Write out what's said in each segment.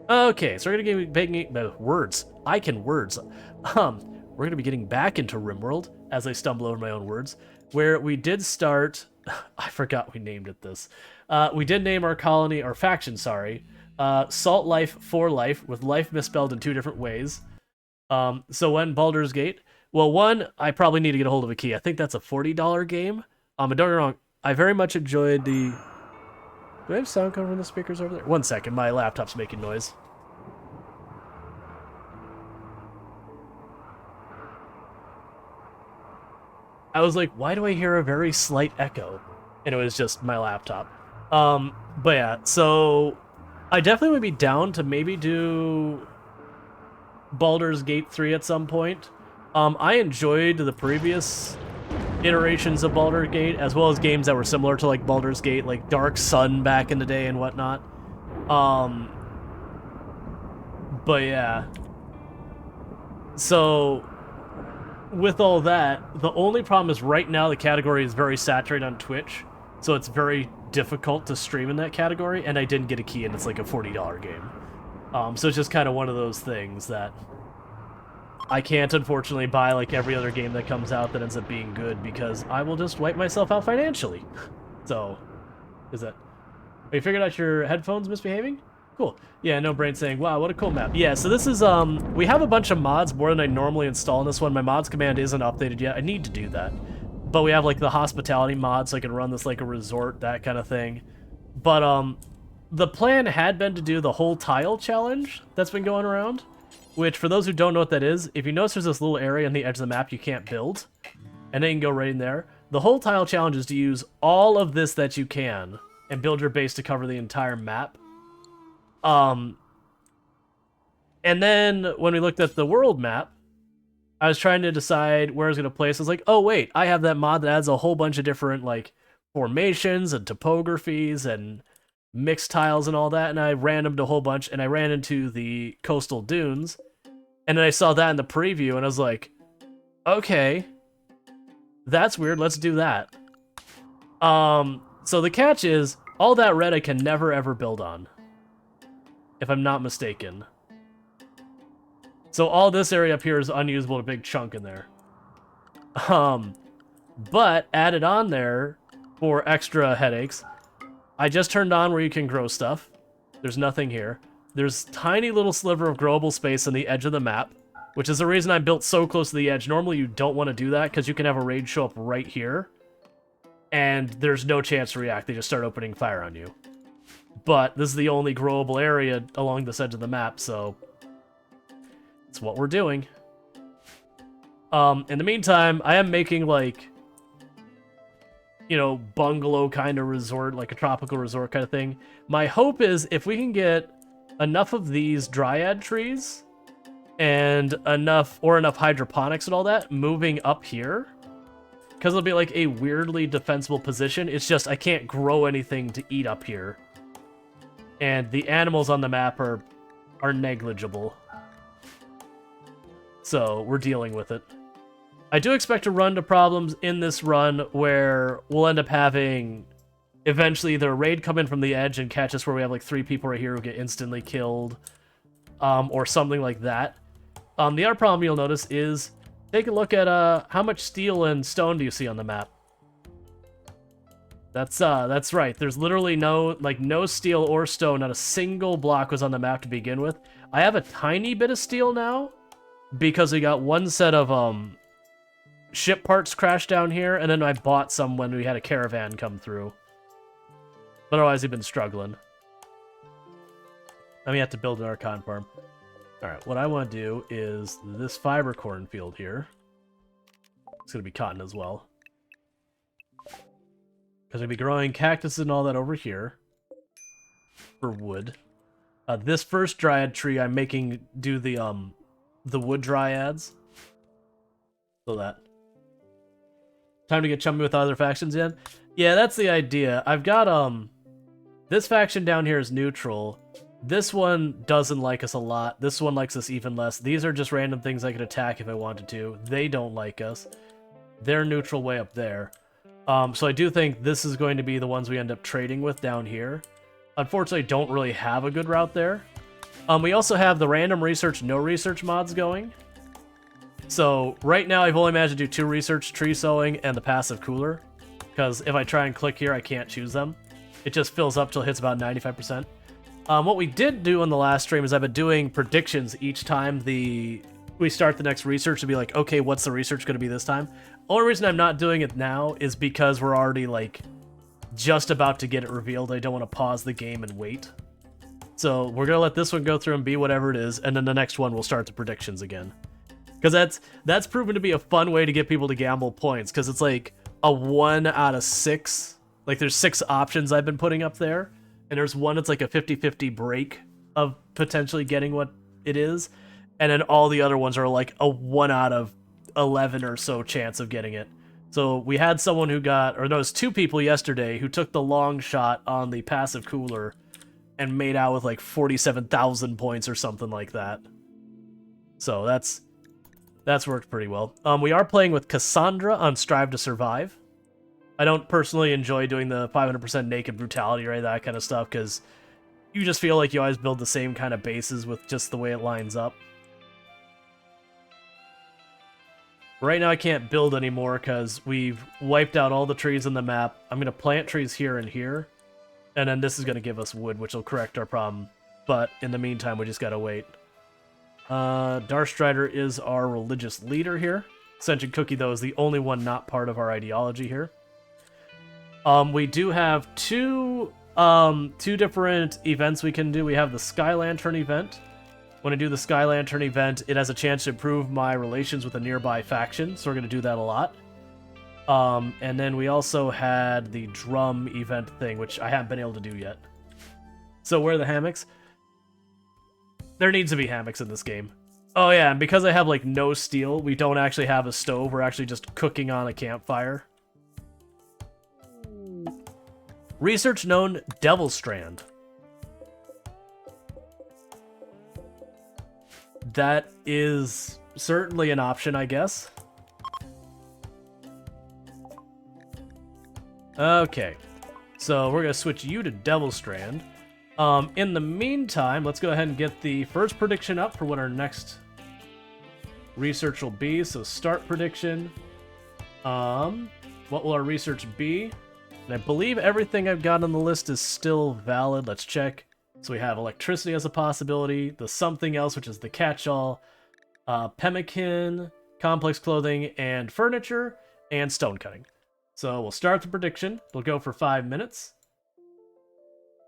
Okay, so we're gonna be making words. I can words. We're gonna be getting back into RimWorld as I stumble over my own words, where we did start. I forgot we named it this. We did name our colony, our faction, sorry, Salt Life for Life, with life misspelled in two different ways. So when Baldur's Gate, well, one, I probably need to get a hold of a key. I think that's a $40 game. But don't get me wrong, I very much enjoyed the. Do I have sound coming from the speakers over there? One second, my laptop's making noise. I was like, why do I hear a very slight echo? And it was just my laptop. But yeah, so I definitely would be down to maybe do Baldur's Gate 3 at some point. I enjoyed the previous iterations of Baldur's Gate, as well as games that were similar to like Baldur's Gate, like Dark Sun back in the day and whatnot. But yeah. So with all that, the only problem is right now the category is very saturated on Twitch, so it's very difficult to stream in that category, and I didn't get a key, and it's like a $40 game. So it's just kind of one of those things that I can't, unfortunately, buy like every other game that comes out that ends up being good, because I will just wipe myself out financially. So, is that... You figured out your headphones misbehaving? Cool. Yeah, no brain saying, wow, what a cool map. Yeah, so this is, we have a bunch of mods, more than I normally install in this one. My mods command isn't updated yet. I need to do that. But we have, like, the hospitality mod, so I can run this like a resort, that kind of thing. But, the plan had been to do the whole tile challenge that's been going around, which, for those who don't know what that is, if you notice there's this little area on the edge of the map you can't build, and then you can go right in there. The whole tile challenge is to use all of this that you can and build your base to cover the entire map. And then when we looked at the world map, I was trying to decide where I was going to place. I was like, oh wait, I have that mod that adds a whole bunch of different like formations and topographies and mixed tiles and all that, and I randomed a whole bunch, and I ran into the coastal dunes, and then I saw that in the preview, and I was like, okay, that's weird, let's do that. So the catch is, all that red I can never ever build on, if I'm not mistaken. So all this area up here is unusable, a big chunk in there. But added on there for extra headaches, I just turned on where you can grow stuff. There's nothing here. There's tiny little sliver of growable space on the edge of the map, which is the reason I built so close to the edge. Normally you don't want to do that, because you can have a raid show up right here, and there's no chance to react. They just start opening fire on you. But this is the only growable area along this edge of the map, so it's what we're doing. In the meantime, I am making, like, you know, bungalow kind of resort, like a tropical resort kind of thing. My hope is if we can get enough of these dryad trees and enough hydroponics and all that moving up here, because it'll be like a weirdly defensible position. It's just I can't grow anything to eat up here, and the animals on the map are negligible, so we're dealing with it. I do expect to run into problems in this run where we'll end up having eventually either a raid come in from the edge and catch us where we have like 3 people right here who get instantly killed, or something like that. The other problem you'll notice is, take a look at how much steel and stone do you see on the map? That's right. There's literally no steel or stone. Not a single block was on the map to begin with. I have a tiny bit of steel now because we got one set of ship parts crashed down here, and then I bought some when we had a caravan come through. But otherwise, we've been struggling. Then we have to build an Archon farm. Alright, what I want to do is this fiber cornfield here. It's going to be cotton as well. Because we'll be growing cactus and all that over here for wood. This first dryad tree I'm making do the wood dryads. So that. Time to get chummy with other factions again? Yeah, that's the idea. I've got, this faction down here is neutral. This one doesn't like us a lot. This one likes us even less. These are just random things I could attack if I wanted to. They don't like us. They're neutral way up there. So I do think this is going to be the ones we end up trading with down here. Unfortunately, don't really have a good route there. We also have the random research, no research mods going. So right now I've only managed to do 2 research, tree sowing, and the passive cooler. Because if I try and click here, I can't choose them. It just fills up till it hits about 95%. What we did do on the last stream is I've been doing predictions each time we start the next research to be like, okay, what's the research going to be this time? Only reason I'm not doing it now is because we're already like just about to get it revealed. I don't want to pause the game and wait. So we're going to let this one go through and be whatever it is, and then the next one we'll start the predictions again. Because that's proven to be a fun way to get people to gamble points, because it's like a 1 out of 6. Like there's 6 options I've been putting up there, and there's one that's like a 50-50 break of potentially getting what it is, and then all the other ones are like a 1 out of 11 or so chance of getting it. So we had someone who got, or there was 2 people yesterday who took the long shot on the passive cooler and made out with like 47,000 points or something like that. So that's worked pretty well. We are playing with Cassandra on Strive to Survive. I don't personally enjoy doing the 500% naked brutality or that kind of stuff, because you just feel like you always build the same kind of bases with just the way it lines up. Right now I can't build anymore because we've wiped out all the trees on the map. I'm going to plant trees here and here, and then this is going to give us wood, which will correct our problem. But in the meantime, we just got to wait. Darkstrider is our religious leader here. Sentient Cookie, though, is the only one not part of our ideology here. We do have two different events we can do. We have the Sky Lantern event. When I do the Sky Lantern event, it has a chance to improve my relations with a nearby faction, so we're going to do that a lot. And then we also had the drum event thing, which I haven't been able to do yet. So where are the hammocks? There needs to be hammocks in this game. Oh yeah, and because I have like no steel, we don't actually have a stove. We're actually just cooking on a campfire. Research known Devil Strand. That is certainly an option, I guess. Okay, so we're gonna switch you to Devil Strand. In the meantime, let's go ahead and get the first prediction up for what our next research will be. So start prediction. What will our research be? And I believe everything I've got on the list is still valid. Let's check. So we have electricity as a possibility, the something else, which is the catch-all, pemmican, complex clothing, and furniture, and stone cutting. So we'll start the prediction. We'll go for 5 minutes.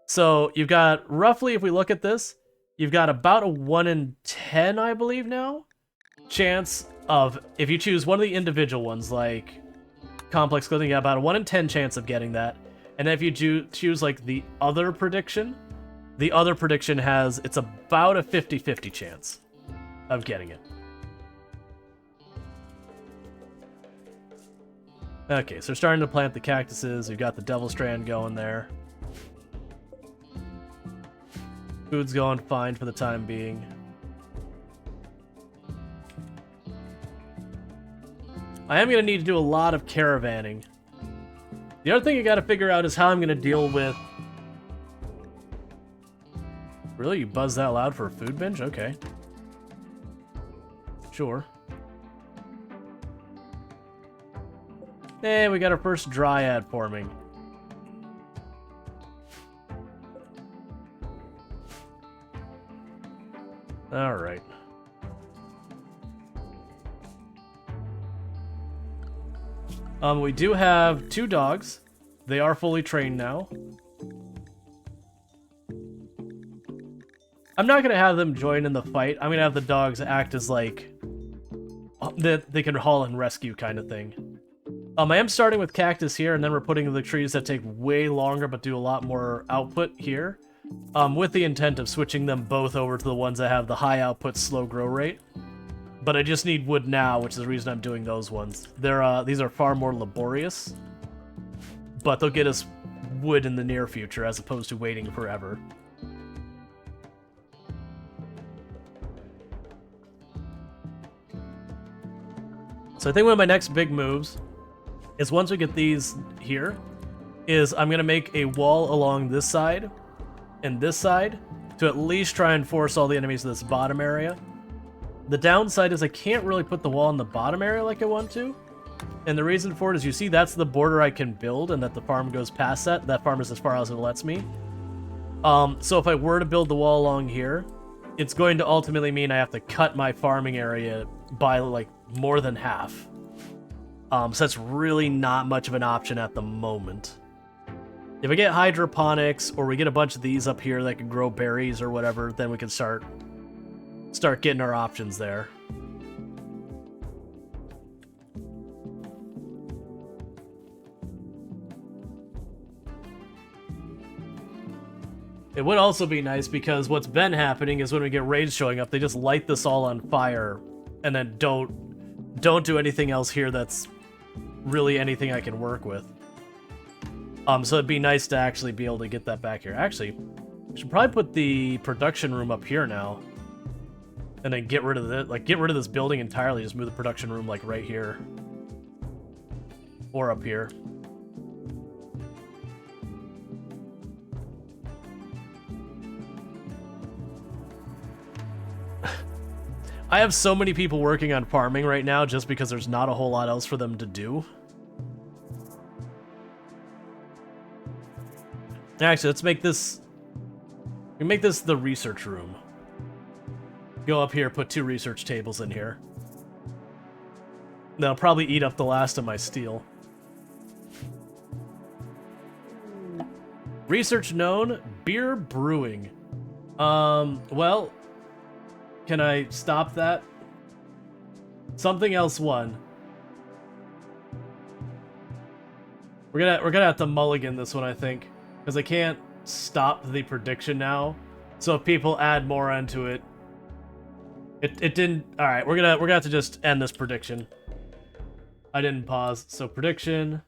So you've got, roughly, if we look at this, you've got about a 1 in 10, I believe now, chance of, if you choose one of the individual ones, like complex clothing, you got about a 1 in 10 chance of getting that. And then if you choose like the other prediction has, it's about a 50-50 chance of getting it. Okay, so we're starting to plant the cactuses. We've got the Devil Strand going there. Food's going fine for the time being. I am going to need to do a lot of caravanning. The other thing you got to figure out is how I'm going to deal with... Really? You buzz that loud for a food binge? Okay. Sure. Hey, we got our first dryad forming. Alright. We do have 2 dogs. They are fully trained now. I'm not going to have them join in the fight. I'm going to have the dogs act as like... they can haul and rescue kind of thing. I am starting with cactus here, and then we're putting the trees that take way longer but do a lot more output here. With the intent of switching them both over to the ones that have the high output, slow grow rate. But I just need wood now, which is the reason I'm doing those ones. These are far more laborious, but they'll get us wood in the near future as opposed to waiting forever. So I think one of my next big moves is once we get these here, is I'm going to make a wall along this side and this side, to at least try and force all the enemies to this bottom area. The downside is I can't really put the wall in the bottom area like I want to. And the reason for it is, you see, that's the border I can build, and that the farm goes past that. That farm is as far as it lets me. So if I were to build the wall along here, it's going to ultimately mean I have to cut my farming area by, like, more than half. So that's really not much of an option at the moment. If I get hydroponics, or we get a bunch of these up here that can grow berries or whatever, then we can start getting our options there. It would also be nice, because what's been happening is when we get raids showing up, they just light this all on fire, and then don't do anything else here that's really anything I can work with. So it'd be nice to actually be able to get that back here. Actually, we should probably put the production room up here now, and then get rid of it. Like, get rid of this building entirely. Just move the production room, like, right here, or up here. I have so many people working on farming right now just because there's not a whole lot else for them to do. Actually, let's make this... We make this the research room. Go up here, put 2 research tables in here. That'll probably eat up the last of my steel. Research known, beer brewing. Well... Can I stop that? Something else won. We're gonna have to mulligan this one, I think, because I can't stop the prediction now. So if people add more onto it, it didn't. All right, we're gonna have to just end this prediction. I didn't pause, so prediction.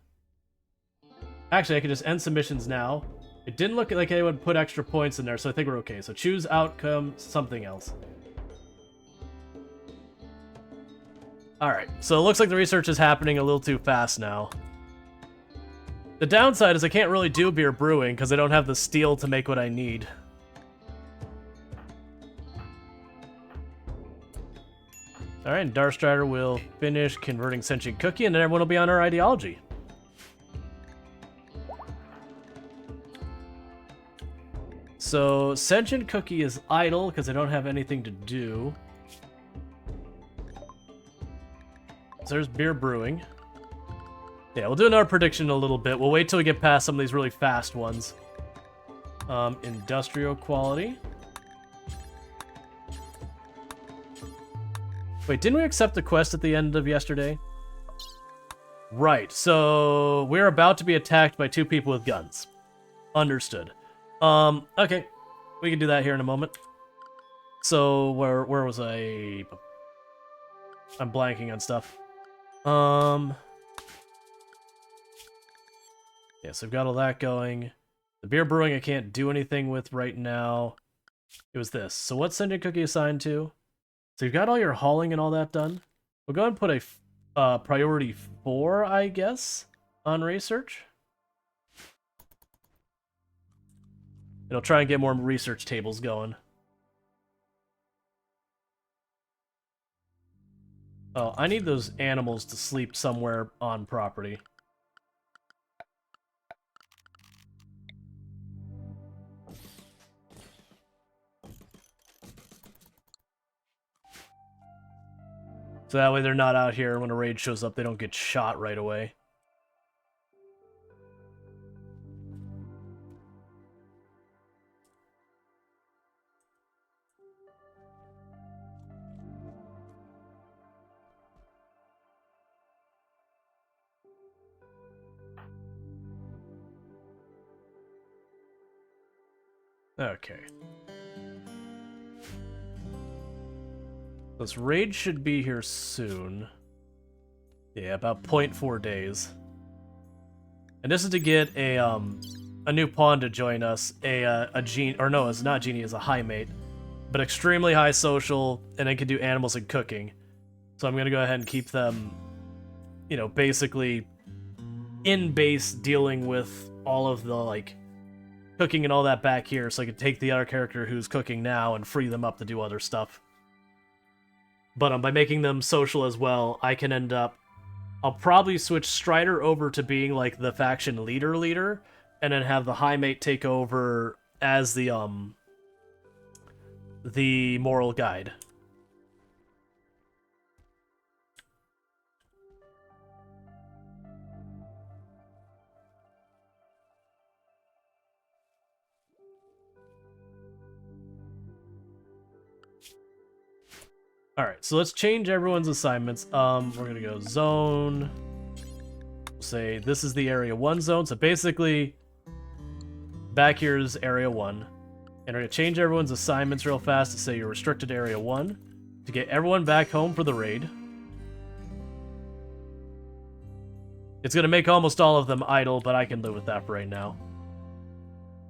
Actually, I can just end submissions now. It didn't look like anyone put extra points in there, so I think we're okay. So choose outcome, something else. Alright, so it looks like the research is happening a little too fast now. The downside is I can't really do beer brewing because I don't have the steel to make what I need. Alright, and Darkstrider will finish converting Sentient Cookie, and then everyone will be on our ideology. So, Sentient Cookie is idle because I don't have anything to do. So there's beer brewing. Yeah, we'll do another prediction in a little bit. We'll wait till we get past some of these really fast ones. Industrial quality. Wait, didn't we accept the quest at the end of yesterday? Right, so we're about to be attacked by 2 people with guns. Understood. Okay. We can do that here in a moment. So, where was I? I'm blanking on stuff. Yeah, so I've got all that going. The beer brewing I can't do anything with right now. It was this. So what's Sentient Cookie assigned to? So you've got all your hauling and all that done. We'll go ahead and put a priority 4, I guess, on research. It'll try and get more research tables going. Oh, I need those animals to sleep somewhere on property. So that way they're not out here when a raid shows up, they don't get shot right away. Okay. This raid should be here soon. Yeah, about 0.4 days. And this is to get a new pawn to join us, a genie, or no, it's not genie, it's a high mate, but extremely high social, and then can do animals and cooking. So I'm gonna go ahead and keep them, you know, basically in base dealing with all of the like cooking and all that back here, so I could take the other character who's cooking now and free them up to do other stuff. But by making them social as well, I can end up... I'll probably switch Strider over to being like the faction leader, and then have the High Mate take over as the moral guide. Alright, so let's change everyone's assignments. We're gonna go zone. We'll say this is the Area 1 zone. So basically, back here is Area 1. And we're gonna change everyone's assignments real fast to say you're restricted to Area 1 to get everyone back home for the raid. It's gonna make almost all of them idle, but I can live with that for right now.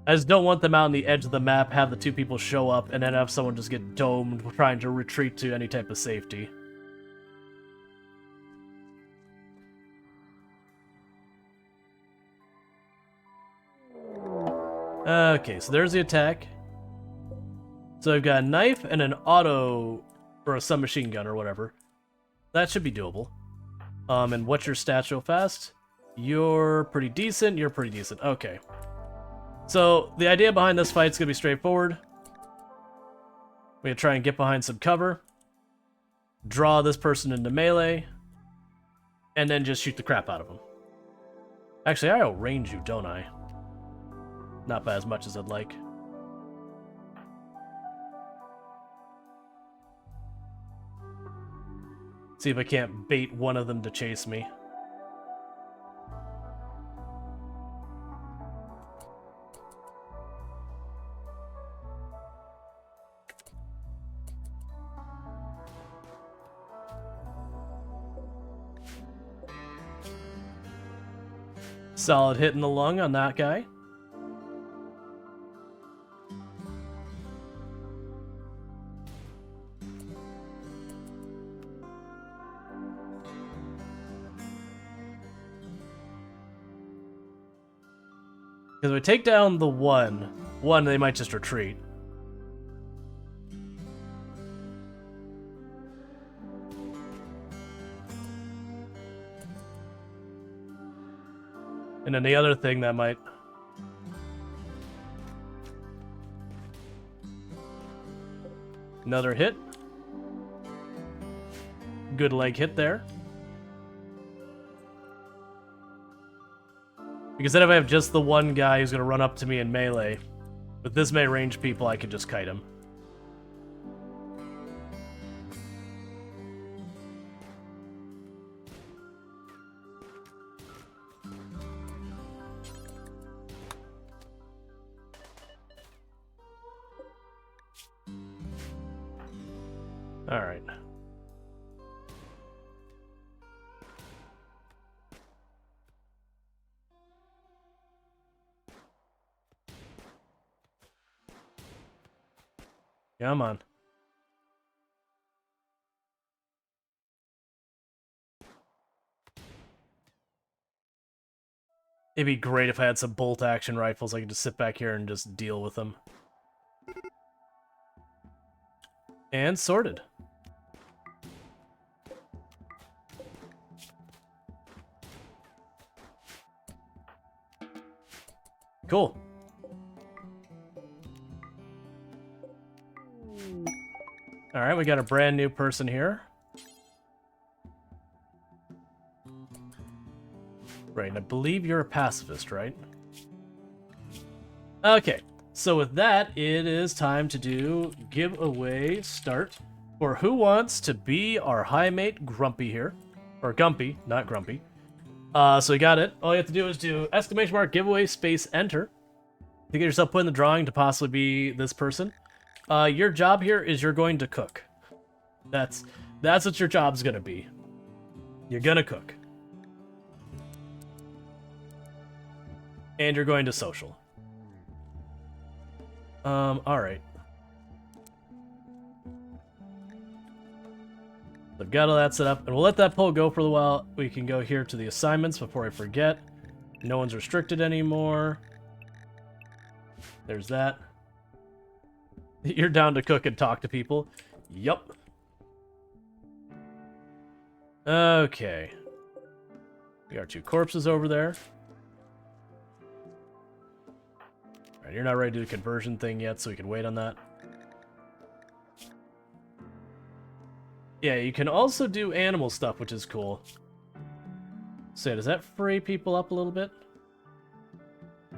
I just don't want them out on the edge of the map, have the two people show up, and then have someone just get domed trying to retreat to any type of safety. Okay, so there's the attack. So I've got a knife and an auto, or a submachine gun or whatever. That should be doable. And what's your stats real fast? You're pretty decent, you're pretty decent. Okay. So, the idea behind this fight is going to be straightforward. We're going to try and get behind some cover. Draw this person into melee. And then just shoot the crap out of them. Actually, I outrange you, don't I? Not by as much as I'd like. See if I can't bait one of them to chase me. Solid hit in the lung on that guy. Because if we take down the one, they might just retreat. And then the other thing that might... Another hit. Good leg hit there. Because then if I have just the one guy who's going to run up to me in melee, with this many ranged people, I could just kite him. All right. Come on. It'd be great if I had some bolt action rifles. I could just sit back here and just deal with them. And sorted. Cool. Alright, we got a brand new person here. Right, and I believe you're a pacifist, right? Okay, so with that, it is time to do giveaway start for who wants to be our high mate Grumpy here. Or Gumpy, not Grumpy. So we got it. All you have to do is do ! giveaway space enter to get yourself put in the drawing to possibly be this person. Your job here is you're going to cook. That's what your job's gonna be. You're gonna cook. And you're going to social. Alright. I've got all that set up, and we'll let that poll go for a while. We can go here to the assignments before I forget. No one's restricted anymore. There's that. You're down to cook and talk to people. Yup. Okay. We got 2 corpses over there. Alright, you're not ready to do the conversion thing yet, so we can wait on that. Yeah, you can also do animal stuff, which is cool. So, does that free people up a little bit?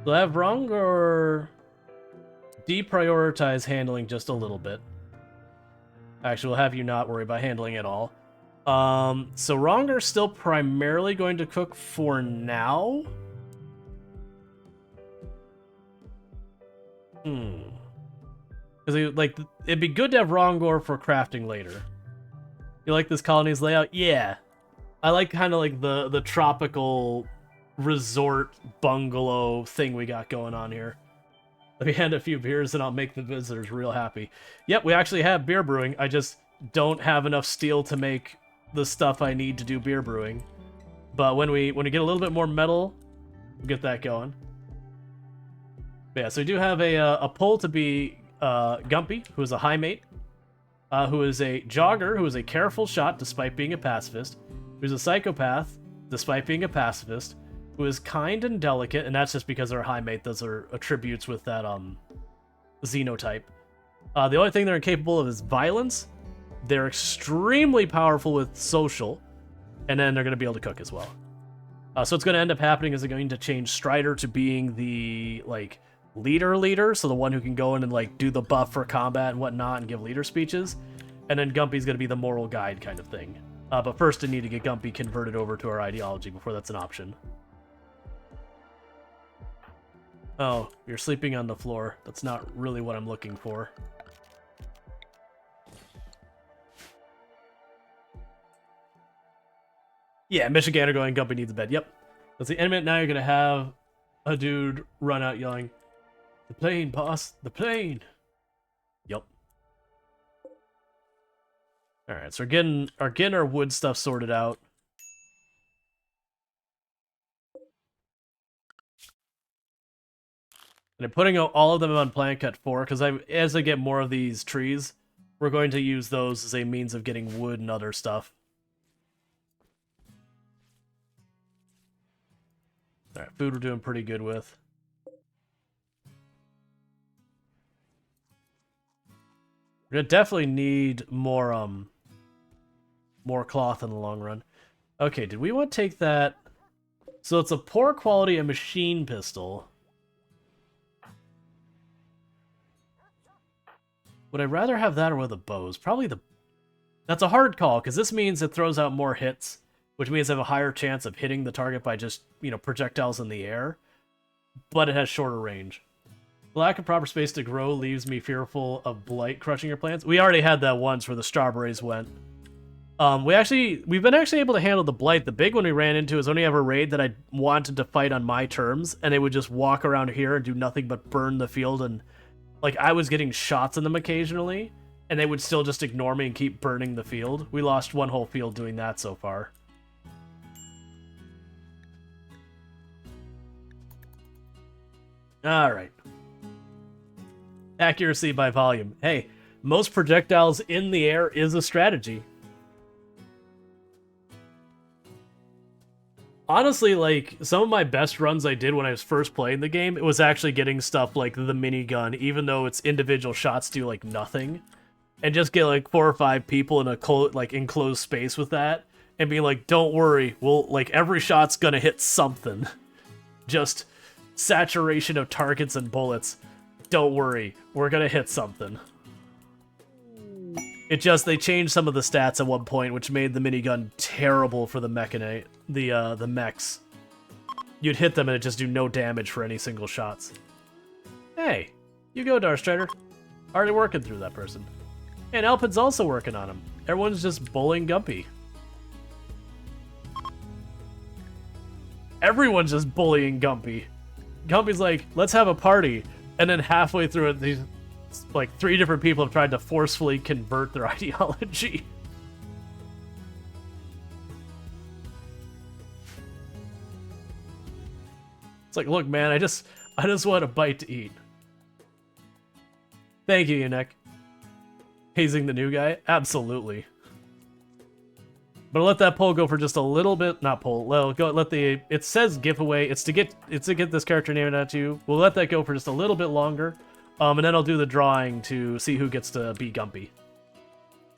Do I have wrong or deprioritize handling just a little bit? Actually, we'll have you not worry about handling at all. So Ronger's still primarily going to cook for now. Because like it'd be good to have Rongor for crafting later. You like this colony's layout? Yeah. I like kind of like the tropical resort bungalow thing we got going on here. Let me hand a few beers and I'll make the visitors real happy. Yep, we actually have beer brewing. I just don't have enough steel to make the stuff I need to do beer brewing. But when we get a little bit more metal, we'll get that going. But yeah, so we do have a pull to be Gumpy, who is a high mate, who is a jogger, who is a careful shot despite being a pacifist, who's a psychopath despite being a pacifist, who is kind and delicate, and that's just because they're a high mate. Those are attributes with that xenotype. The only thing they're incapable of is violence. They're extremely powerful with social, and then they're going to be able to cook as well. So what's going to end up happening is they're going to change Strider to being the like leader, so the one who can go in and like do the buff for combat and whatnot and give leader speeches, and then Gumpy's going to be the moral guide kind of thing. But first, I need to get Gumpy converted over to our ideology before that's an option. Oh, you're sleeping on the floor. That's not really what I'm looking for. Yeah, Michigander going, Gumpy needs a bed. Yep. That's the end of it. Now you're going to have a dude run out yelling, "The plane, boss! The plane!" Yep. Alright, so we're getting our wood stuff sorted out. And I'm putting all of them on plan cut 4, because as I get more of these trees, we're going to use those as a means of getting wood and other stuff. Alright, food we're doing pretty good with. We're gonna definitely need more cloth in the long run. Okay, did we want to take that? So it's a poor quality of machine pistol. Would I rather have that or one of the bows? Probably the... That's a hard call, because this means it throws out more hits, which means I have a higher chance of hitting the target by just, you know, projectiles in the air. But it has shorter range. The lack of proper space to grow leaves me fearful of blight crushing your plants. We already had that once where the strawberries went. We've been actually able to handle the blight. The big one we ran into is when we have a raid that I wanted to fight on my terms, and they would just walk around here and do nothing but burn the field, and like I was getting shots in them occasionally, and they would still just ignore me and keep burning the field. We lost one whole field doing that so far. Alright. Accuracy by volume. Hey, most projectiles in the air is a strategy. Honestly, like, some of my best runs I did when I was first playing the game, it was actually getting stuff like the minigun, even though its individual shots do, like, nothing. And just get, like, 4 or 5 people in a, enclosed space with that, and be like, don't worry, like, every shot's gonna hit something. Just saturation of targets and bullets. Don't worry, we're gonna hit something. They changed some of the stats at one point, which made the minigun terrible for the the mechs. You'd hit them and it just do no damage for any single shots. Hey, you go, Darstrider. Already working through that person. And Alpin's also working on him. Everyone's just bullying Gumpy. Everyone's just bullying Gumpy. Gumpy's like, let's have a party. And then halfway through it, these like 3 different people have tried to forcefully convert their ideology. It's like, look, man, I just want a bite to eat. Thank you, Unek. Hazing the new guy? Absolutely. But I'll let that poll go for just a little bit. Not poll. Let the. It says giveaway. It's to get this character named out to you. We'll let that go for just a little bit longer. And then I'll do the drawing to see who gets to be Gumpy.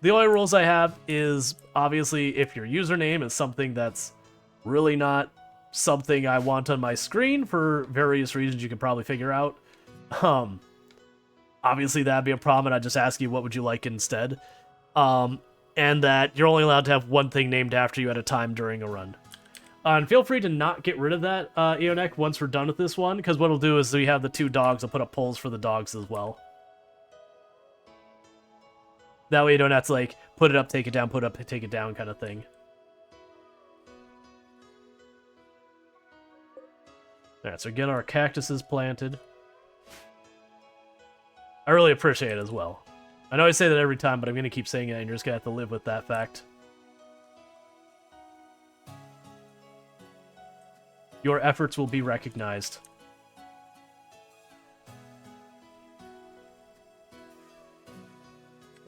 The only rules I have is obviously if your username is something that's really not something I want on my screen for various reasons you can probably figure out. Obviously that'd be a problem, and I'd just ask you what would you like instead. And that you're only allowed to have one thing named after you at a time during a run. And feel free to not get rid of that, Eonek, once we're done with this one, because what we'll do is we have the 2 dogs. I'll put up polls for the dogs as well. That way you don't have to, like, put it up, take it down, put it up, take it down kind of thing. Alright, so get our cactuses planted. I really appreciate it as well. I know I say that every time, but I'm going to keep saying it, and you're just going to have to live with that fact. Your efforts will be recognized.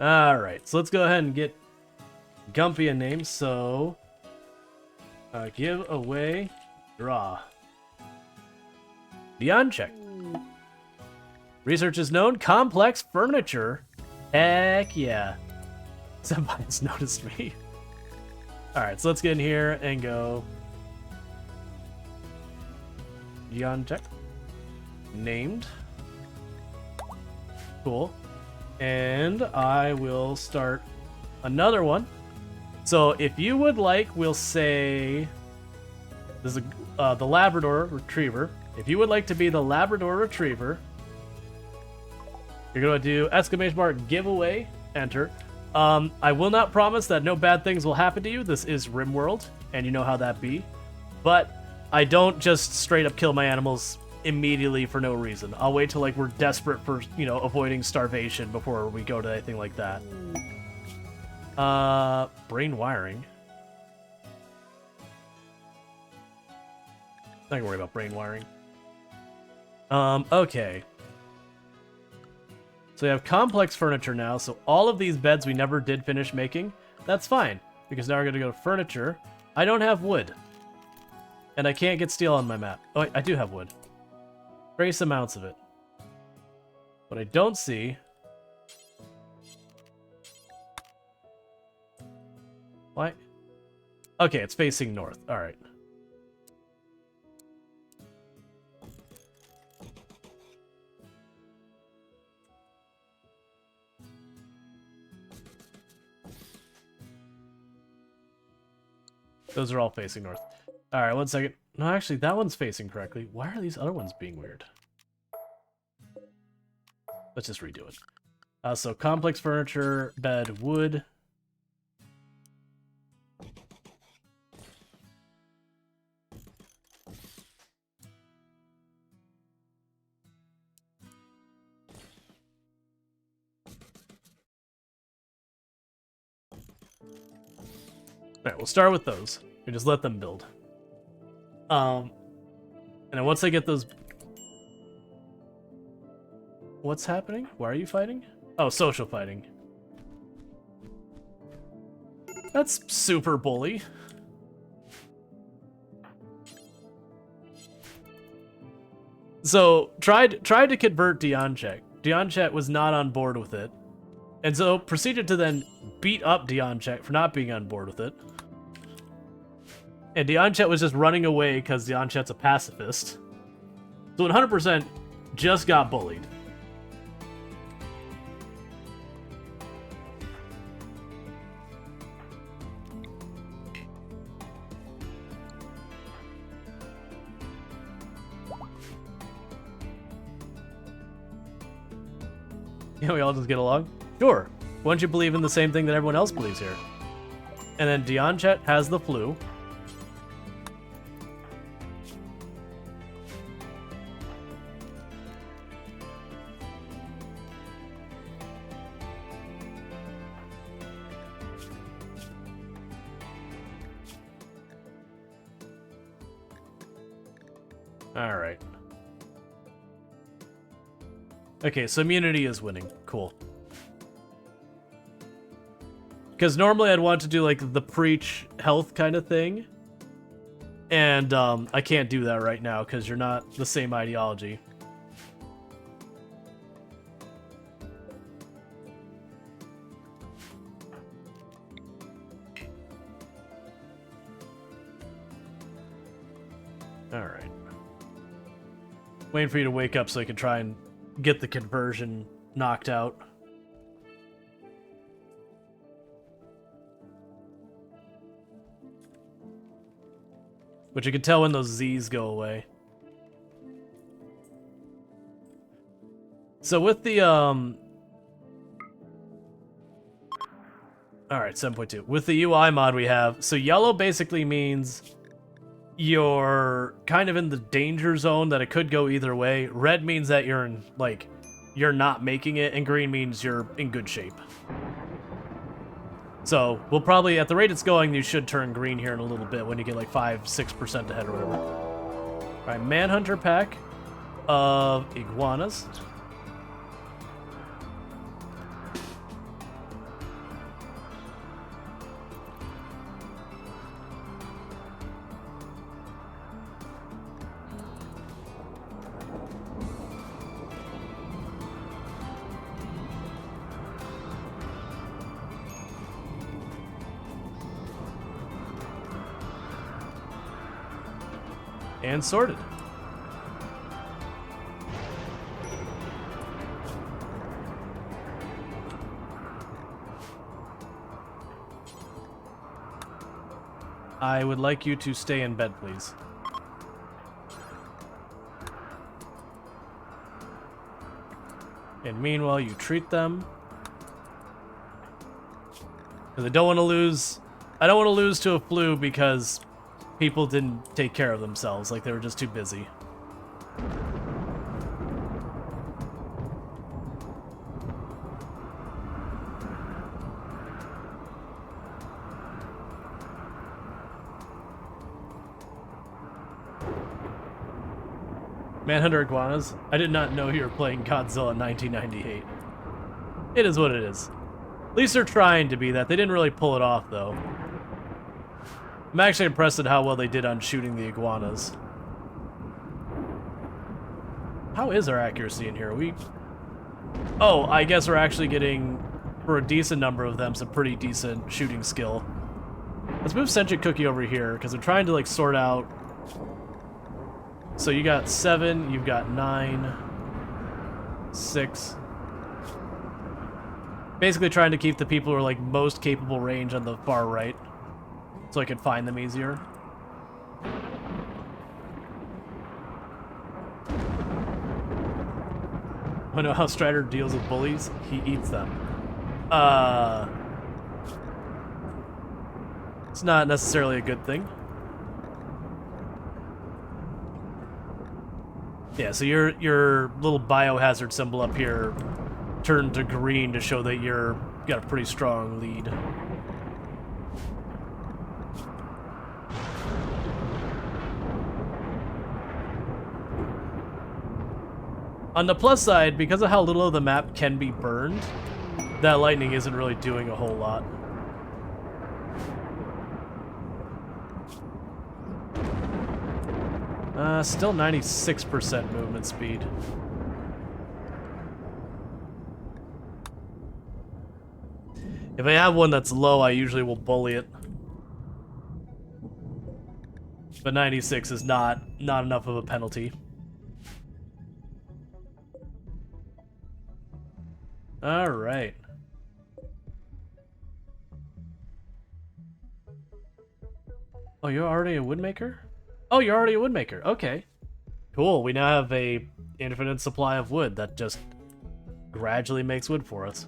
Alright, so let's go ahead and get Gumpy a name. So, give away, draw. Dianchek. Research is known, complex furniture. Heck yeah. Somebody's noticed me. Alright, so let's get in here and go. Dianchek. Named. Cool. And I will start another one. So if you would like, we'll say this is the Labrador Retriever. If you would like to be the Labrador Retriever, you're going to do exclamation mark giveaway, enter. I will not promise that no bad things will happen to you. This is RimWorld, and you know how that be. But I don't just straight up kill my animals immediately for no reason. I'll wait till like we're desperate for, you know, avoiding starvation before we go to anything like that. Brain wiring. Not gonna worry about brain wiring. Okay. So we have complex furniture now, so all of these beds we never did finish making, that's fine. Because now we're gonna go to furniture. I don't have wood. And I can't get steel on my map. Oh, wait, I do have wood. Trace amounts of it. What I don't see... Why? Okay, it's facing north. Alright. Those are all facing north. Alright, 1 second. No, actually, that one's facing correctly. Why are these other ones being weird? Let's just redo it. So, complex furniture, bed, wood. Alright, we'll start with those. We just let them build. And then once I get those... What's happening? Why are you fighting? Oh, social fighting. That's super bully. So, tried to convert Dianchek. Dianchek was not on board with it. And so, proceeded to then beat up Dianchek for not being on board with it. And Dianchek was just running away because Dianchek's a pacifist. So 100% just got bullied. Yeah, we all just get along? Sure. Why don't you believe in the same thing that everyone else believes here? And then Dianchek has the flu. Okay, so immunity is winning. Cool. Because normally I'd want to do like the preach health kind of thing. And I can't do that right now because you're not the same ideology. Alright. Waiting for you to wake up so I can try and get the conversion knocked out. But you can tell when those Z's go away. So with the alright, 7.2. With the UI mod we have, so yellow basically means you're kind of in the danger zone that it could go either way. Red means that you're in, like, you're not making it, and green means you're in good shape. So, we'll probably, at the rate it's going, you should turn green here in a little bit when you get like 5-6% ahead or whatever. Alright, Manhunter pack of iguanas. And sorted. I would like you to stay in bed, please. And meanwhile, you treat them. Because I don't want to lose... I don't want to lose to a flu because people didn't take care of themselves, like they were just too busy. Manhunter iguanas? I did not know you were playing Godzilla in 1998. It is what it is. At least they're trying to be that. They didn't really pull it off, though. I'm actually impressed at how well they did on shooting the iguanas. How is our accuracy in here? Oh, I guess we're actually getting, for a decent number of them, some pretty decent shooting skill. Let's move Sentient Cookie over here, because I'm trying to, like, sort out... So you got 7, you've got 9, 6... Basically trying to keep the people who are, like, most capable range on the far right. So I can find them easier. I know how Strider deals with bullies. He eats them. It's not necessarily a good thing. Yeah, so your little biohazard symbol up here turned to green to show that you're got a pretty strong lead. On the plus side, because of how little of the map can be burned, that lightning isn't really doing a whole lot. Still 96% movement speed. If I have one that's low, I usually will bully it. But 96 is not enough of a penalty. All right. Oh, you're already a woodmaker? Oh, you're already a woodmaker. Okay. Cool. We now have a infinite supply of wood that just gradually makes wood for us.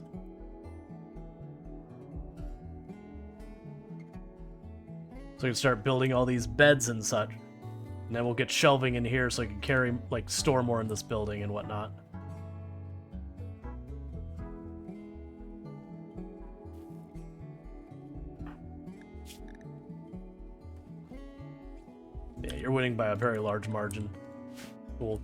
So we can start building all these beds and such. And then we'll get shelving in here so I can carry, like, store more in this building and whatnot. Yeah, you're winning by a very large margin. Cool.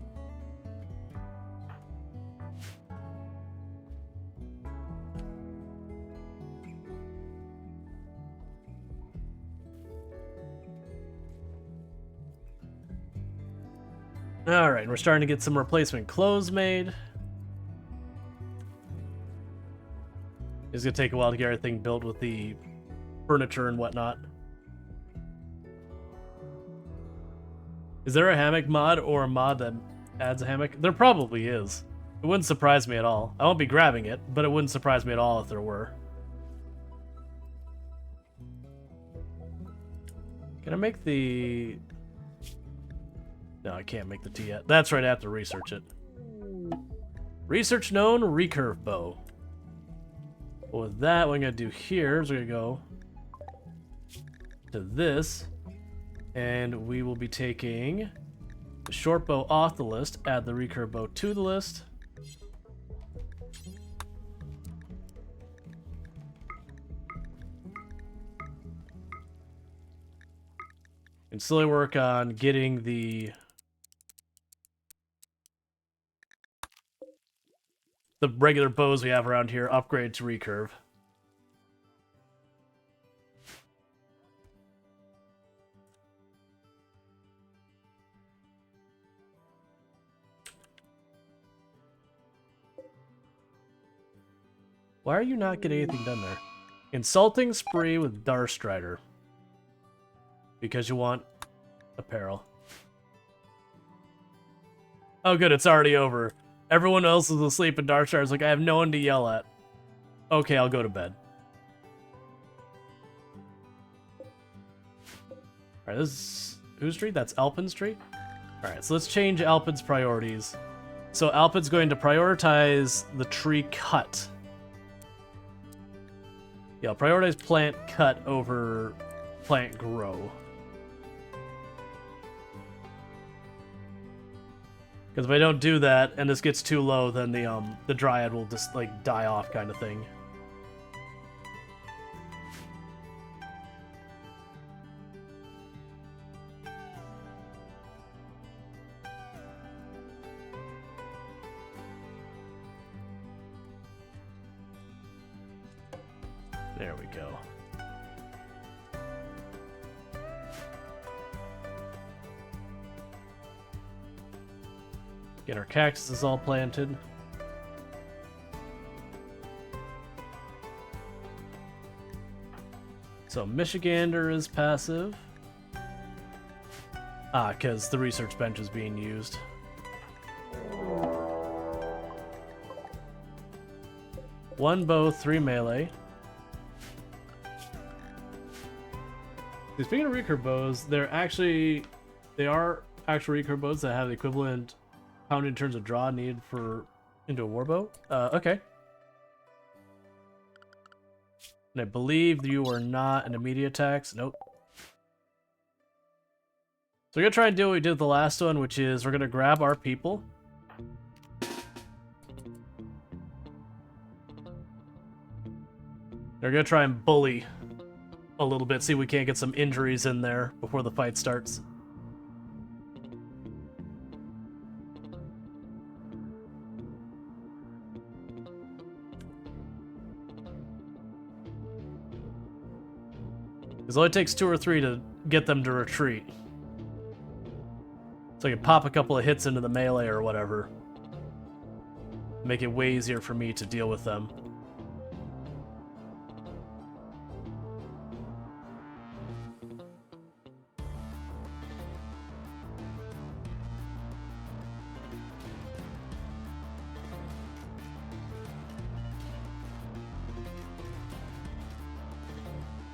Alright, we're starting to get some replacement clothes made. It's gonna take a while to get everything built with the furniture and whatnot. Is there a hammock mod or a mod that adds a hammock? There probably is. It wouldn't surprise me at all. I won't be grabbing it, but it wouldn't surprise me at all if there were. Can I make the... No, I can't make the tea yet. That's right, I have to research it. Research known recurve bow. Well, with that, what I'm going to do here is we're going to go to this, and we will be taking the short bow off the list, add the recurve bow to the list. And slowly work on getting the regular bows we have around here upgrade to recurve. Why are you not getting anything done there? Insulting spree with Darstrider. Because you want apparel. Oh good, it's already over. Everyone else is asleep and Darkstrider's like, I have no one to yell at. Okay, I'll go to bed. Alright, this is... whose tree? That's Alpin's tree? Alright, so let's change Alpin's priorities. So Alpin's going to prioritize the tree cut. Yeah, I'll prioritize plant cut over plant grow. Because if I don't do that, and this gets too low, then the dryad will just, like, die off kind of thing. There we go. Get our cactuses all planted. So Michigander is passive. Ah, because the research bench is being used. One bow, 3 melee. Speaking of recurve bows, they are actual recurve bows that have the equivalent pound in terms of draw needed for into a warbow. Okay. And I believe you are not an immediate attacks. Nope. So we're gonna try and do what we did with the last one, which is we're gonna grab our people. They're gonna try and bully a little bit, see if we can't get some injuries in there before the fight starts. It only takes 2 or 3 to get them to retreat. So I can pop a couple of hits into the melee or whatever. Make it way easier for me to deal with them.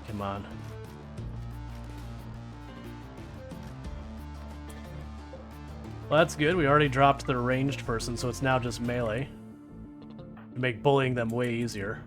Come on. Well, that's good. We already dropped their ranged person, so it's now just melee. To make bullying them way easier.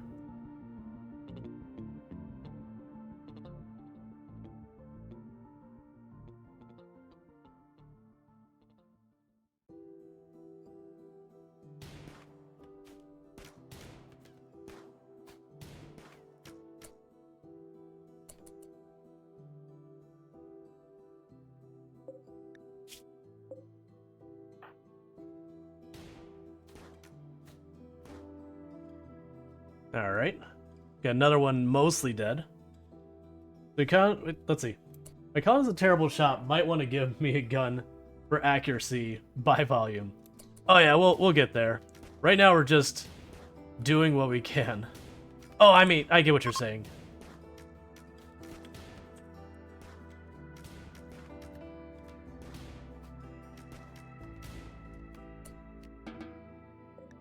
Alright. Got another one mostly dead. Let's see. My con is a terrible shot. Might want to give me a gun for accuracy by volume. Oh yeah, we'll get there. Right now we're just doing what we can. Oh, I mean, I get what you're saying.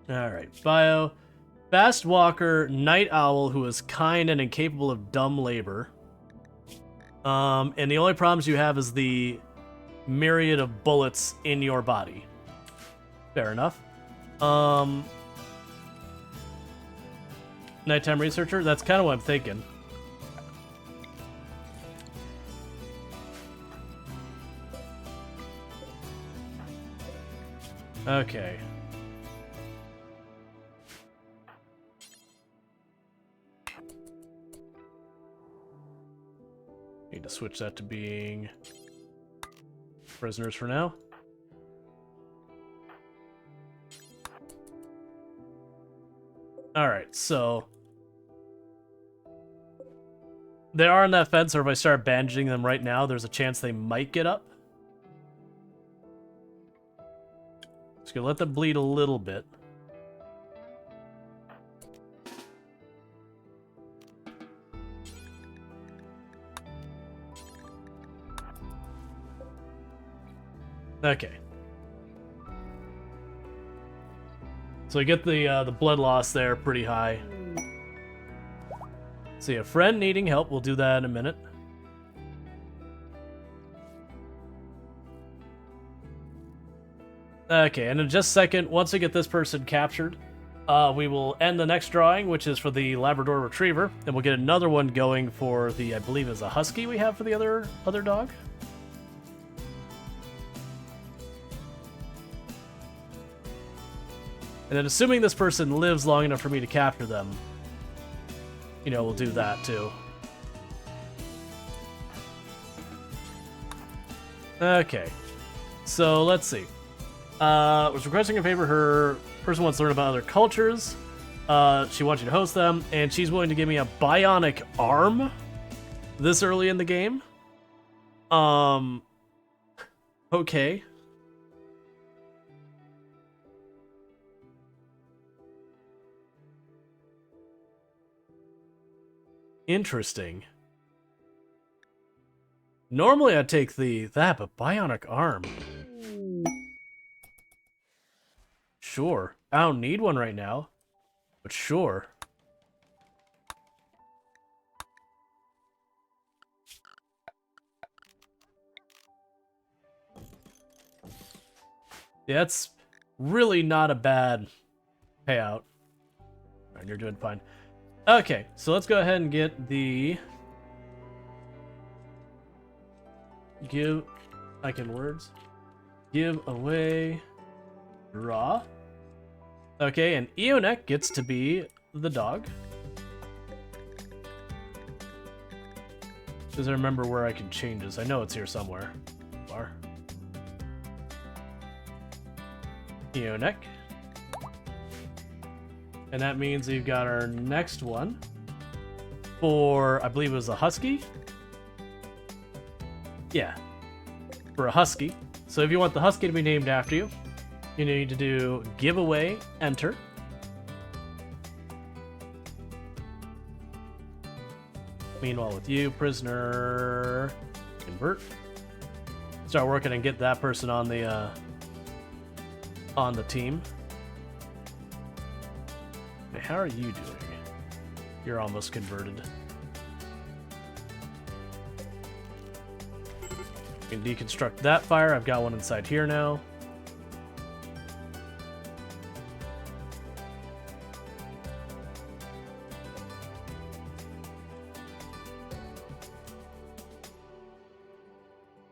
Alright, bio. Fast walker, night owl who is kind and incapable of dumb labor. And the only problems you have is the myriad of bullets in your body. Fair enough. Nighttime researcher? That's kind of what I'm thinking. Okay. Need to switch that to being prisoners for now. Alright, so they are on that fence, or if I start bandaging them right now, there's a chance they might get up. Just gonna let them bleed a little bit. Okay. So I get the blood loss there pretty high. See, a friend needing help. We'll do that in a minute. Okay, and in just a second, once we get this person captured, we will end the next drawing, which is for the Labrador Retriever, and we'll get another one going for the, I believe is a Husky we have for the other dog. And then assuming this person lives long enough for me to capture them, you know, we'll do that too. Okay. So, let's see. Was requesting a favor. Her person wants to learn about other cultures. She wants you to host them, and she's willing to give me a bionic arm this early in the game. Okay. Interesting. Normally I'd take that, but bionic arm. Sure. I don't need one right now, but sure. Yeah, that's really not a bad payout. Alright, you're doing fine. Okay, so let's go ahead and get the... Give away draw. Okay, and Eonek gets to be the dog. Does I remember where I can change this? I know it's here somewhere. Bar. Eonek. And that means we've got our next one for, I believe it was a Husky. Yeah, for a Husky. So if you want the Husky to be named after you, you need to do giveaway, enter. Meanwhile with you, prisoner, convert. Start working and get that person on the team. Hey, how are you doing? You're almost converted. You can deconstruct that fire. I've got one inside here now.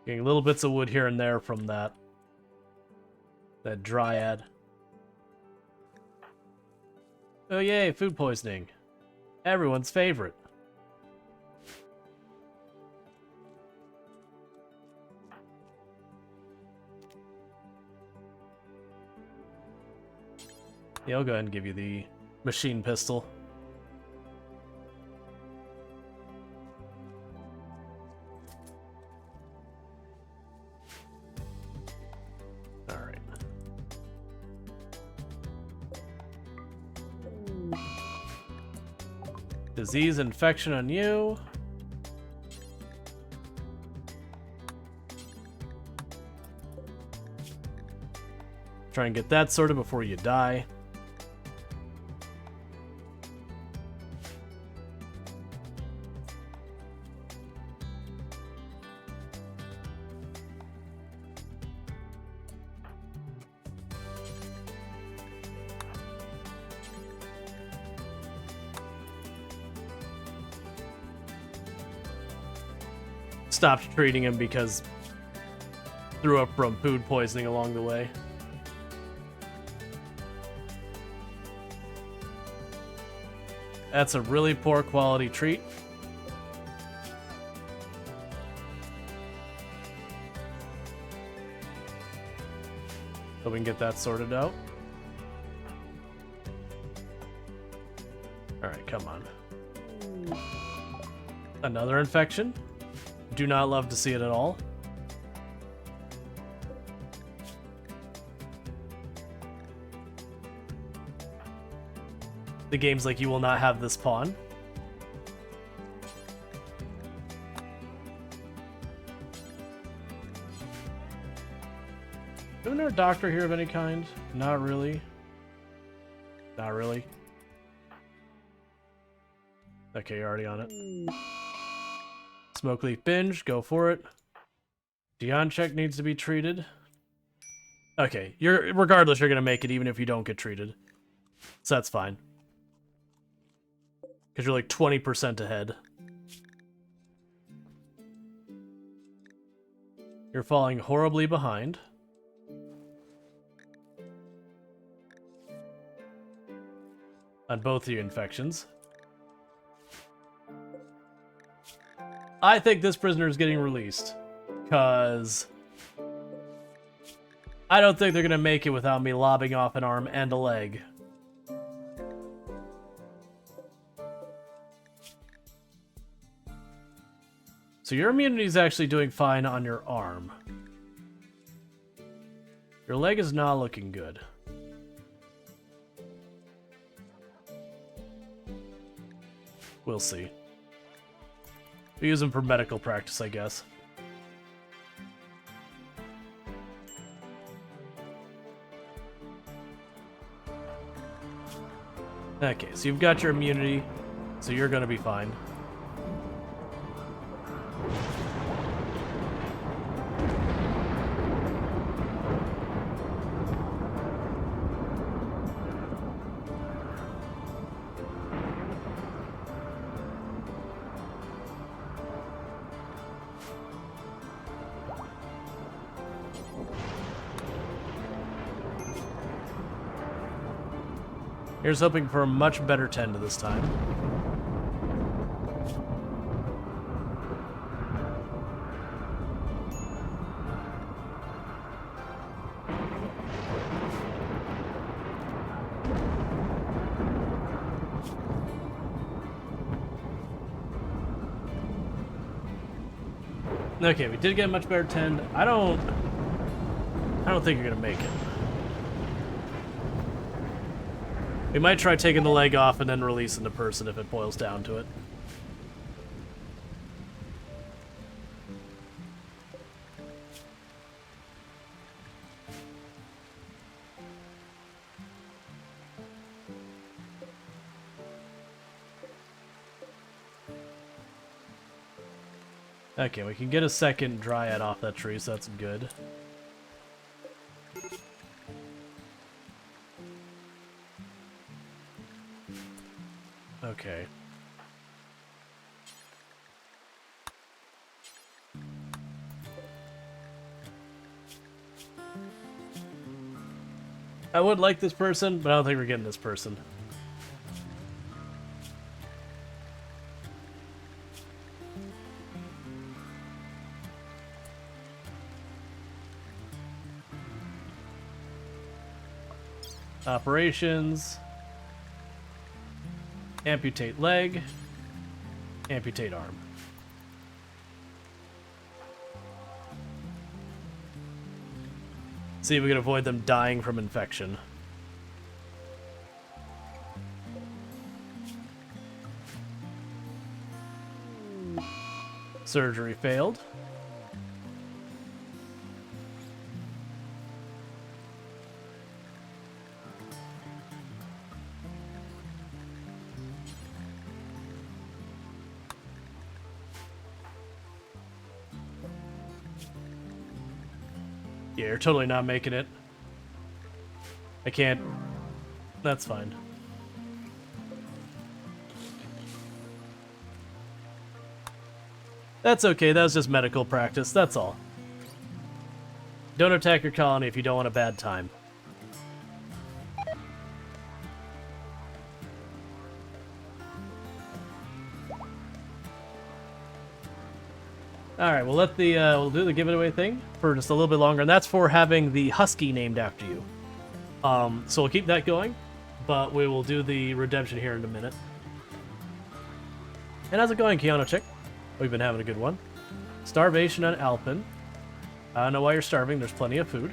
Getting little bits of wood here and there from that dryad. Oh yay, food poisoning. Everyone's favorite. Yeah, I'll go ahead and give you the machine pistol. Disease infection on you. Try and get that sorted before you die. Stopped treating him because threw up from food poisoning along the way. That's a really poor quality treat. So we can get that sorted out. Alright, come on. Another infection. Do not love to see it at all. The game's like, you will not have this pawn. Isn't there a doctor here of any kind? Not really. Not really. Okay, you're already on it. Smoke Leaf binge, go for it. Dion check needs to be treated. Okay, regardless, you're gonna make it even if you don't get treated. So that's fine. Because you're like 20% ahead. You're falling horribly behind. On both of your infections. I think this prisoner is getting released. Because I don't think they're going to make it without me lobbing off an arm and a leg. So your immunity is actually doing fine on your arm. Your leg is not looking good. We'll see. We use them for medical practice, I guess. Okay, so you've got your immunity, so you're gonna be fine. Here's hoping for a much better 10 to this time. Okay, we did get a much better 10. I don't think you're gonna make it. We might try taking the leg off and then releasing the person if it boils down to it. Okay, we can get a second dryad off that tree, so that's good. Okay. I would like this person, but I don't think we're getting this person. Operations. Amputate leg. Amputate arm. See if we can avoid them dying from infection. Surgery failed. Yeah, you're totally not making it. I can't. That's fine. That's okay, that was just medical practice, that's all. Don't attack your colony if you don't want a bad time. Alright, we'll do the give it away thing for just a little bit longer, and that's for having the husky named after you. So we'll keep that going, but we will do the redemption here in a minute. And how's it going, Keanu Chick? We've been having a good one. Starvation on Alpin. I don't know why you're starving, there's plenty of food.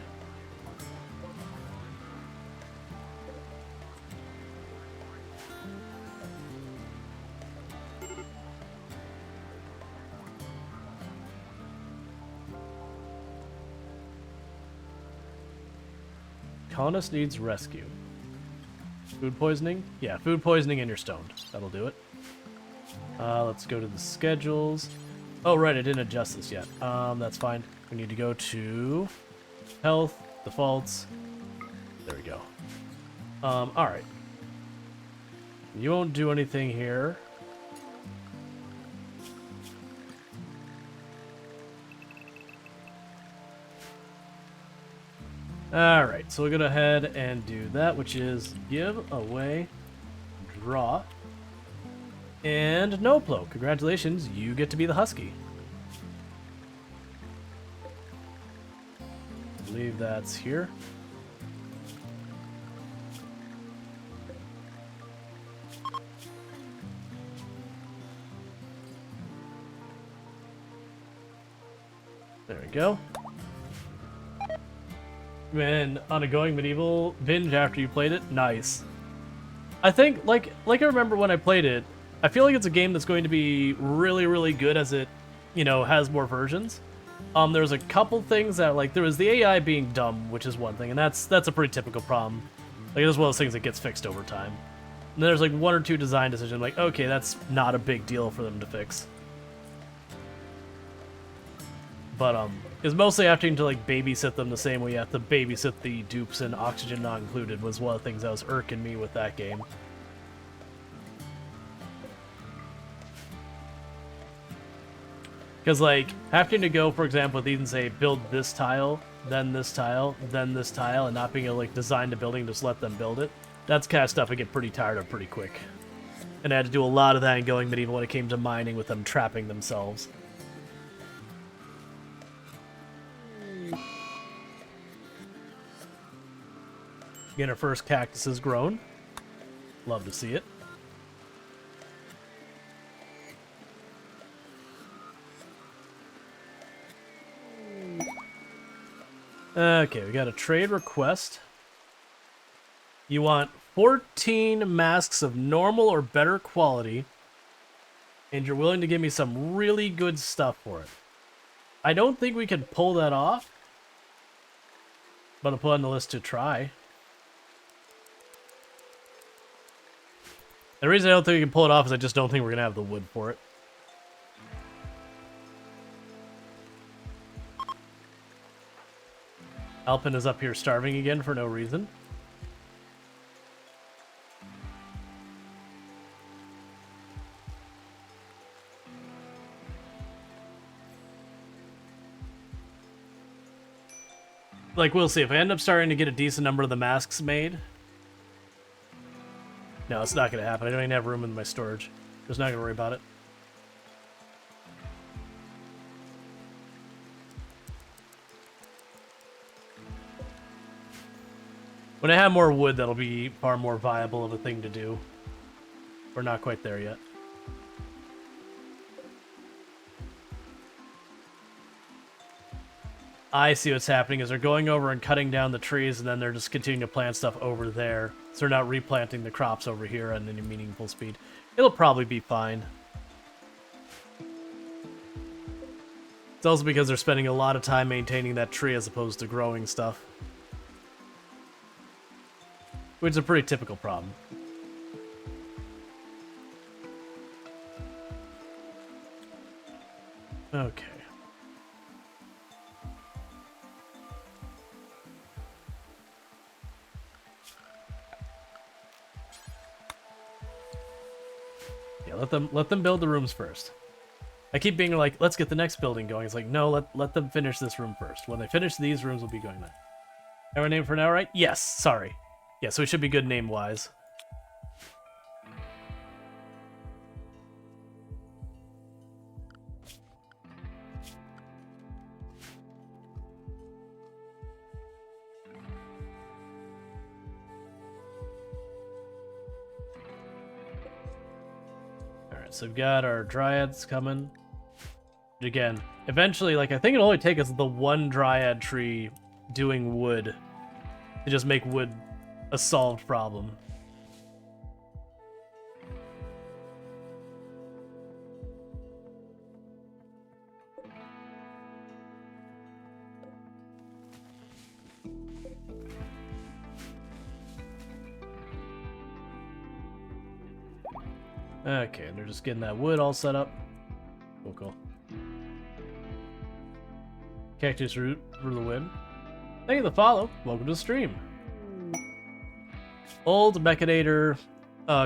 Colonist needs rescue. Food poisoning? Yeah, food poisoning and you're stoned. That'll do it. Let's go to the schedules. Oh, right, I didn't adjust this yet. That's fine. We need to go to health, defaults. There we go. Alright. You won't do anything here. Alright, so we're gonna go ahead and do that, which is give away, draw, and Noplo. Congratulations, you get to be the Husky. I believe that's here. There we go. And on a Going Medieval binge after you played it, nice. I think, like I remember when I played it, I feel like it's a game that's going to be really, really good as it, you know, has more versions. There's a couple things that, like, there was the AI being dumb, which is one thing, and that's a pretty typical problem. Like, it's one of those things that gets fixed over time. And there's, like, one or two design decisions, like, okay, that's not a big deal for them to fix. But, it's mostly having to, like, babysit them the same way you have to babysit the dupes and oxygen not included was one of the things that was irking me with that game. Because, like, having to go, for example, with these and say, build this tile, then this tile, then this tile, and not being able to, like, design the building, just let them build it, that's kind of stuff I get pretty tired of pretty quick. And I had to do a lot of that in Going Medieval when it came to mining with them trapping themselves. Again, our first cactus is grown. Love to see it. Okay, we got a trade request. You want 14 masks of normal or better quality, and you're willing to give me some really good stuff for it. I don't think we can pull that off, but I'll put on the list to try. The reason I don't think we can pull it off is I just don't think we're going to have the wood for it. Alpin is up here starving again for no reason. Like, we'll see. If I end up starting to get a decent number of the masks made... No, it's not going to happen. I don't even have room in my storage. Just not going to worry about it. When I have more wood, that'll be far more viable of a thing to do. We're not quite there yet. I see what's happening is they're going over and cutting down the trees, and then they're just continuing to plant stuff over there. So they're not replanting the crops over here at any meaningful speed. It'll probably be fine. It's also because they're spending a lot of time maintaining that tree as opposed to growing stuff. Which is a pretty typical problem. Okay. Yeah, let them build the rooms first. I keep being like, let's get the next building going. It's like, no, let them finish this room first. When they finish these rooms, we'll be going there. Have our name for now, right? Yes, sorry. Yeah, so we should be good name-wise. Alright, so we've got our dryads coming. Again, eventually, like, I think it'll only take us the one dryad tree doing wood to just make wood a solved problem. Okay, and they're just getting that wood all set up. Cool. Cactus root for the win. Thank you for the follow. Welcome to the stream. Old Mechanator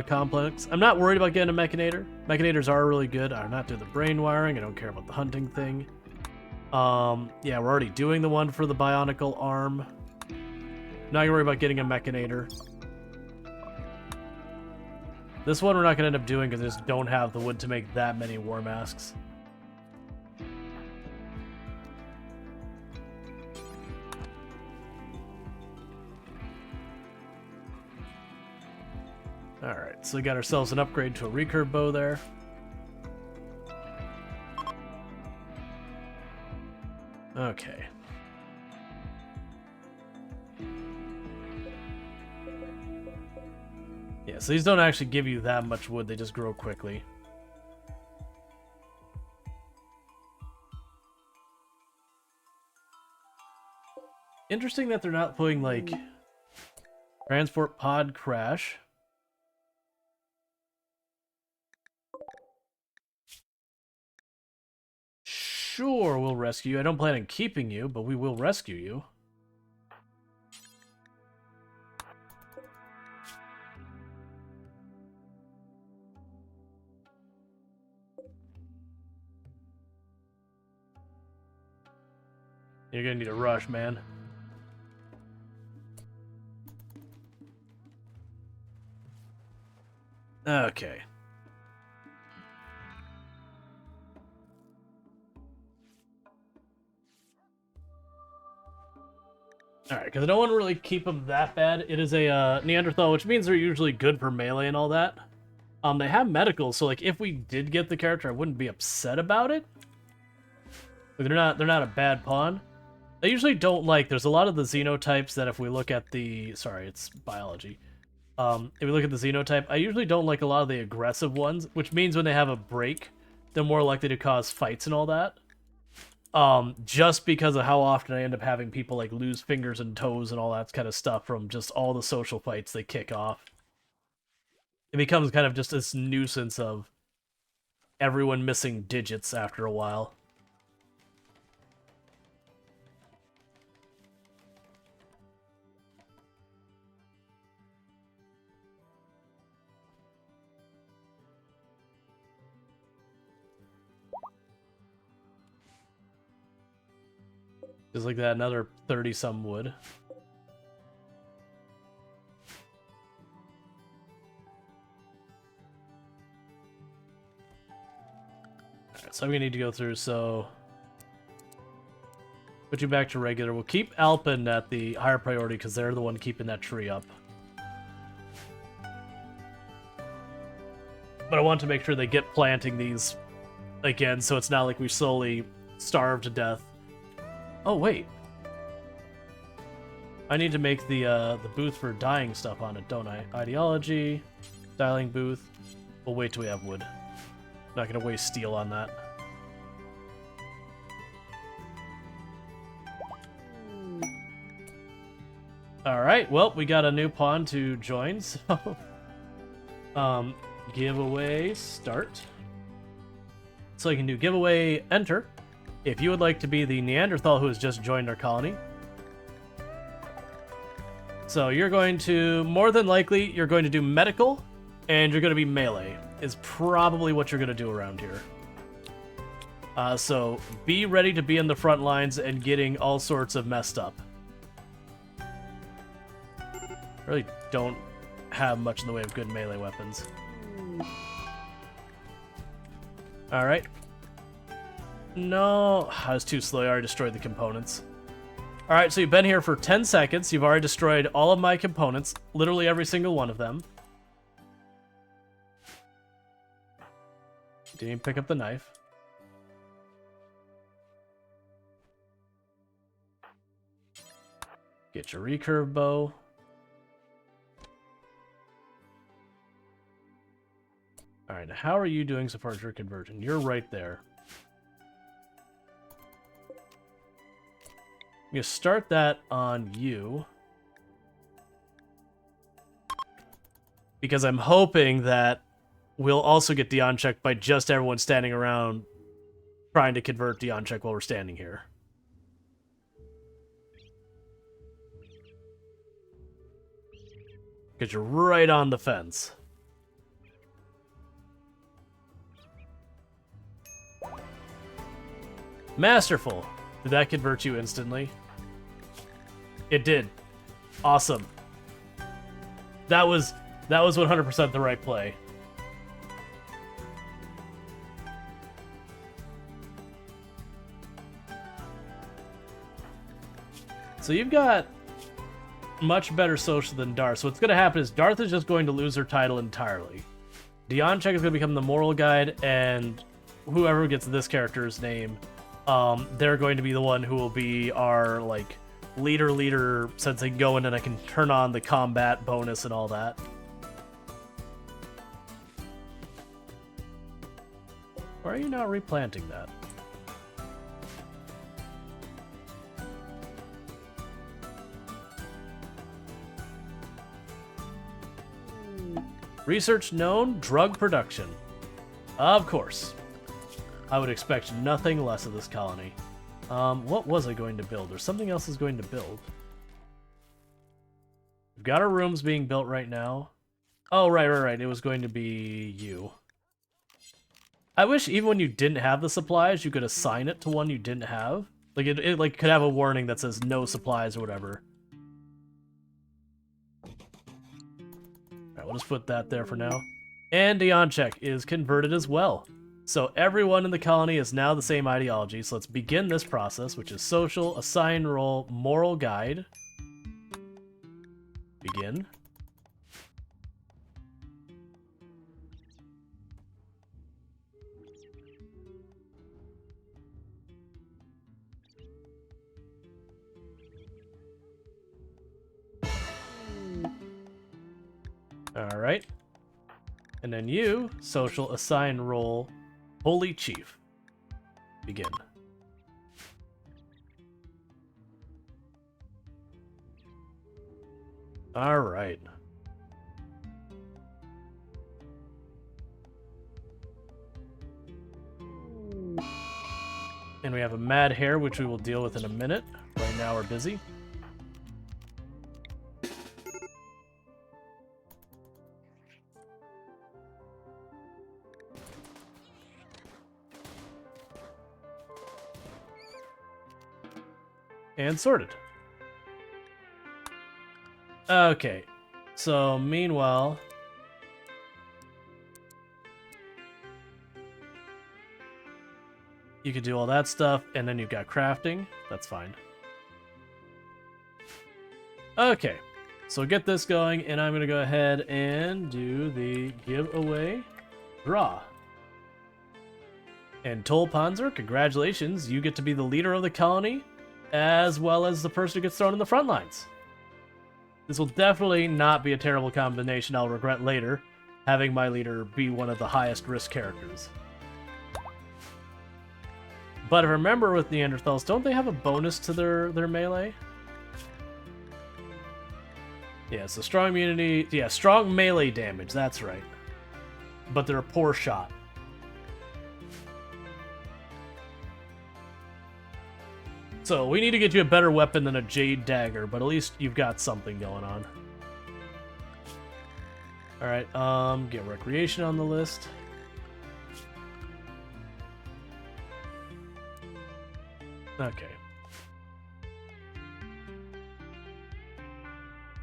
complex. I'm not worried about getting a Mechanator. Mechanators are really good. I'm not doing the brain wiring. I don't care about the hunting thing. Yeah, we're already doing the one for the bionicle arm. Not gonna worry about getting a Mechanator. This one we're not gonna end up doing because I just don't have the wood to make that many war masks. Alright, so we got ourselves an upgrade to a recurve bow there. Okay. Yeah, so these don't actually give you that much wood, they just grow quickly. Interesting that they're not putting, like, transport pod crash. Sure, we'll rescue you. I don't plan on keeping you, but we will rescue you. You're gonna need a rush, man. Okay. Alright, because I don't want to really keep them that bad. It is a Neanderthal, which means they're usually good for melee and all that. They have medical, so like if we did get the character, I wouldn't be upset about it. Like, they're not a bad pawn. They usually don't like, there's a lot of the xenotypes that if we look at the, sorry, it's biology. If we look at the xenotype, I usually don't like a lot of the aggressive ones, which means when they have a break, they're more likely to cause fights and all that. Just because of how often I end up having people like lose fingers and toes and all that kind of stuff from just all the social fights they kick off. It becomes kind of just this nuisance of everyone missing digits after a while. Just like that, another 30-some wood. Alright, so we need to go through, so... Put you back to regular. We'll keep Alpin at the higher priority, because they're the one keeping that tree up. But I want to make sure they get planting these again, so it's not like we slowly starve to death. Oh, wait. I need to make the booth for dyeing stuff on it, don't I? Ideology, styling booth. We'll wait till we have wood. Not gonna waste steel on that. Alright, well, we got a new pawn to join, so... giveaway start. So you can do giveaway enter if you would like to be the Neanderthal who has just joined our colony. So you're going to, more than likely, you're going to do medical, and you're going to be melee, is probably what you're going to do around here. So be ready to be in the front lines and getting all sorts of messed up. Really don't have much in the way of good melee weapons. Alright. No, I was too slow. I already destroyed the components. Alright, so you've been here for 10 seconds. You've already destroyed all of my components. Literally every single one of them. Didn't even pick up the knife. Get your recurve bow. Alright, how are you doing so far as your conversion? You're right there. I'm going to start that on you. Because I'm hoping that we'll also get Dion check by just everyone standing around trying to convert Dion check while we're standing here. Because you're right on the fence. Masterful. Did that convert you instantly? It did. Awesome. That was 100% the right play. So you've got much better social than Darth. So what's going to happen is Darth is just going to lose her title entirely. Dion Check is going to become the moral guide, and whoever gets this character's name, they're going to be the one who will be our, like, leader, since I can go in and I can turn on the combat bonus and all that. Why are you not replanting that? Research known, drug production. Of course. I would expect nothing less of this colony. What was I going to build? Or something else is going to build. We've got our rooms being built right now. Oh, right. It was going to be you. I wish even when you didn't have the supplies, you could assign it to one you didn't have. Like, it like could have a warning that says no supplies or whatever. Alright, we'll just put that there for now. And Dion Check is converted as well. So everyone in the colony is now the same ideology. So let's begin this process, which is social, assign role, moral guide. Begin. Alright. And then you, social, assign role, Holy Chief. Begin. Alright. And we have a Mad Hare, which we will deal with in a minute. Right now we're busy. And sorted. Okay, so meanwhile, you could do all that stuff, and then you've got crafting. That's fine. Okay, so get this going, and I'm going to go ahead and do the giveaway draw. And Tol Panzer, congratulations, you get to be the leader of the colony, as well as the person who gets thrown in the front lines. This will definitely not be a terrible combination I'll regret later, having my leader be one of the highest risk characters. But remember with Neanderthals, don't they have a bonus to their melee? Yeah, so strong immunity. Yeah, strong melee damage. That's right. But they're a poor shot. So we need to get you a better weapon than a Jade Dagger, but at least you've got something going on. Alright, get Recreation on the list. Okay.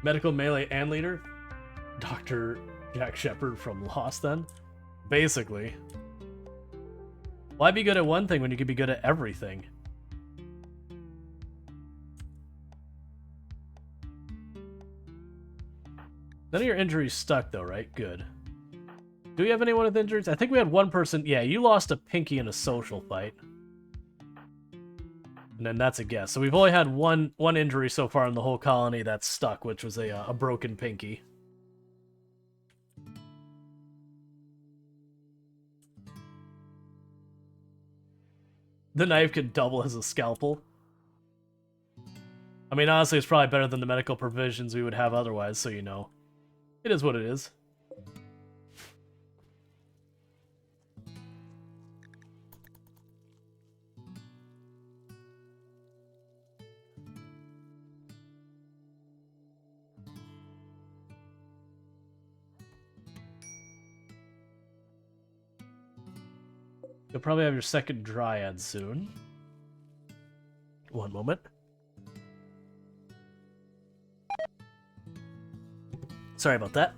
Medical, melee, and leader? Dr. Jack Shepard from Lost, then? Basically. Why be good at one thing when you could be good at everything? None of your injuries stuck, though, right? Good. Do we have anyone with injuries? I think we had one person. Yeah, you lost a pinky in a social fight. And then that's a guess. So we've only had one injury so far in the whole colony that's stuck, which was a broken pinky. The knife could double as a scalpel. I mean, honestly, it's probably better than the medical provisions we would have otherwise, so you know. It is what it is. You'll probably have your second Dryad soon. One moment. Sorry about that.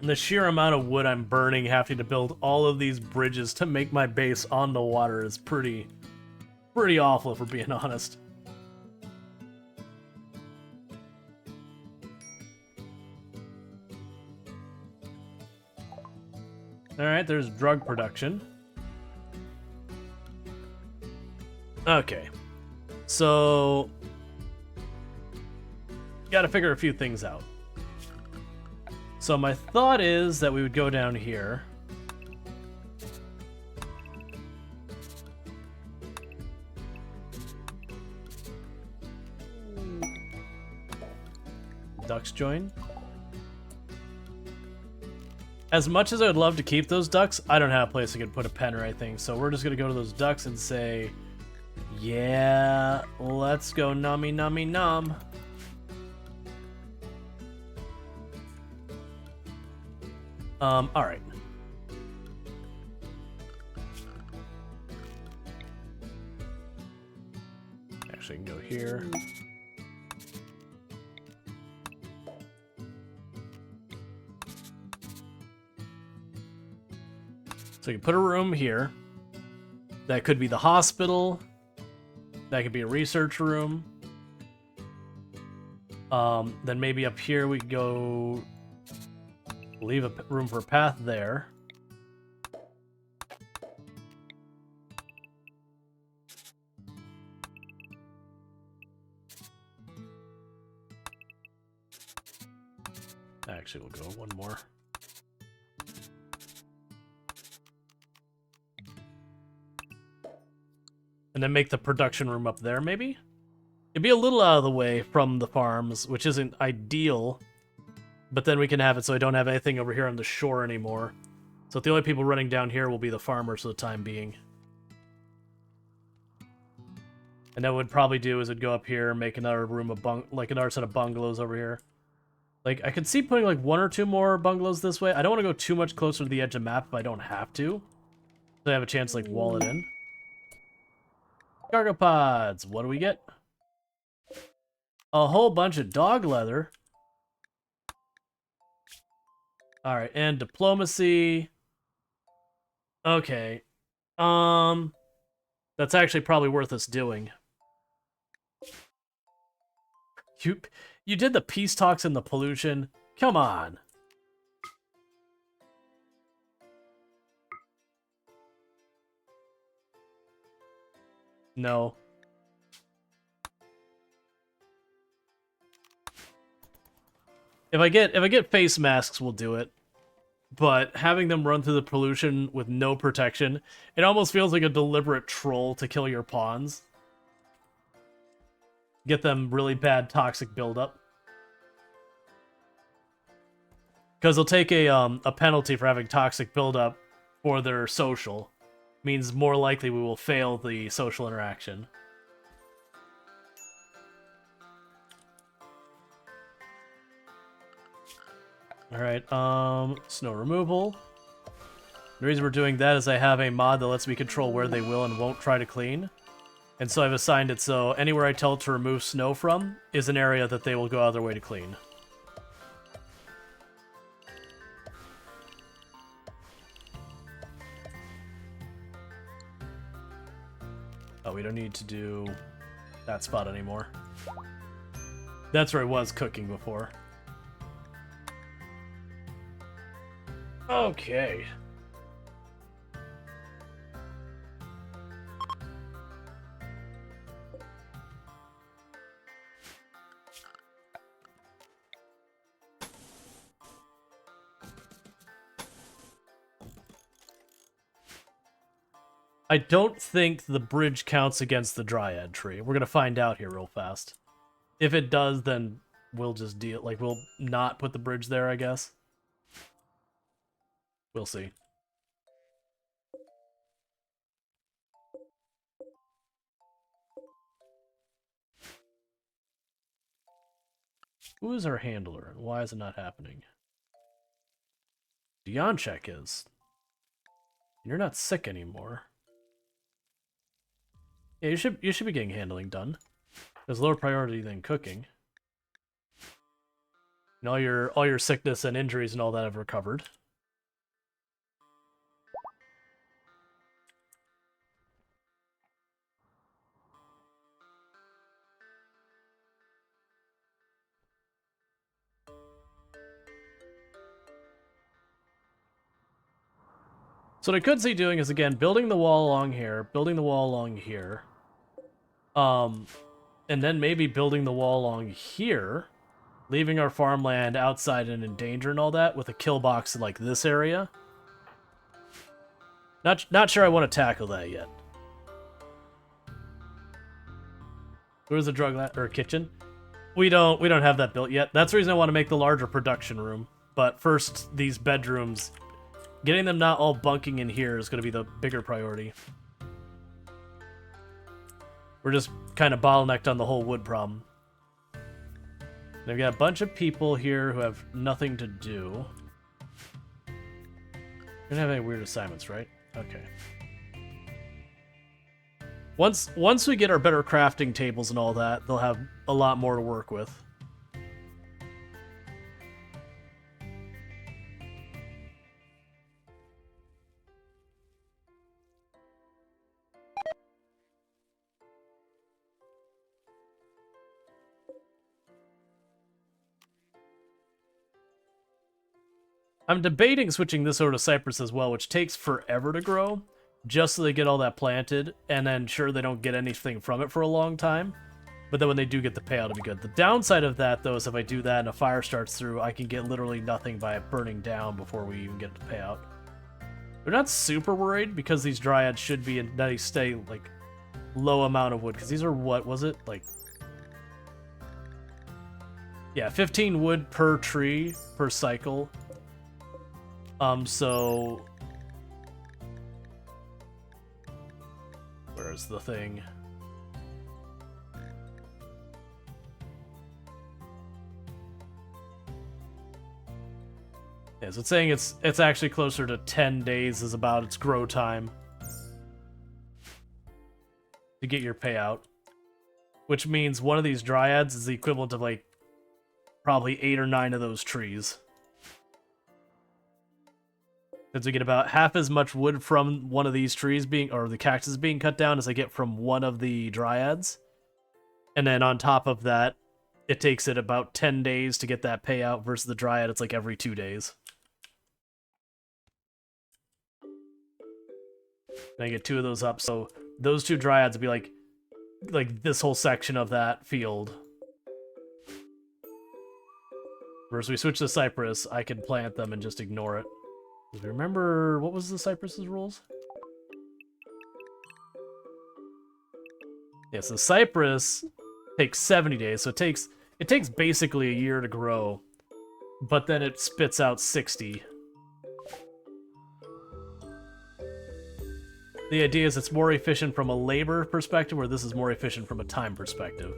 And the sheer amount of wood I'm burning having to build all of these bridges to make my base on the water is pretty awful, if we're being honest. Alright, there's drug production. Okay. So, gotta figure a few things out. So my thought is that we would go down here. Ducks join. As much as I would love to keep those ducks, I don't have a place I could put a pen or anything. So we're just gonna go to those ducks and say, yeah, let's go nummy nummy num. Alright. Actually, I can go here. So you can put a room here. That could be the hospital. That could be a research room. Then maybe up here we could go leave a room for a path there. Actually, we'll go one more. And then make the production room up there, maybe? It'd be a little out of the way from the farms, which isn't ideal. But then we can have it so I don't have anything over here on the shore anymore. So the only people running down here will be the farmers for the time being. And then what we'd probably do is it'd go up here, make another room of like another set of bungalows over here. Like, I could see putting like one or two more bungalows this way. I don't want to go too much closer to the edge of the map if I don't have to. So I have a chance to like wall it in. Cargo pods. What do we get? A whole bunch of dog leather. Alright, and diplomacy. Okay. That's actually probably worth us doing. You did the peace talks and the pollution? Come on. No. If I get face masks, we'll do it. But having them run through the pollution with no protection, it almost feels like a deliberate troll to kill your pawns. Get them really bad toxic buildup. Because they'll take a penalty for having toxic buildup for their social. Means more likely we will fail the social interaction. Alright, snow removal. The reason we're doing that is I have a mod that lets me control where they will and won't try to clean. And so I've assigned it so anywhere I tell it to remove snow from is an area that they will go out of their way to clean. Oh, we don't need to do that spot anymore. That's where I was cooking before. Okay. I don't think the bridge counts against the dryad tree. We're gonna find out here real fast. If it does, then we'll just deal, like, we'll not put the bridge there, I guess. We'll see. Who is our handler, and why is it not happening? Dionchek is. You're not sick anymore. Yeah, you should be getting handling done. There's lower priority than cooking. And all your sickness and injuries and all that have recovered. So what I could see doing is, again, building the wall along here, building the wall along here. And then maybe building the wall along here, leaving our farmland outside and in danger and all that, with a kill box in, like, this area. Not sure I want to tackle that yet. Where's the drug or kitchen? We don't have that built yet. That's the reason I want to make the larger production room. But first, these bedrooms, getting them not all bunking in here is going to be the bigger priority. We're just kind of bottlenecked on the whole wood problem. They've got a bunch of people here who have nothing to do. We don't have any weird assignments, right? Okay. Once we get our better crafting tables and all that, they'll have a lot more to work with. I'm debating switching this over to cypress as well, which takes forever to grow, just so they get all that planted, and then sure they don't get anything from it for a long time. But then when they do get the payout, it'll be good. The downside of that, though, is if I do that and a fire starts through, I can get literally nothing by it burning down before we even get the payout. We're not super worried, because these dryads should be in nice stay, like, low amount of wood, because these are, what was it? Like, yeah, 15 wood per tree per cycle. So where's the thing? Yeah, so it's saying it's actually closer to 10 days is about its grow time to get your payout, which means one of these dryads is the equivalent of, like, probably 8 or 9 of those trees. Since we get about half as much wood from one of these trees being, or the cactus being cut down, as I get from one of the dryads. And then on top of that, it takes it about 10 days to get that payout, versus the dryad, it's like every 2 days. And I get 2 of those up, so those 2 dryads would be like this whole section of that field. Versus we switch to cypress, I can plant them and just ignore it. Do you remember, what was the cypress's rules? Yes, the cypress takes 70 days, so it takes basically a year to grow, but then it spits out 60. The idea is it's more efficient from a labor perspective, where this is more efficient from a time perspective.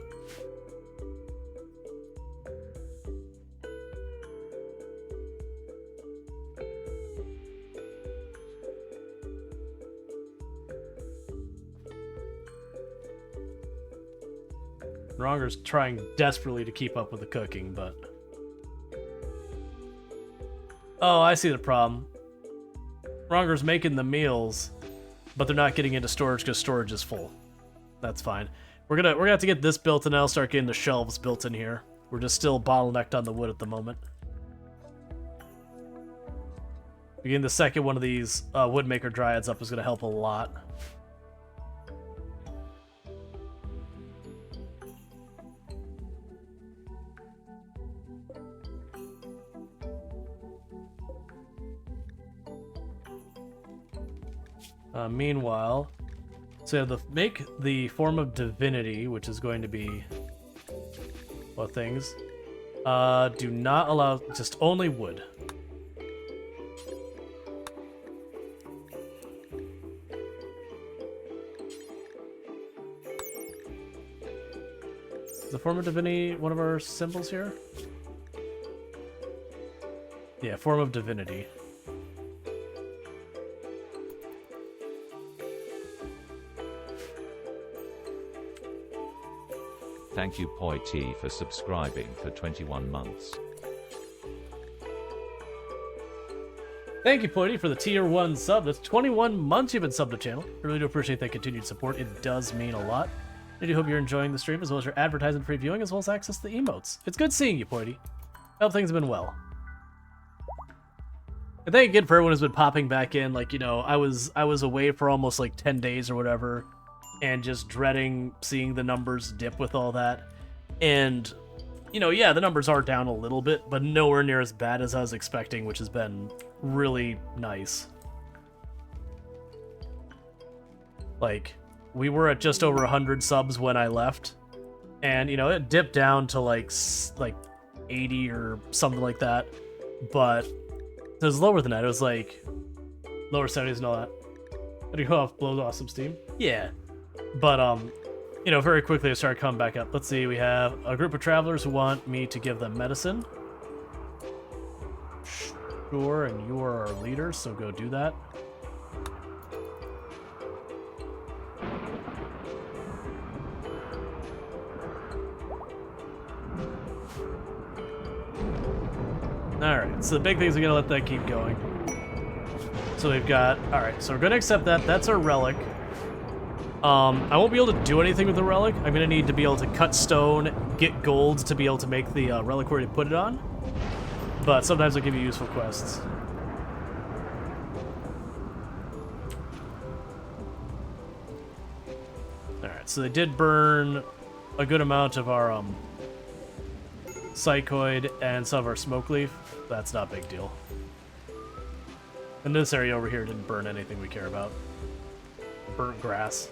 Ronger's trying desperately to keep up with the cooking, but... Oh, I see the problem. Ronger's making the meals, but they're not getting into storage because storage is full. That's fine. We're gonna have to get this built, and then I'll start getting the shelves built in here. We're just still bottlenecked on the wood at the moment. Getting the second one of these woodmaker dryads up is gonna help a lot. Meanwhile, so make the form of divinity, which is going to be what things? Do not allow just only wood. Is the form of divinity one of our symbols here? Yeah, form of divinity. Thank you Poi T for subscribing for 21 months. Thank you, Poity, for the tier 1 sub. That's 21 months you've been subbed to the channel. I really do appreciate that continued support. It does mean a lot. I do hope you're enjoying the stream, as well as your advertising-free viewing, as well as access to the emotes. It's good seeing you, Poity. I hope things have been well. And thank you again for everyone who's been popping back in. Like, you know, I was away for almost like 10 days or whatever, and just dreading seeing the numbers dip with all that. And, you know, yeah, the numbers are down a little bit, but nowhere near as bad as I was expecting, which has been really nice. Like, we were at just over 100 subs when I left, and, you know, it dipped down to like 80 or something like that, but it was lower than that. It was like lower 70s and all that. How do you go off? Blows off some steam? Yeah. But, you know, very quickly it started coming back up. Let's see, we have a group of travelers who want me to give them medicine. Sure, and you are our leader, so go do that. Alright, so the big thing is we're gonna let that keep going. So we've got, alright, so we're gonna accept that. That's our relic. I won't be able to do anything with the relic. I'm gonna need to be able to cut stone, get gold to be able to make the reliquary to put it on. But sometimes I'll give you useful quests. Alright, so they did burn a good amount of our psychoid and some of our smoke leaf. That's not a big deal. And this area over here didn't burn anything we care about. Burnt grass.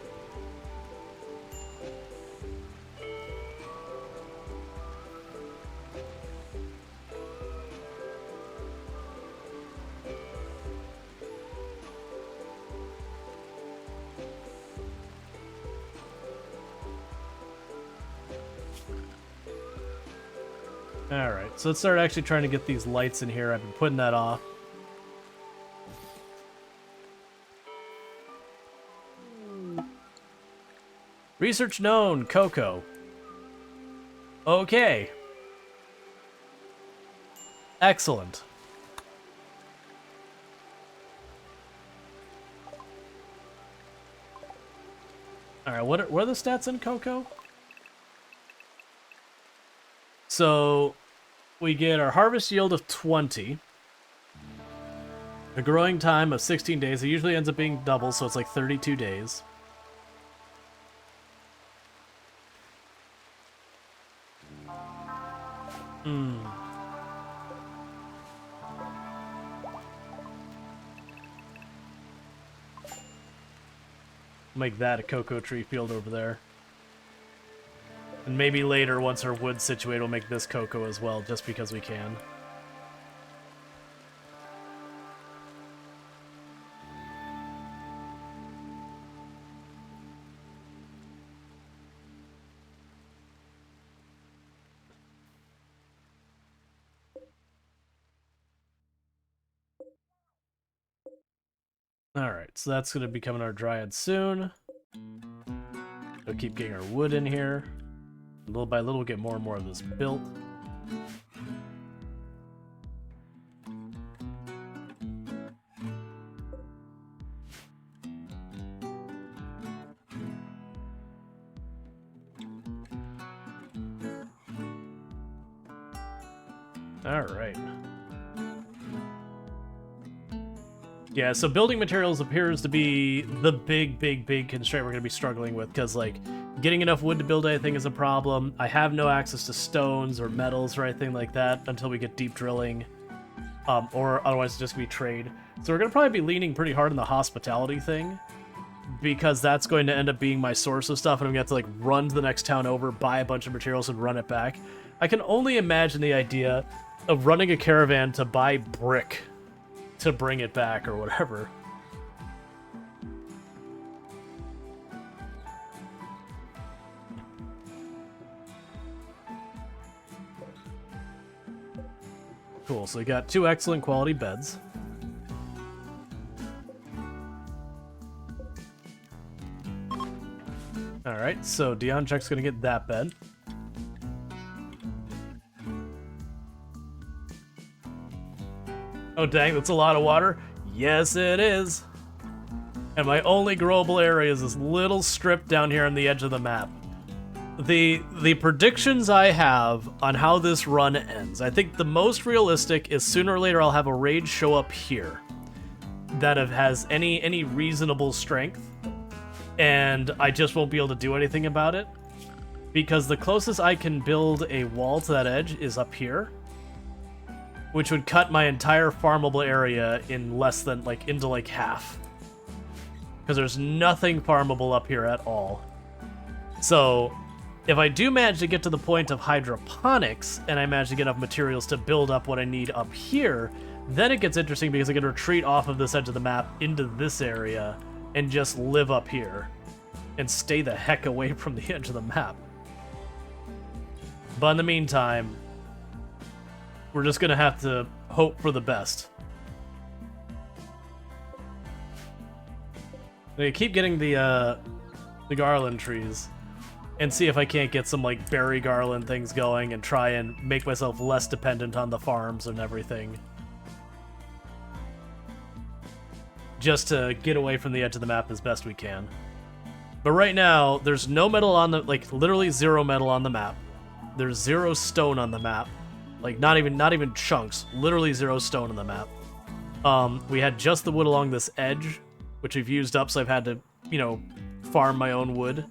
Alright, so let's start actually trying to get these lights in here. I've been putting that off. Research known, Cocoa. Okay. Excellent. Alright, what are the stats in Cocoa? So, we get our harvest yield of 20. A growing time of 16 days. It usually ends up being double, so it's like 32 days. Make that a cocoa tree field over there. And maybe later, once our wood's situated, we'll make this cocoa as well, just because we can. Alright, so that's going to be coming our dryad soon. We'll keep getting our wood in here. Little by little, we'll get more and more of this built. Alright. Yeah, so building materials appears to be the big constraint we're going to be struggling with, because, like, getting enough wood to build anything is a problem. I have no access to stones or metals or anything like that until we get deep drilling, or otherwise it's just going to be trade. So we're going to probably be leaning pretty hard on the hospitality thing, because that's going to end up being my source of stuff, and I'm going to have to, like, run to the next town over, buy a bunch of materials, and run it back. I can only imagine the idea of running a caravan to buy brick to bring it back or whatever. Cool, so we got 2 excellent quality beds. Alright, so Dion Check's gonna get that bed. Oh dang, that's a lot of water. Yes, it is. And my only growable area is this little strip down here on the edge of the map. The predictions I have on how this run ends, I think the most realistic is sooner or later I'll have a raid show up here that has any reasonable strength, and I just won't be able to do anything about it, because the closest I can build a wall to that edge is up here, which would cut my entire farmable area in less than, like, into, like, half. Because there's nothing farmable up here at all. So, if I do manage to get to the point of hydroponics, and I manage to get enough materials to build up what I need up here, then it gets interesting because I can retreat off of this edge of the map into this area and just live up here. And stay the heck away from the edge of the map. But in the meantime, we're just gonna have to hope for the best. I keep getting the garland trees, and see if I can't get some, like, berry garland things going and try and make myself less dependent on the farms and everything. Just to get away from the edge of the map as best we can. But right now, there's no metal on the, like, literally 0 metal on the map. There's 0 stone on the map. Like, not even chunks. Literally 0 stone on the map. We had just the wood along this edge, which we've used up, so I've had to, you know, farm my own wood.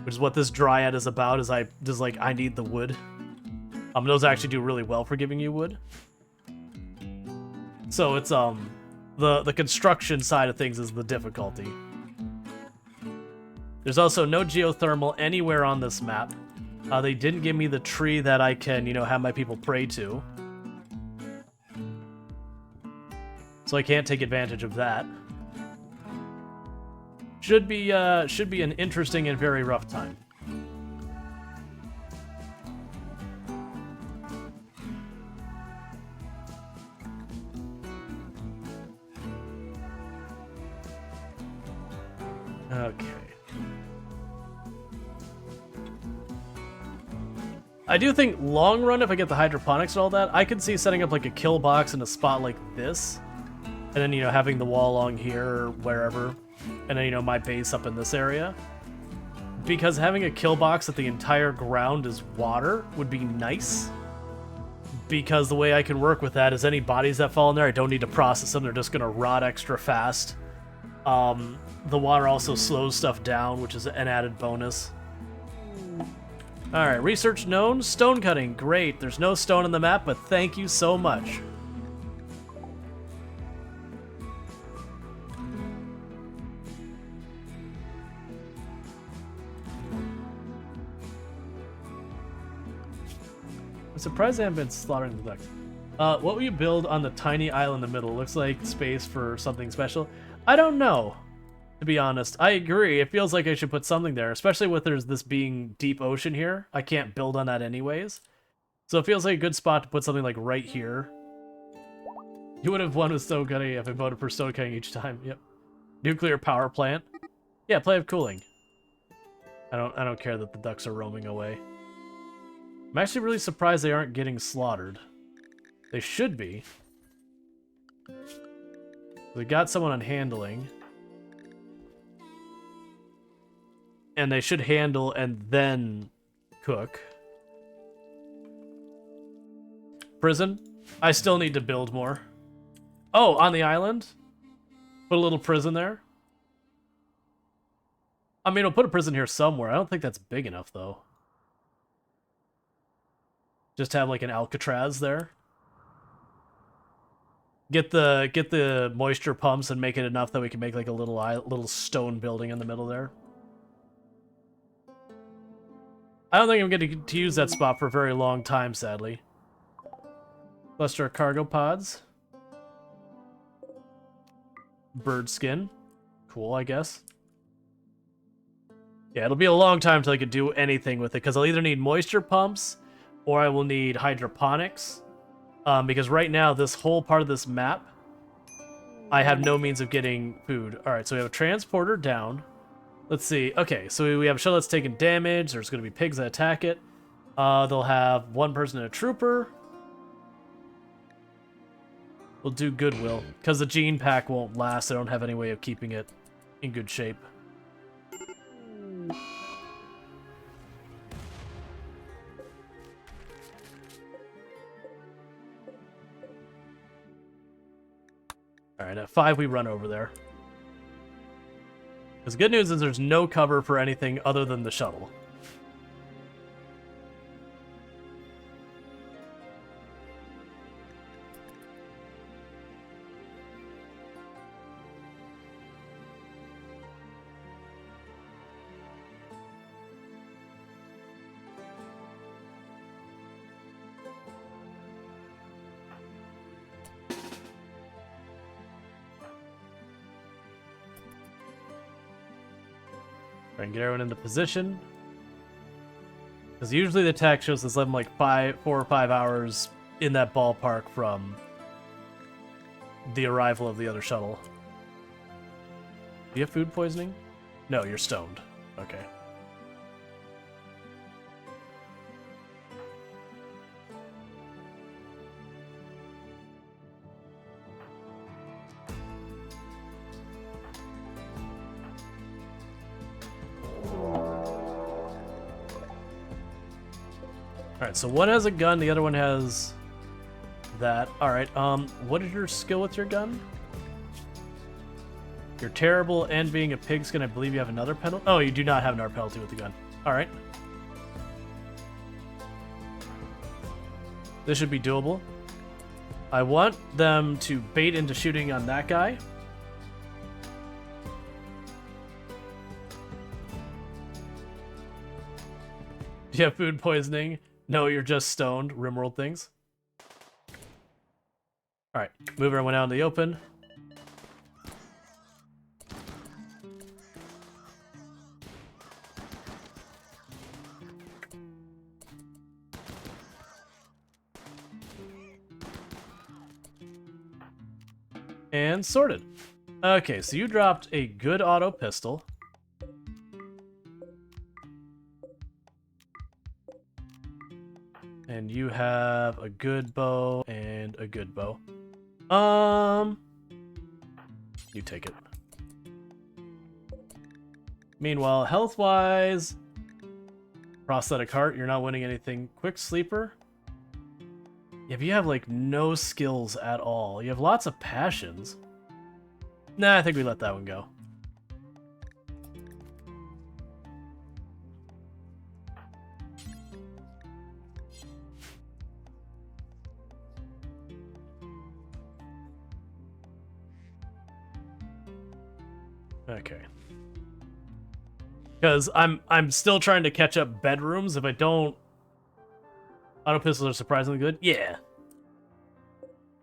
Which is what this dryad is about, is I need the wood. Those actually do really well for giving you wood. So it's, the construction side of things is the difficulty. There's also no geothermal anywhere on this map. They didn't give me the tree that I can, you know, have my people pray to. So I can't take advantage of that. Should be an interesting and very rough time. Okay. I do think long run, if I get the hydroponics and all that, I could see setting up like a kill box in a spot like this, and then, you know, having the wall along here or wherever. And then, you know, my base up in this area. Because having a kill box that the entire ground is water would be nice. Because the way I can work with that is any bodies that fall in there, I don't need to process them. They're just going to rot extra fast. The water also slows stuff down, which is an added bonus. Alright, research known. Stone cutting. Great. There's no stone on the map, but thank you so much. surprised they haven't been slaughtering the ducks. What will you build on the tiny island in the middle? Looks like space for something special. I don't know, to be honest. I agree. It feels like I should put something there, especially with there's this being deep ocean here. I can't build on that anyways. So it feels like a good spot to put something like right here. You would have won with stone cutting if I voted for stone cutting each time. Yep. Nuclear power plant. Yeah, play of cooling. I don't care that the ducks are roaming away. I'm actually really surprised they aren't getting slaughtered. They should be. We got someone on handling. And they should handle and then cook. Prison? I still need to build more. Oh, on the island? Put a little prison there? I mean, we'll put a prison here somewhere. I don't think that's big enough, though. Just have like an Alcatraz there. Get the moisture pumps and make it enough that we can make like a little stone building in the middle there. I don't think I'm going to use that spot for a very long time, sadly. Cluster of cargo pods. Bird skin. Cool, I guess. Yeah, it'll be a long time till I can do anything with it, because I'll either need moisture pumps, or I will need hydroponics. Because right now, this whole part of this map, I have no means of getting food. Alright, so we have a transporter down. Let's see. Okay, so we have a shuttle that's taking damage. There's going to be pigs that attack it. They'll have one person and a trooper. We'll do Goodwill, because the gene pack won't last. I don't have any way of keeping it in good shape. Alright, at 5 we run over there. Because the good news is there's no cover for anything other than the shuttle. Try and get everyone into position. Because usually the attack shows us them like 4 or 5 hours in that ballpark from the arrival of the other shuttle. Do you have food poisoning? No, you're stoned. Okay. Alright, so one has a gun, the other one has that. Alright, what is your skill with your gun? You're terrible, and being a pigskin, I believe you have another penalty. Oh, you do not have another penalty with the gun. Alright. This should be doable. I want them to bait into shooting on that guy. Do you have food poisoning? No, you're just stoned. RimWorld things. Alright, move everyone out in the open. And sorted. Okay, so you dropped a good auto pistol. And you have a good bow and a good bow. You take it. Meanwhile, health-wise, prosthetic heart, you're not winning anything. Quick sleeper. If you have like no skills at all, you have lots of passions. Nah, I think we let that one go. Okay. Because I'm still trying to catch up bedrooms. If I don't Auto pistols are surprisingly good. Yeah.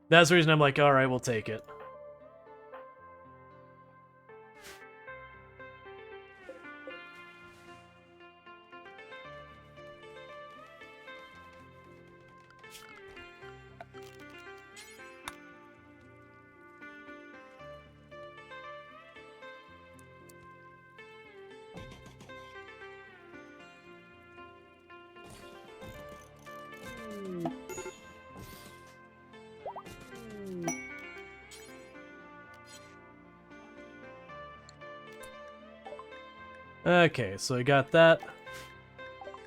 That's the reason I'm like, alright, we'll take it. Okay, so we got that.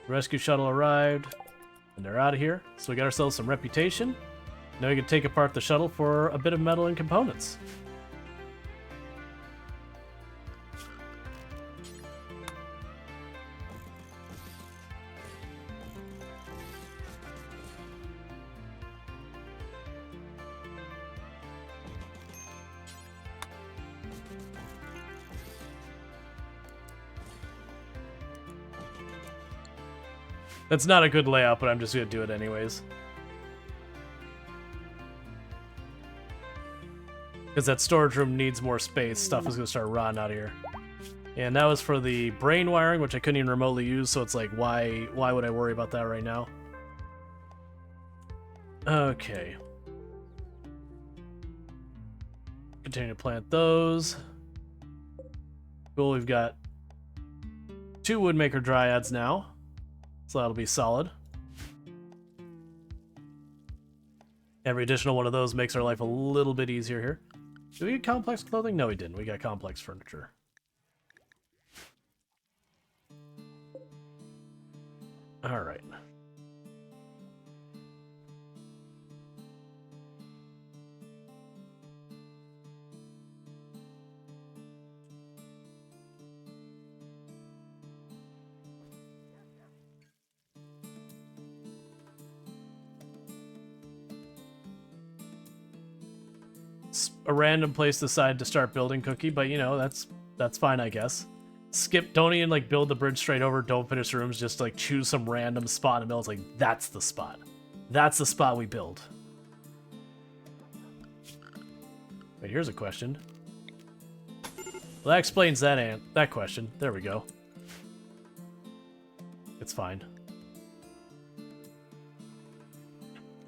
Rescue shuttle arrived, and they're out of here. So we got ourselves some reputation. Now we can take apart the shuttle for a bit of metal and components. That's not a good layout, but I'm just gonna do it anyways. Because that storage room needs more space. Stuff is gonna start rotting out of here. And that was for the brain wiring, which I couldn't even remotely use, so it's like, why would I worry about that right now? Okay. Continue to plant those. Cool, we've got 2 woodmaker dryads now. So that'll be solid. Every additional one of those makes our life a little bit easier here. Did we get complex clothing? No, we didn't. We got complex furniture. Alright. A random place to decide to start building Cookie, but you know, that's fine, I guess. Skip, don't even like build the bridge straight over, don't finish rooms, just like choose some random spot in the middle. It's like, that's the spot. That's the spot we build. Wait, here's a question. Well, that explains that question. There we go. It's fine.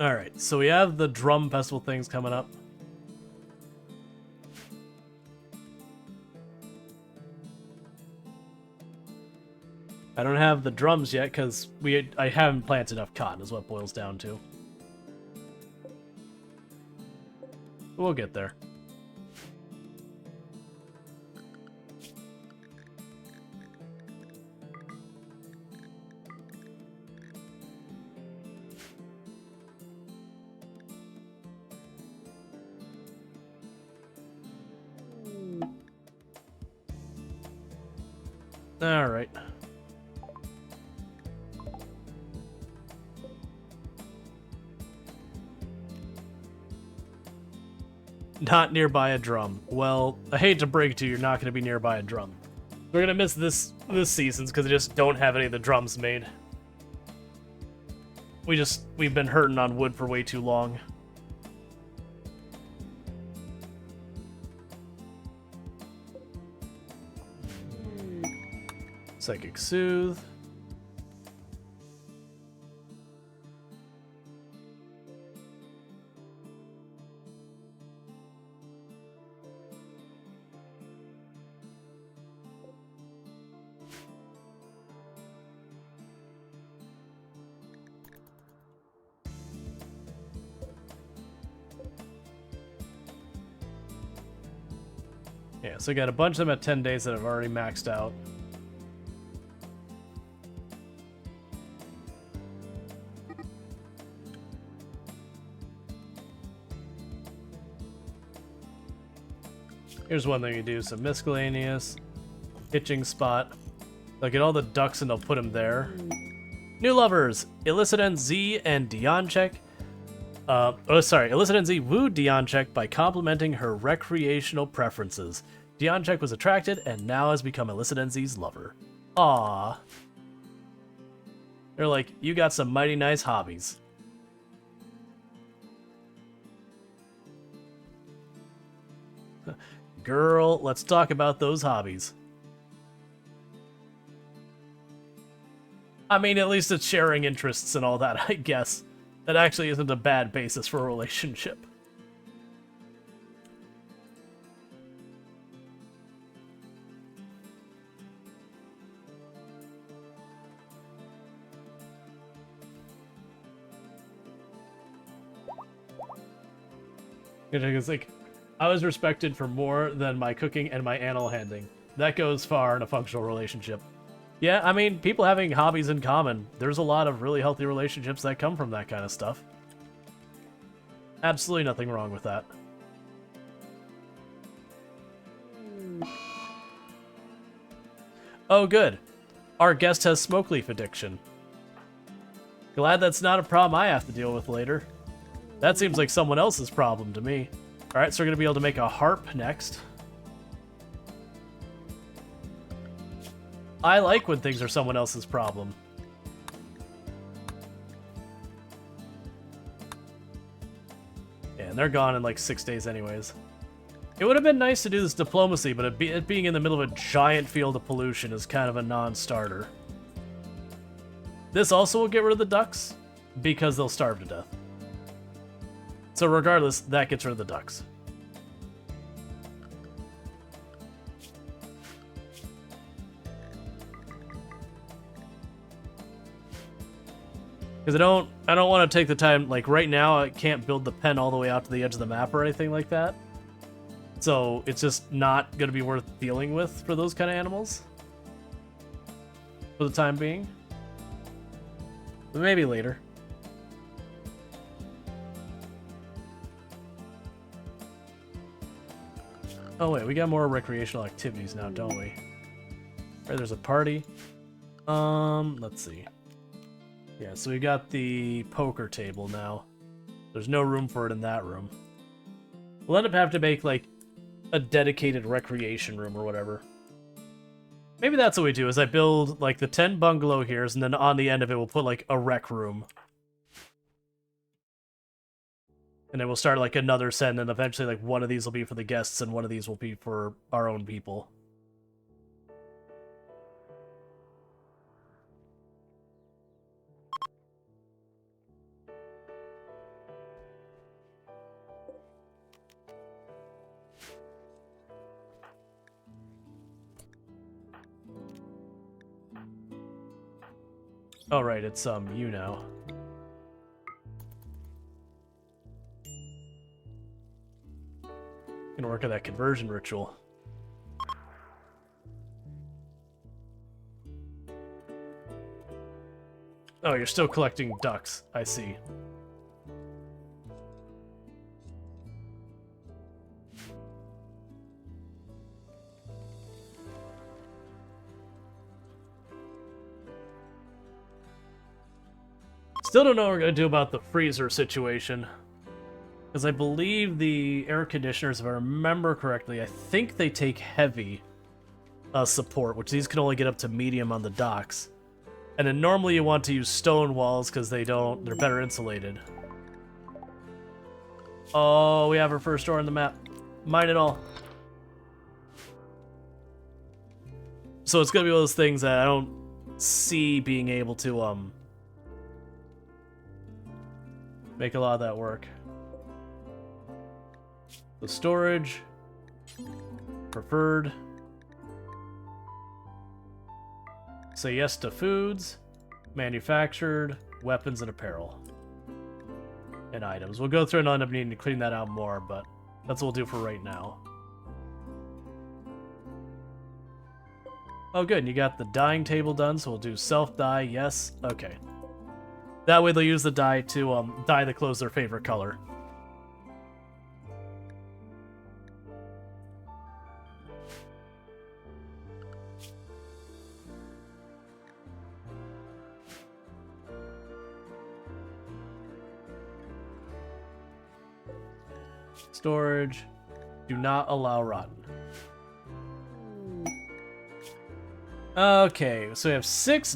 Alright, so we have the drum festival things coming up. I don't have the drums yet because I haven't planted enough cotton is what it boils down to. We'll get there. All right. Not nearby a drum. Well, I hate to break it to you, you're not going to be nearby a drum. We're going to miss this season's because I just don't have any of the drums made. We've been hurting on wood for way too long. Psychic Soothe. Yeah, so I got a bunch of them at 10 days that have already maxed out. Here's one thing you do, some miscellaneous, hitching spot. They'll get all the ducks and they'll put them there. New lovers, Illicit NZ and Dionchek. Illicit NZ wooed Dionchek by complimenting her recreational preferences. Dionchek was attracted and now has become Illicit NZ's lover. Aww. They're like, you got some mighty nice hobbies. Girl, let's talk about those hobbies. I mean, at least it's sharing interests and all that, I guess. That actually isn't a bad basis for a relationship. It's like, I was respected for more than my cooking and my animal handling. That goes far in a functional relationship. Yeah, I mean, people having hobbies in common, there's a lot of really healthy relationships that come from that kind of stuff. Absolutely nothing wrong with that. Oh, good. Our guest has smoke leaf addiction. Glad that's not a problem I have to deal with later. That seems like someone else's problem to me. Alright, so we're going to be able to make a harp next. I like when things are someone else's problem. Yeah, and they're gone in like 6 days anyways. It would have been nice to do this diplomacy, but it being in the middle of a giant field of pollution is kind of a non-starter. This also will get rid of the ducks, because they'll starve to death. So regardless, that gets rid of the ducks. Because I don't want to take the time, like right now I can't build the pen all the way out to the edge of the map or anything like that. So it's just not going to be worth dealing with for those kind of animals. For the time being. But maybe later. Oh wait, we got more recreational activities now, don't we? Right, there's a party. Let's see. Yeah, so we got the poker table now. There's no room for it in that room. We'll end up having to make, like, a dedicated recreation room or whatever. Maybe that's what we do, is I build, like, the 10 bungalow here, and then on the end of it we'll put, like, a rec room. And then we'll start, like, another set, and then eventually, like, one of these will be for the guests, and one of these will be for our own people. Oh, right, it's, you now. Gonna work on that conversion ritual. Oh, you're still collecting ducks. I see. Still don't know what we're going to do about the freezer situation. Because I believe the air conditioners, if I remember correctly, I think they take heavy support, which these can only get up to medium on the docks. And then normally you want to use stone walls because they're better insulated. Oh, we have our first door on the map. Mine it all. So it's going to be one of those things that I don't see being able to, make a lot of that work. The storage, preferred. Say yes to foods, manufactured, weapons and apparel, and items. We'll go through and end up needing to clean that out more, but that's what we'll do for right now. Oh good, and you got the dyeing table done, so we'll do self-dye, yes, okay. That way they'll use the dye to dye the clothes their favorite color. Storage. Do not allow rotten. Okay, so we have 6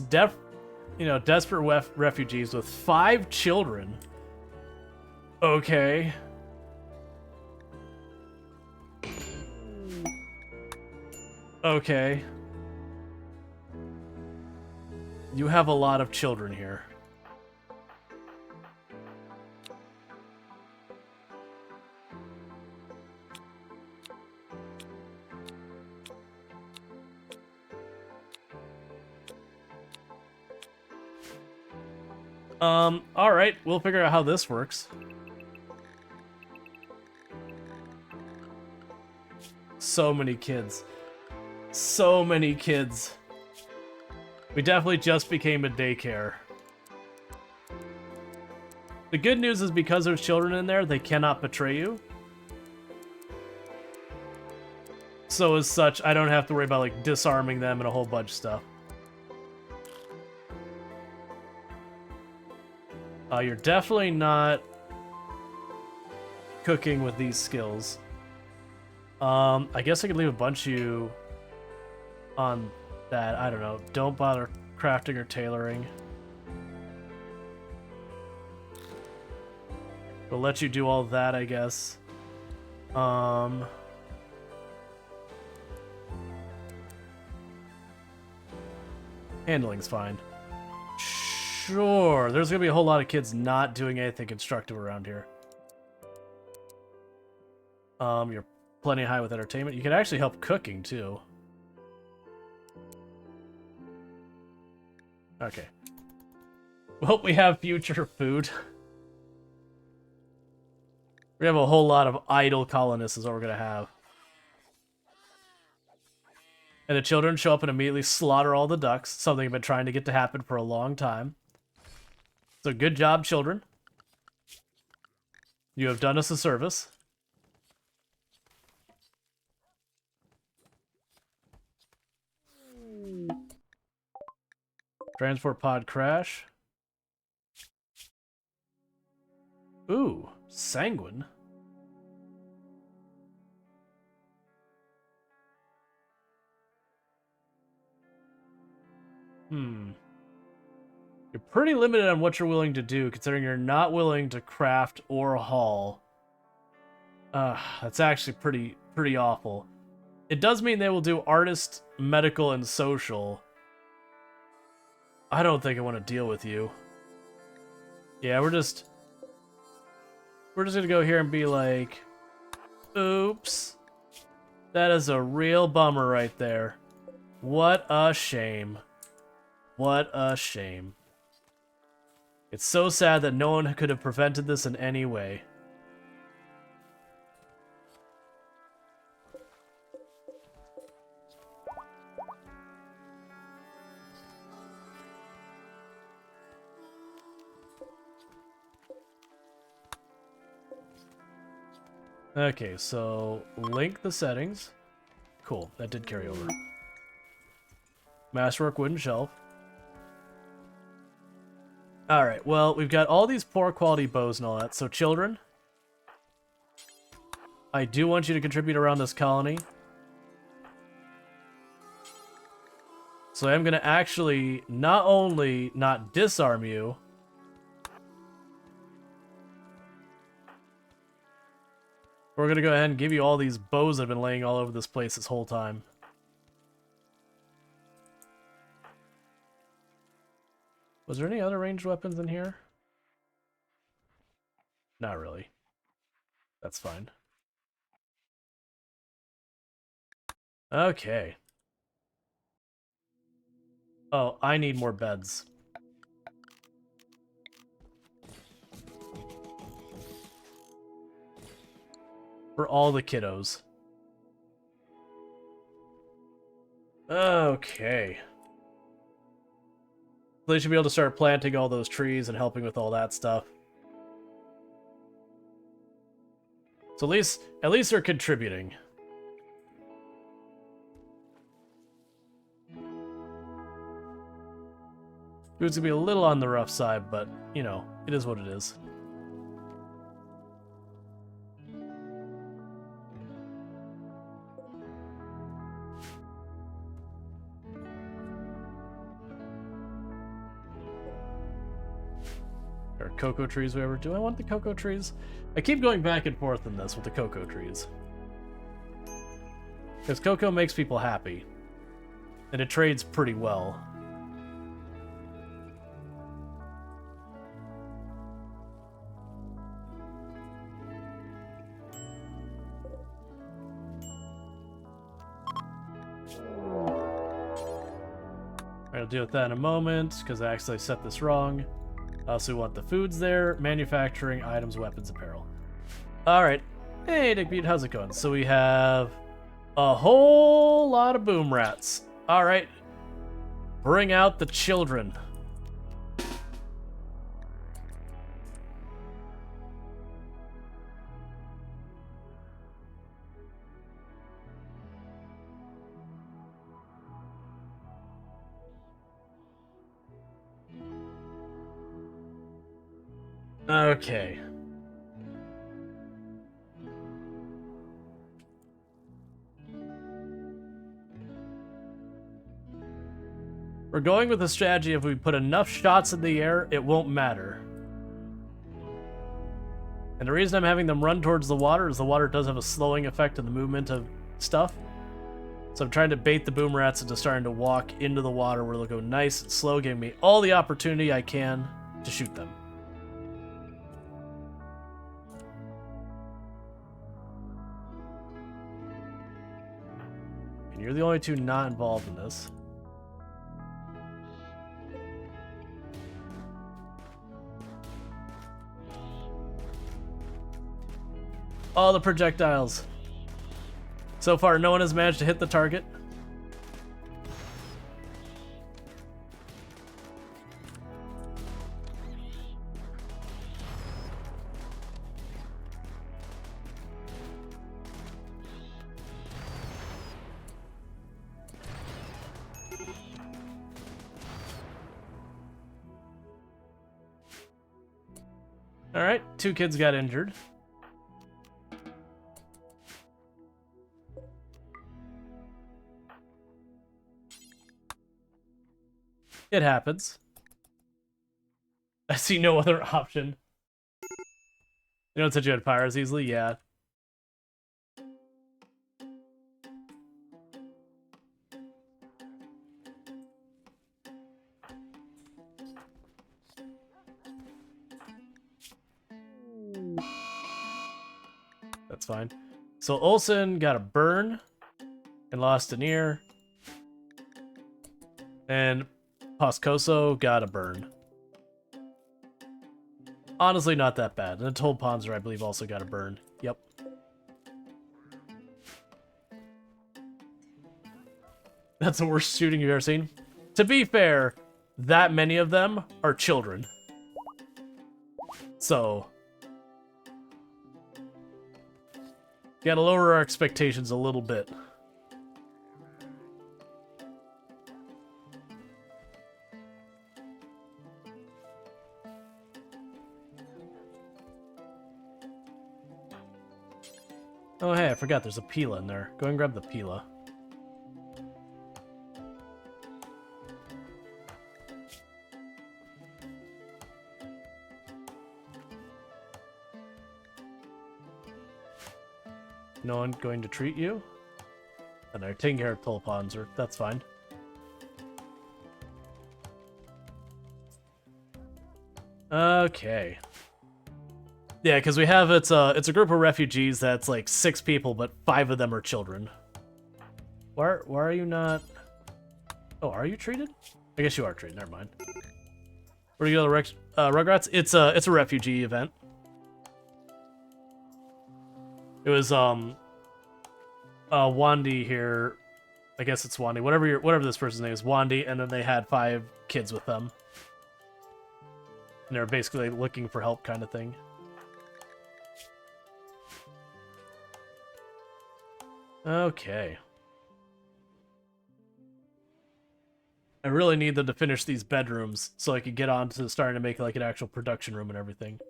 you know, desperate refugees with 5 children. Okay. Okay. You have a lot of children here. Alright, we'll figure out how this works. So many kids. So many kids. We definitely just became a daycare. The good news is because there's children in there, they cannot betray you. So as such, I don't have to worry about like disarming them and a whole bunch of stuff. You're definitely not cooking with these skills. I guess I could leave a bunch of you on that. I don't know. Don't bother crafting or tailoring. We'll let you do all that, I guess. Handling's fine. Sure, there's gonna be a whole lot of kids not doing anything constructive around here. You're plenty high with entertainment. You can actually help cooking, too. Okay. Well, we have future food. We have a whole lot of idle colonists is what we're gonna have. And the children show up and immediately slaughter all the ducks, something I've been trying to get to happen for a long time. So good job, children. You have done us a service. Transport pod crash. Ooh, sanguine. You're pretty limited on what you're willing to do, considering you're not willing to craft or haul. That's actually pretty awful. It does mean they will do artist, medical, and social. I don't think I want to deal with you. Yeah, we're just gonna go here and be like, oops. That is a real bummer right there. What a shame. What a shame. It's so sad that no one could have prevented this in any way. Okay, so link the settings. Cool, that did carry over. Masterwork wooden shelf. Alright, well, we've got all these poor quality bows and all that. So, children, I do want you to contribute around this colony. So I'm going to actually not only not disarm you, we're going to go ahead and give you all these bows that have been laying all over this place this whole time. Was there any other ranged weapons in here? Not really. That's fine. Okay. Oh, I need more beds. For all the kiddos. Okay. They should be able to start planting all those trees and helping with all that stuff. So at least they're contributing. Food's gonna be a little on the rough side, but, you know, it is what it is. cocoa trees we ever... Do I want the cocoa trees? I keep going back and forth in this with the cocoa trees. Because cocoa makes people happy. And it trades pretty well. I'll deal with that in a moment, because I actually set this wrong. So we want the foods there, manufacturing, items, weapons, apparel. Alright. Hey, Dick Beat, how's it going? So we have a whole lot of boom rats. Alright. Bring out the children. Okay. We're going with the strategy if we put enough shots in the air, it won't matter. And the reason I'm having them run towards the water is the water does have a slowing effect on the movement of stuff. So I'm trying to bait the boom rats into starting to walk into the water where they'll go nice and slow, giving me all the opportunity I can to shoot them. And you're the only two not involved in this. All the projectiles. So far, no one has managed to hit the target. All right, 2 kids got injured. It happens. I see no other option. You don't said you had pyres easily? Yeah. That's fine. So Olsen got a burn and lost an ear. And Poscoso got a burn. Honestly, not that bad. And the Told Ponzer, I believe, also got a burn. Yep. That's the worst shooting you've ever seen. To be fair, that many of them are children. So gotta lower our expectations a little bit. Oh hey, I forgot there's a Pila in there. Go and grab the Pila. No one going to treat you? And they're taking care of Tulpanzer. That's fine. Okay. Yeah, because we have it's a group of refugees that's like 6 people, but 5 of them are children. Why are you not? Oh, are you treated? I guess you are treated. Never mind. Where do you go, Rugrats? It's a refugee event. It was Wandy here. I guess it's Wandy. Whatever this person's name is, Wandy, and then they had 5 kids with them. And they're basically looking for help, kind of thing. Okay. I really need them to finish these bedrooms so I could get on to starting to make like an actual production room and everything.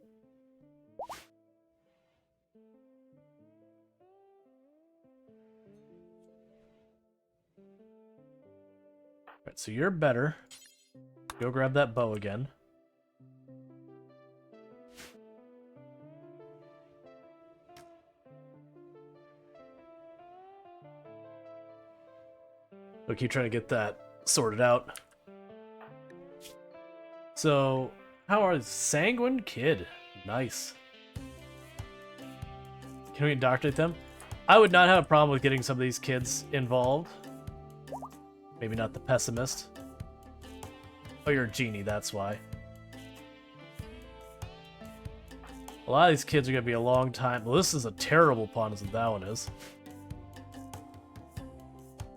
Alright, so you're better. Go grab that bow again. We'll keep trying to get that sorted out. So, how are Sanguine Kid? Nice. Can we indoctrinate them? I would not have a problem with getting some of these kids involved. Maybe not the pessimist. Oh, you're a genie, that's why. A lot of these kids are going to be a long time. Well, this is a terrible pawn, as that one is.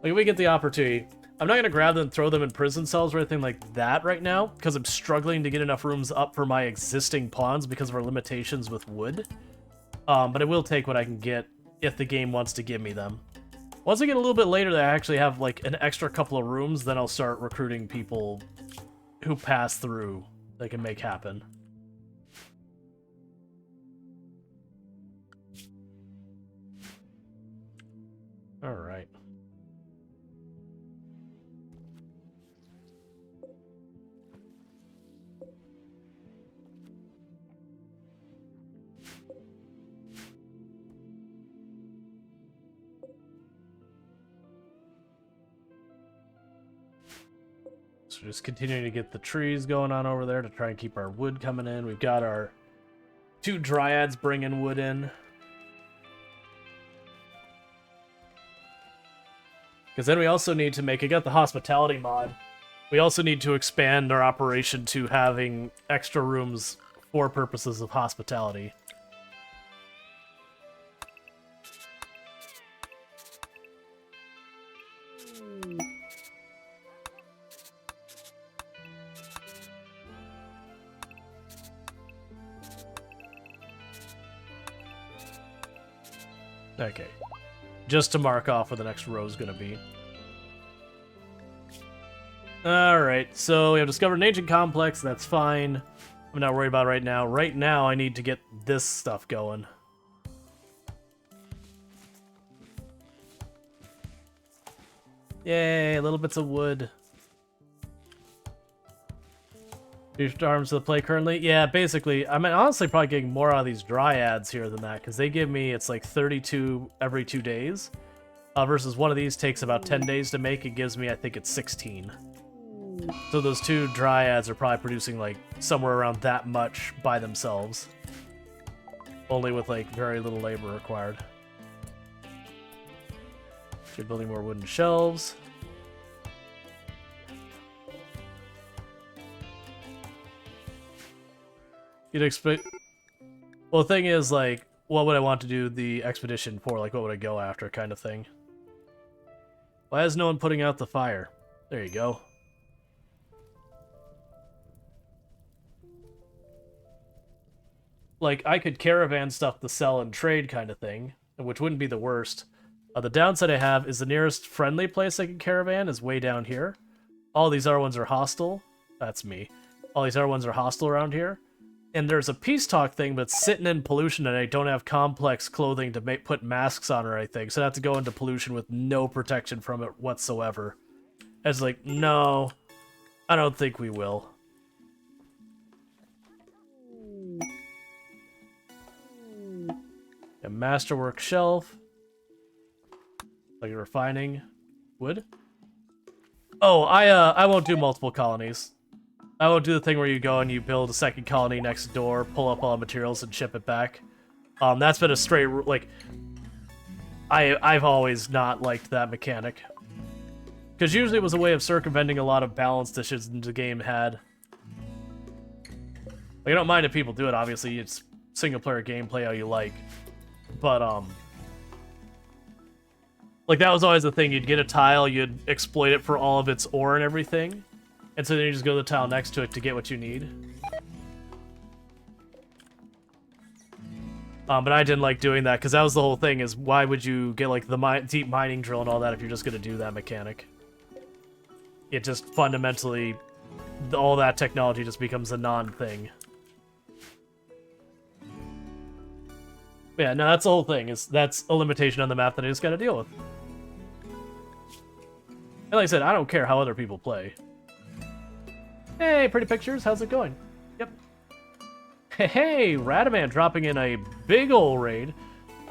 Like, if we get the opportunity, I'm not going to grab them and throw them in prison cells or anything like that right now, because I'm struggling to get enough rooms up for my existing pawns because of our limitations with wood. But I will take what I can get if the game wants to give me them. Once I get a little bit later that I actually have, like, an extra couple of rooms, then I'll start recruiting people who pass through that can make happen. Alright. So just continuing to get the trees going on over there to try and keep our wood coming in. We've got our 2 dryads bringing wood in. Because then we also need to make, I got the hospitality mod. We also need to expand our operation to having extra rooms for purposes of hospitality. Okay. Just to mark off where the next row is going to be. Alright, so we have discovered an ancient complex. That's fine. I'm not worried about it right now. Right now, I need to get this stuff going. Yay, little bits of wood. Future arms to the play currently? Yeah, basically, I'm honestly probably getting more out of these dryads here than that, because they give me, it's like 32 every 2 days, versus one of these takes about 10 days to make. It gives me, I think it's 16. So those 2 dryads are probably producing like somewhere around that much by themselves. Only with like very little labor required. So you're building more wooden shelves. You'd expect... Well, the thing is, like, what would I want to do the expedition for? Like, what would I go after, kind of thing? Why is no one putting out the fire? There you go. Like, I could caravan stuff to sell and trade kind of thing, which wouldn't be the worst. The downside I have is the nearest friendly place I can caravan is way down here. All these other ones are hostile. That's me. All these other ones are hostile around here. And there's a peace talk thing, but it's sitting in pollution, and I don't have complex clothing to put masks on or anything, so I have to go into pollution with no protection from it whatsoever. I was like, no, I don't think we will. A masterwork shelf. Like refining wood. Oh, I won't do multiple colonies. I won't do the thing where you go and you build a second colony next door, pull up all the materials, and ship it back. That's been a straight, like... I've always not liked that mechanic. Because usually it was a way of circumventing a lot of balance issues the game had. Like, I don't mind if people do it, obviously, it's single-player gameplay how you like. But, like, that was always the thing, you'd get a tile, you'd exploit it for all of its ore and everything. And so then you just go to the tile next to it to get what you need. But I didn't like doing that, because that was the whole thing, is why would you get, like, the deep mining drill and all that if you're just going to do that mechanic? It just fundamentally, all that technology just becomes a non-thing. Yeah, no, that's the whole thing, is that's a limitation on the map that I just got to deal with. And like I said, I don't care how other people play. Hey, pretty pictures, how's it going? Yep. Hey, Radaman dropping in a big ol' raid.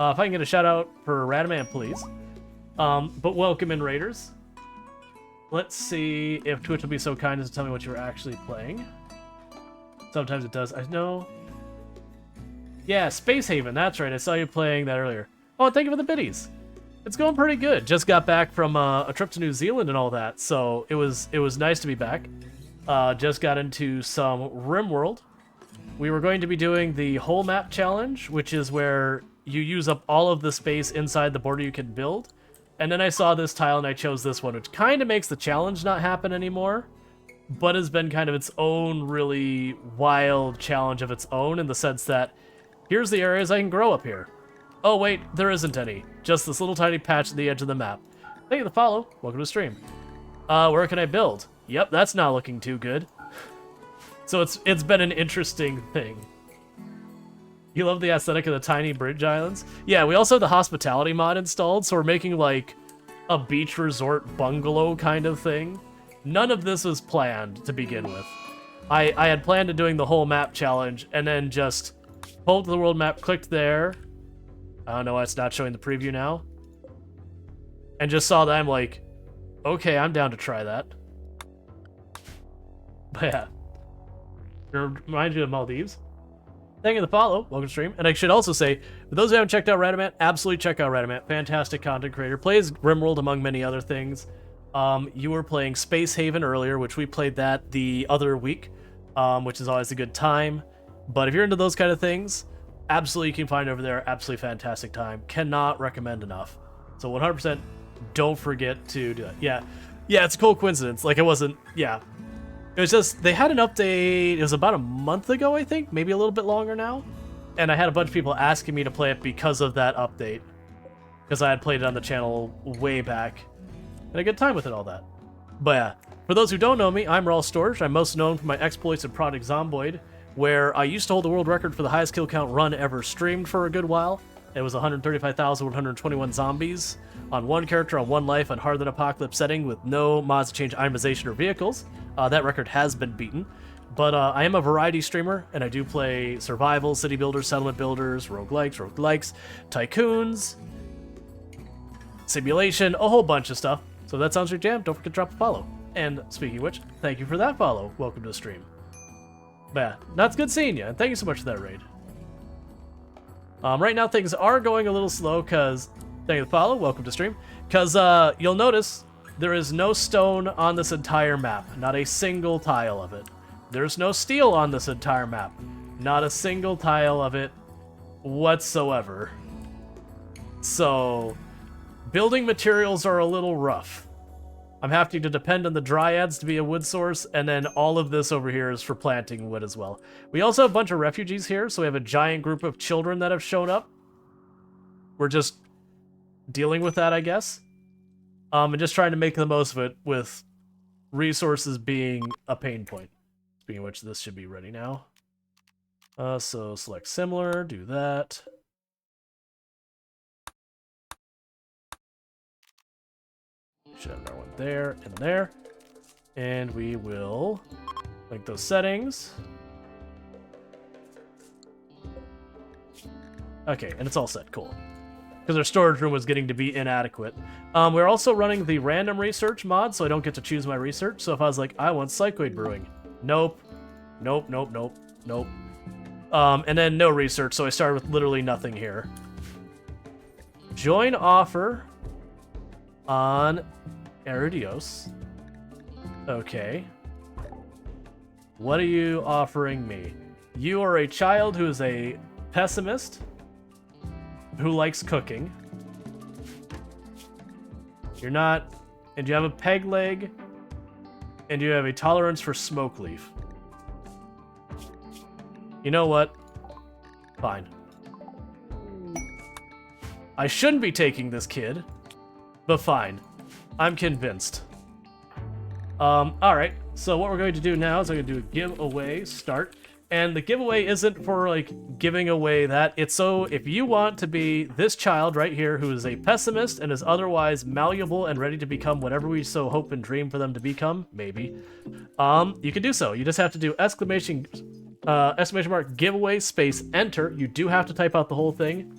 If I can get a shout out for Radaman, please. But welcome in, raiders. Let's see if Twitch will be so kind as to tell me what you're actually playing. Sometimes it does. I know. Yeah, Space Haven. That's right. I saw you playing that earlier. Oh, thank you for the biddies. It's going pretty good. Just got back from a trip to New Zealand and all that, so it was nice to be back. Just got into some RimWorld. We were going to be doing the whole map challenge, which is where you use up all of the space inside the border you can build. And then I saw this tile and I chose this one, which kind of makes the challenge not happen anymore, but has been kind of its own really wild challenge of its own in the sense that here's the areas I can grow up here. Oh wait, there isn't any. Just this little tiny patch at the edge of the map. Thank you for the follow. Welcome to the stream. Where can I build? Yep, that's not looking too good. So it's been an interesting thing. You love the aesthetic of the tiny bridge islands? Yeah, we also have the hospitality mod installed, so we're making like a beach resort bungalow kind of thing. None of this was planned to begin with. I had planned on doing the whole map challenge and then just pulled the world map, clicked there. I don't know why it's not showing the preview now. And just saw that I'm like, okay, I'm down to try that. But yeah. Remind you of Maldives. Thank you for the follow. Welcome to stream. And I should also say, for those who haven't checked out Radamant, absolutely check out Radamant. Fantastic content creator. Plays RimWorld among many other things. You were playing Space Haven earlier, which we played that the other week, which is always a good time. But if you're into those kind of things, absolutely you can find over there. Absolutely fantastic time. Cannot recommend enough. So 100% don't forget to do that. Yeah, it's a cool coincidence. Like, it wasn't, yeah. It was just, they had an update, it was about a month ago, I think, maybe a little bit longer now. And I had a bunch of people asking me to play it because of that update. Because I had played it on the channel way back. And a good time with it, all that. But yeah, for those who don't know me, I'm Rual Storge. I'm most known for my exploits in Project Zomboid, where I used to hold the world record for the highest kill count run ever streamed for a good while. It was 135,121 zombies on one character on one life on Harder Than Apocalypse setting with no mods to change itemization or vehicles. That record has been beaten. But I am a variety streamer, and I do play survival, city builders, settlement builders, roguelikes, tycoons, simulation, a whole bunch of stuff. So if that sounds your jam, don't forget to drop a follow. And speaking of which, thank you for that follow. Welcome to the stream. But yeah, that's good seeing you, and thank you so much for that raid. Right now things are going a little slow because, thank you for the follow, welcome to stream, because you'll notice there is no stone on this entire map, not a single tile of it. There's no steel on this entire map, not a single tile of it whatsoever. So, building materials are a little rough. I'm having to depend on the dryads to be a wood source, and then all of this over here is for planting wood as well. We also have a bunch of refugees here, so we have a giant group of children that have shown up. We're just dealing with that, I guess. And just trying to make the most of it with resources being a pain point. Speaking of which, this should be ready now. So select similar, do that. Should have another one there and there. And we will link those settings. Okay, and it's all set. Cool. Because our storage room was getting to be inadequate. We're also running the random research mod, so I don't get to choose my research. So if I was like, I want cycloid brewing. Nope. Nope. And then no research, so I started with literally nothing here. Join offer on Eridios. Okay. What are you offering me? You are a child who is a pessimist who likes cooking. You're not, and you have a peg leg, and you have a tolerance for smoke leaf. You know what? Fine. I shouldn't be taking this kid, but fine. I'm convinced. Alright, so what we're going to do now is I'm going to do a giveaway start. And the giveaway isn't for, like, giving away that. It's so if you want to be this child right here who is a pessimist and is otherwise malleable and ready to become whatever we so hope and dream for them to become, maybe, you can do so. You just have to do exclamation mark giveaway space enter. You do have to type out the whole thing.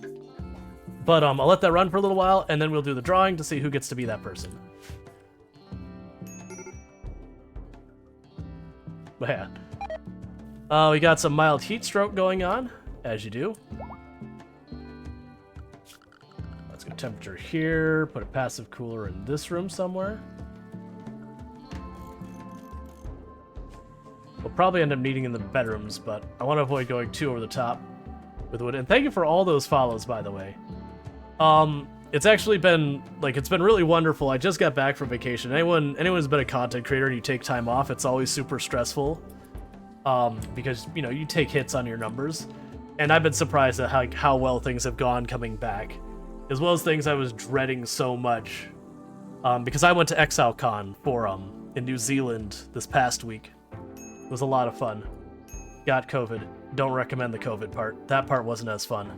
But I'll let that run for a little while, and then we'll do the drawing to see who gets to be that person. But yeah. We got some mild heat stroke going on, as you do. Let's go temperature here. Put a passive cooler in this room somewhere. We'll probably end up needing in the bedrooms, but I want to avoid going too over the top with wood. And thank you for all those follows, by the way. It's actually been, like, it's been really wonderful. I just got back from vacation. Anyone who's been a content creator and you take time off, it's always super stressful. Because, you know, you take hits on your numbers. And I've been surprised at how well things have gone coming back. As well as things I was dreading so much. Because I went to ExileCon for, in New Zealand this past week. It was a lot of fun. Got COVID. Don't recommend the COVID part. That part wasn't as fun.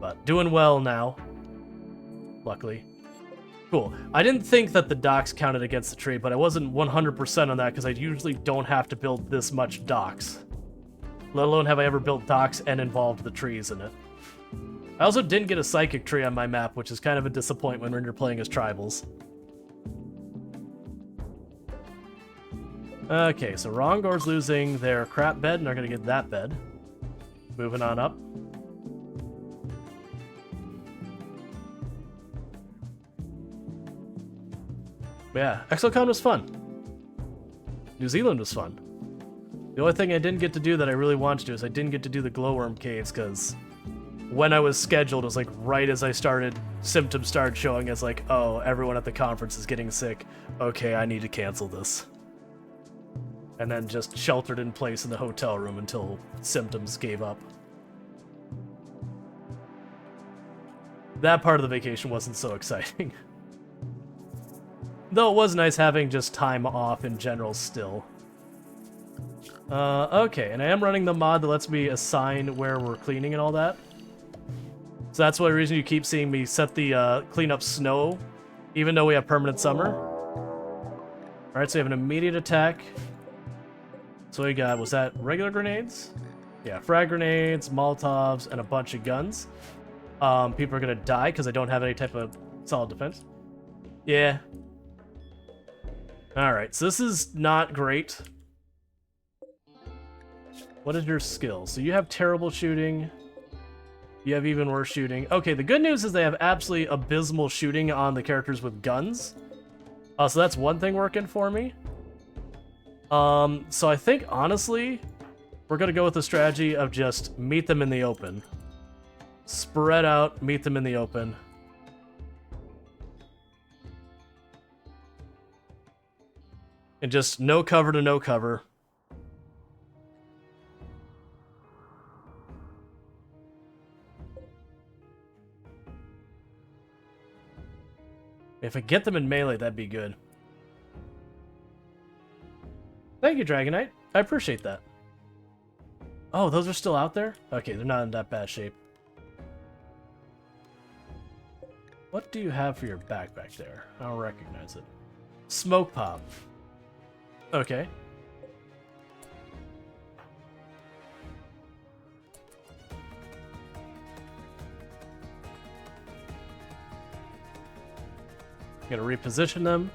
But doing well now. Luckily. Cool. I didn't think that the docks counted against the tree, but I wasn't 100% on that because I usually don't have to build this much docks. Let alone have I ever built docks and involved the trees in it. I also didn't get a psychic tree on my map, which is kind of a disappointment when you're playing as tribals. Okay, so Rongor's losing their crap bed, and they're going to get that bed. Moving on up. But yeah, ExileCon was fun. New Zealand was fun. The only thing I didn't get to do that I really wanted to do is I didn't get to do the glowworm caves, because when I was scheduled, it was like right as I started, symptoms started showing as like, oh, everyone at the conference is getting sick. Okay, I need to cancel this. And then just sheltered in place in the hotel room until symptoms gave up. That part of the vacation wasn't so exciting. Though it was nice having just time off in general still. Okay, and I am running the mod that lets me assign where we're cleaning and all that. So that's one reason you keep seeing me set the clean up snow, even though we have permanent summer. Alright, so we have an immediate attack. So we got, was that regular grenades? Yeah, frag grenades, Molotovs, and a bunch of guns. People are gonna die because I don't have any type of solid defense. Yeah. Alright, so this is not great. What is your skill? So you have terrible shooting. You have even worse shooting. Okay, the good news is they have absolutely abysmal shooting on the characters with guns. So that's one thing working for me. So I think, honestly, we're gonna go with the strategy of just meet them in the open. Spread out, meet them in the open. And just no cover to no cover. If I get them in melee, that'd be good. Thank you, Dragonite. I appreciate that. Oh, those are still out there? Okay, they're not in that bad shape. What do you have for your backpack there? I don't recognize it. Smoke pop. Okay. I'm gonna reposition them.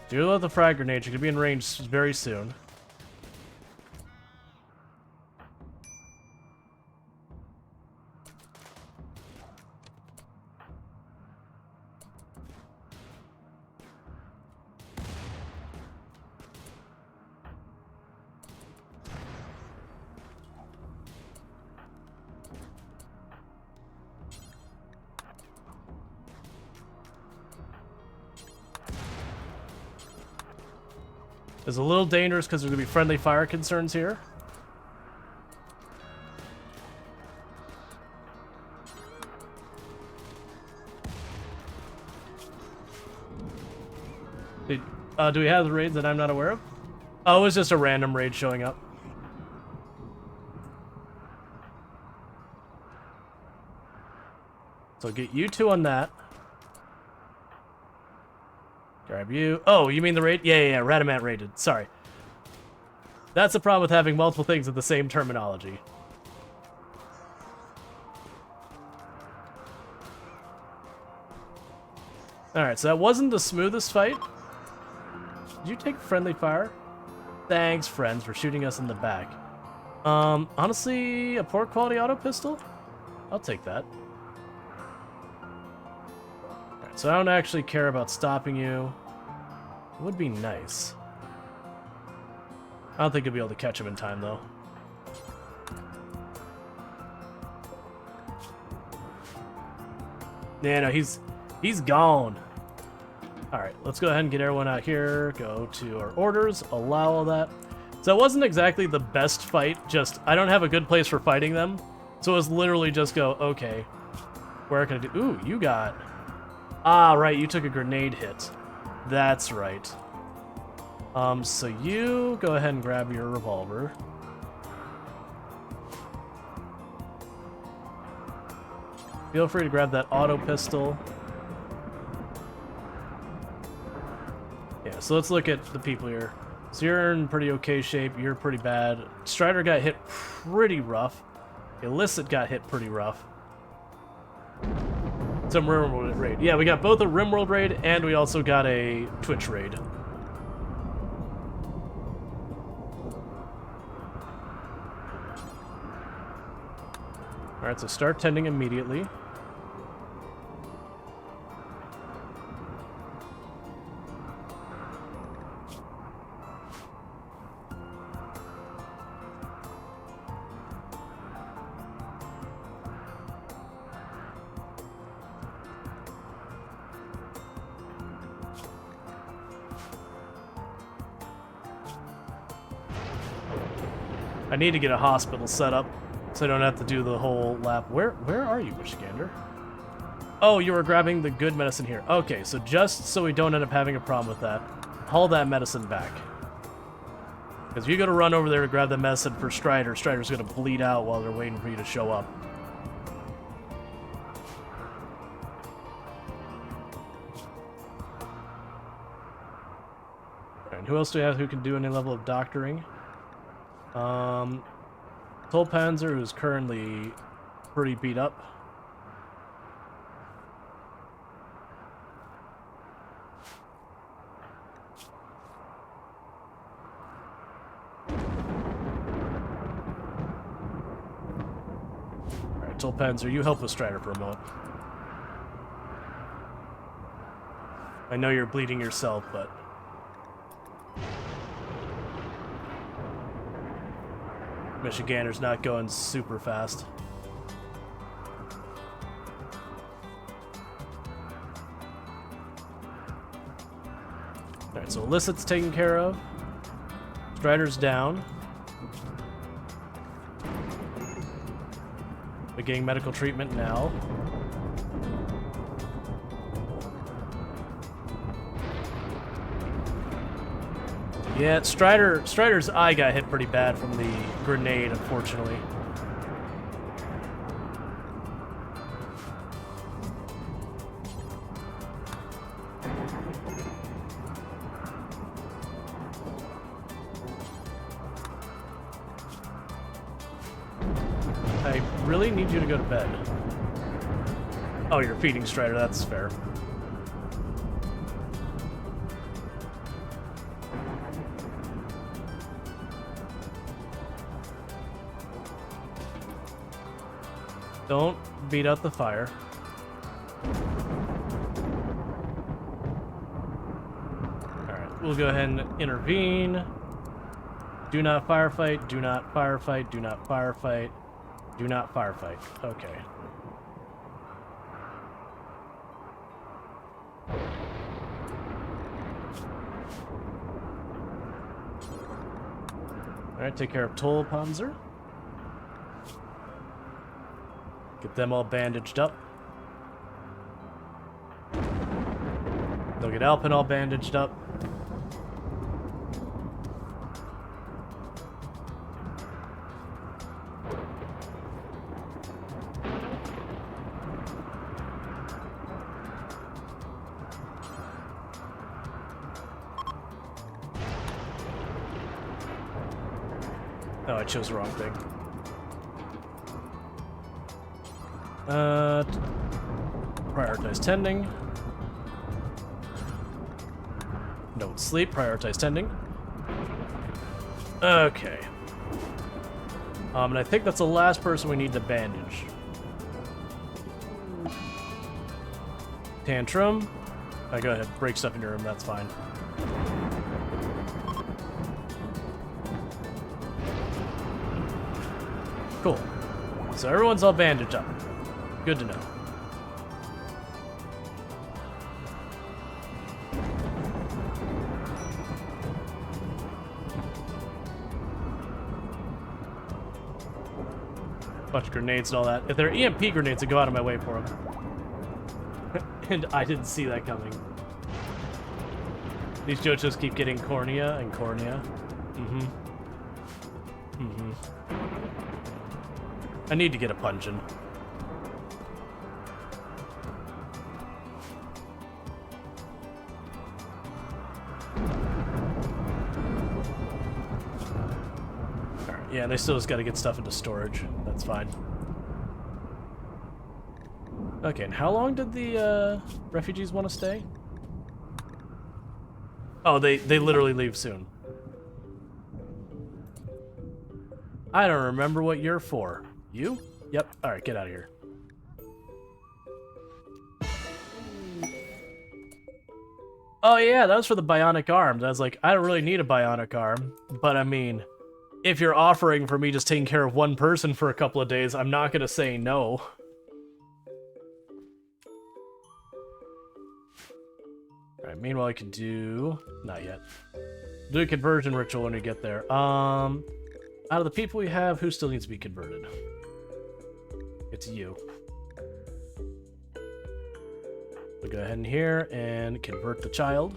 Deal with the frag grenade. You're gonna be in range very soon. It's a little dangerous because there's going to be friendly fire concerns here. Do we have the raids that I'm not aware of? Oh, it was just a random raid showing up. So get you two on that. Grab you. Oh, you mean the raid? Yeah. Radamant raided. Sorry. That's the problem with having multiple things with the same terminology. Alright, so that wasn't the smoothest fight. Did you take friendly fire? Thanks, friends, for shooting us in the back. Honestly, a poor quality auto pistol? I'll take that. Alright, so I don't actually care about stopping you. It would be nice. I don't think you'll be able to catch him in time, though. Yeah, no, he's gone. Alright, let's go ahead and get everyone out here. Go to our orders. Allow all that. So it wasn't exactly the best fight, just I don't have a good place for fighting them. So it was literally just go, okay, where can I do? Ooh, you got... Ah, right, you took a grenade hit. That's right. So you go ahead and grab your revolver. Feel free to grab that auto pistol. Yeah, so let's look at the people here. So you're in pretty okay shape, you're pretty bad. Strider got hit pretty rough. Illicit got hit pretty rough. Some RimWorld raid. Yeah, we got both a RimWorld raid and we also got a Twitch raid. Alright, so start tending immediately. I need to get a hospital set up so I don't have to do the whole lap. Where are you, Michigander? Oh, you were grabbing the good medicine here. Okay, so just so we don't end up having a problem with that, haul that medicine back. Because if you go to run over there to grab the medicine for Strider, Strider's going to bleed out while they're waiting for you to show up. And who else do we have who can do any level of doctoring? Tolpanzer, who's currently pretty beat up. Alright, Tolpanzer, you help with Strider for a moment. I know you're bleeding yourself, but... Michigander's not going super fast. Alright, so Illicit's taken care of. Strider's down. We're getting medical treatment now. Yeah, Strider's eye got hit pretty bad from the grenade, unfortunately. I really need you to go to bed. Oh, you're feeding Strider, that's fair. Don't beat out the fire. Alright, we'll go ahead and intervene. Do not firefight, do not firefight, do not firefight, do not firefight. Okay. Alright, take care of Tolpanzer. Get them all bandaged up. They'll get Alpin all bandaged up. Oh, I chose the wrong thing. Prioritize tending. Don't sleep, prioritize tending. Okay. And I think that's the last person we need to bandage. Tantrum. Go ahead, break stuff in your room, that's fine. Cool. So everyone's all bandaged up. Good to know. Bunch of grenades and all that. If they're EMP grenades, I go out of my way for them. And I didn't see that coming. These JoJo's keep getting cornea and cornea. I need to get a punch in. Alright, yeah, they still just gotta get stuff into storage. That's fine. Okay, and how long did the refugees want to stay? Oh, they literally leave soon. I don't remember what you're for. You? Yep. Alright, get out of here. Oh yeah, that was for the bionic arms. I was like, I don't really need a bionic arm, but I mean, if you're offering for me just taking care of one person for a couple of days, I'm not gonna say no. Alright, meanwhile I can do... not yet. Do a conversion ritual when we get there. Out of the people we have, who still needs to be converted? It's you. We'll go ahead in here and convert the child.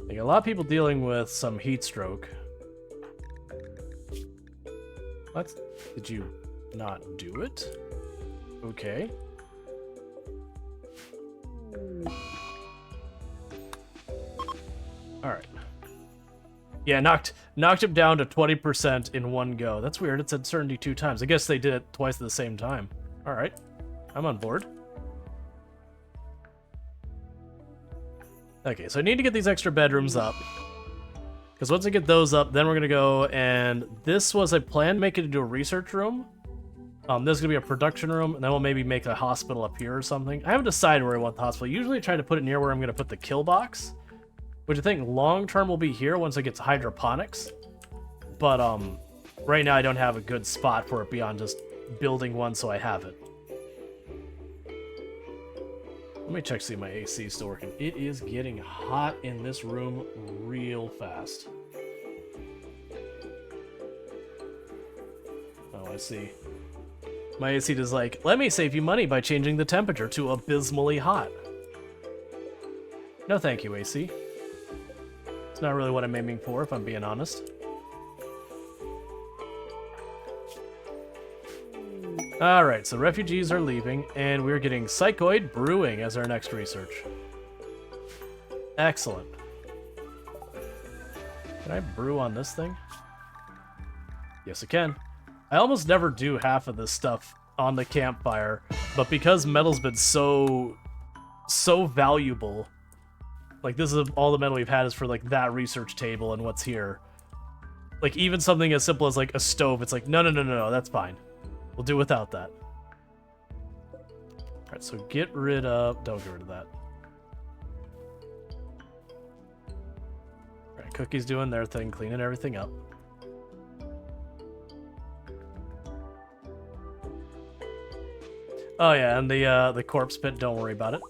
I got a lot of people dealing with some heat stroke. What? Did you not do it? Okay. Alright. Yeah, knocked him down to 20% in one go. That's weird. It said certainty 2 times. I guess they did it twice at the same time. Alright. I'm on board. Okay, so I need to get these extra bedrooms up. Because once I get those up, then we're going to go and... this was a plan to make it into a research room. This is going to be a production room, and then we'll maybe make a hospital up here or something. I haven't decided where I want the hospital. Usually I try to put it near where I'm going to put the kill box, which I think long-term will be here once it gets hydroponics. But right now I don't have a good spot for it beyond just building one so I have it. Let me check to see if my AC is still working. It is getting hot in this room real fast. Oh, I see. My AC is like, let me save you money by changing the temperature to abysmally hot. No thank you, AC. It's not really what I'm aiming for, if I'm being honest. Alright, so refugees are leaving, and we're getting psychoid brewing as our next research. Excellent. Can I brew on this thing? Yes, I can. I almost never do half of this stuff on the campfire, but because metal's been so valuable, like this is all the metal we've had is for like that research table and what's here. Like even something as simple as like a stove, it's like, no, that's fine. We'll do without that. Alright, so get rid of... don't get rid of that. Alright, Cookie's doing their thing, cleaning everything up. Oh yeah, and the corpse pit, don't worry about it.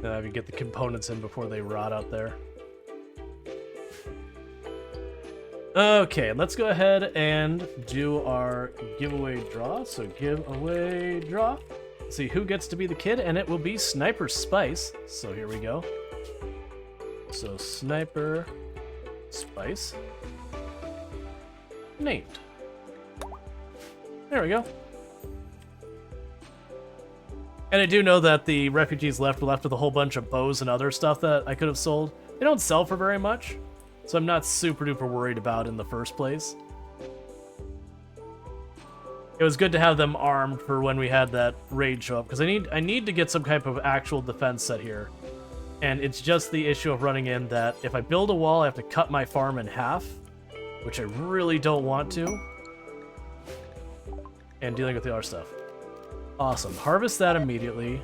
Then I can get the components in before they rot out there. Okay, let's go ahead and do our giveaway draw. So giveaway draw. Let's see who gets to be the kid, and it will be Sniper Spice. So here we go. So Sniper Spice. Named. There we go. And I do know that the refugees left were left with a whole bunch of bows and other stuff that I could have sold. They don't sell for very much, so I'm not super duper worried about in the first place. It was good to have them armed for when we had that raid show up, because I need to get some type of actual defense set here. And it's just the issue of running in that if I build a wall, I have to cut my farm in half, which I really don't want to. And dealing with the other stuff. Awesome. Harvest that immediately.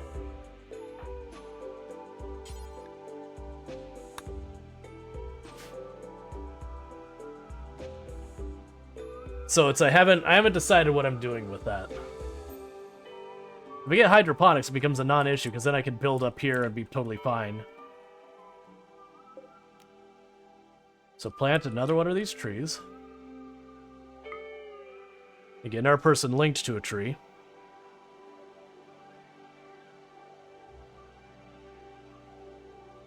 So it's I haven't decided what I'm doing with that. If we get hydroponics, it becomes a non-issue, because then I can build up here and be totally fine. So plant another one of these trees. Again, our person linked to a tree.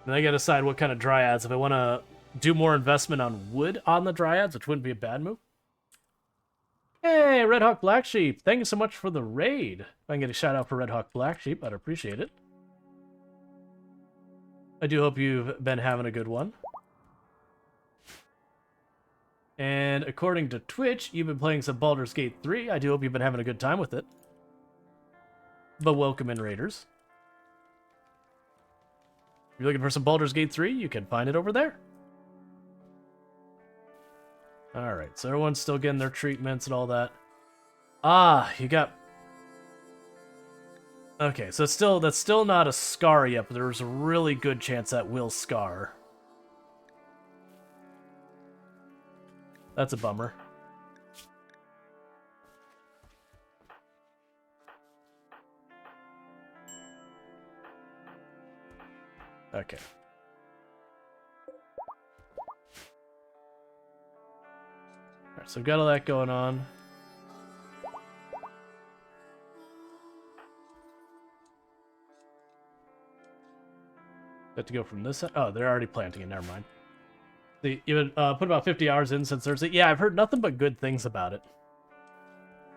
And I gotta decide what kind of dryads. If I want to do more investment on wood on the dryads, which wouldn't be a bad move. Hey, Red Hawk Black Sheep, thank you so much for the raid. If I can get a shout out for Red Hawk Black Sheep, I'd appreciate it. I do hope you've been having a good one. And according to Twitch, you've been playing some Baldur's Gate 3. I do hope you've been having a good time with it. But welcome in, Raiders. If you're looking for some Baldur's Gate 3, you can find it over there. Alright, so everyone's still getting their treatments and all that. Ah, you got... Okay, so that's still not a scar yet, but there's a really good chance that will scar. That's a bummer. Okay. Alright, so we've got all that going on. Have to go from this side. Oh, they're already planting it. Never mind. They even put about 50 hours in since Thursday. Yeah, I've heard nothing but good things about it.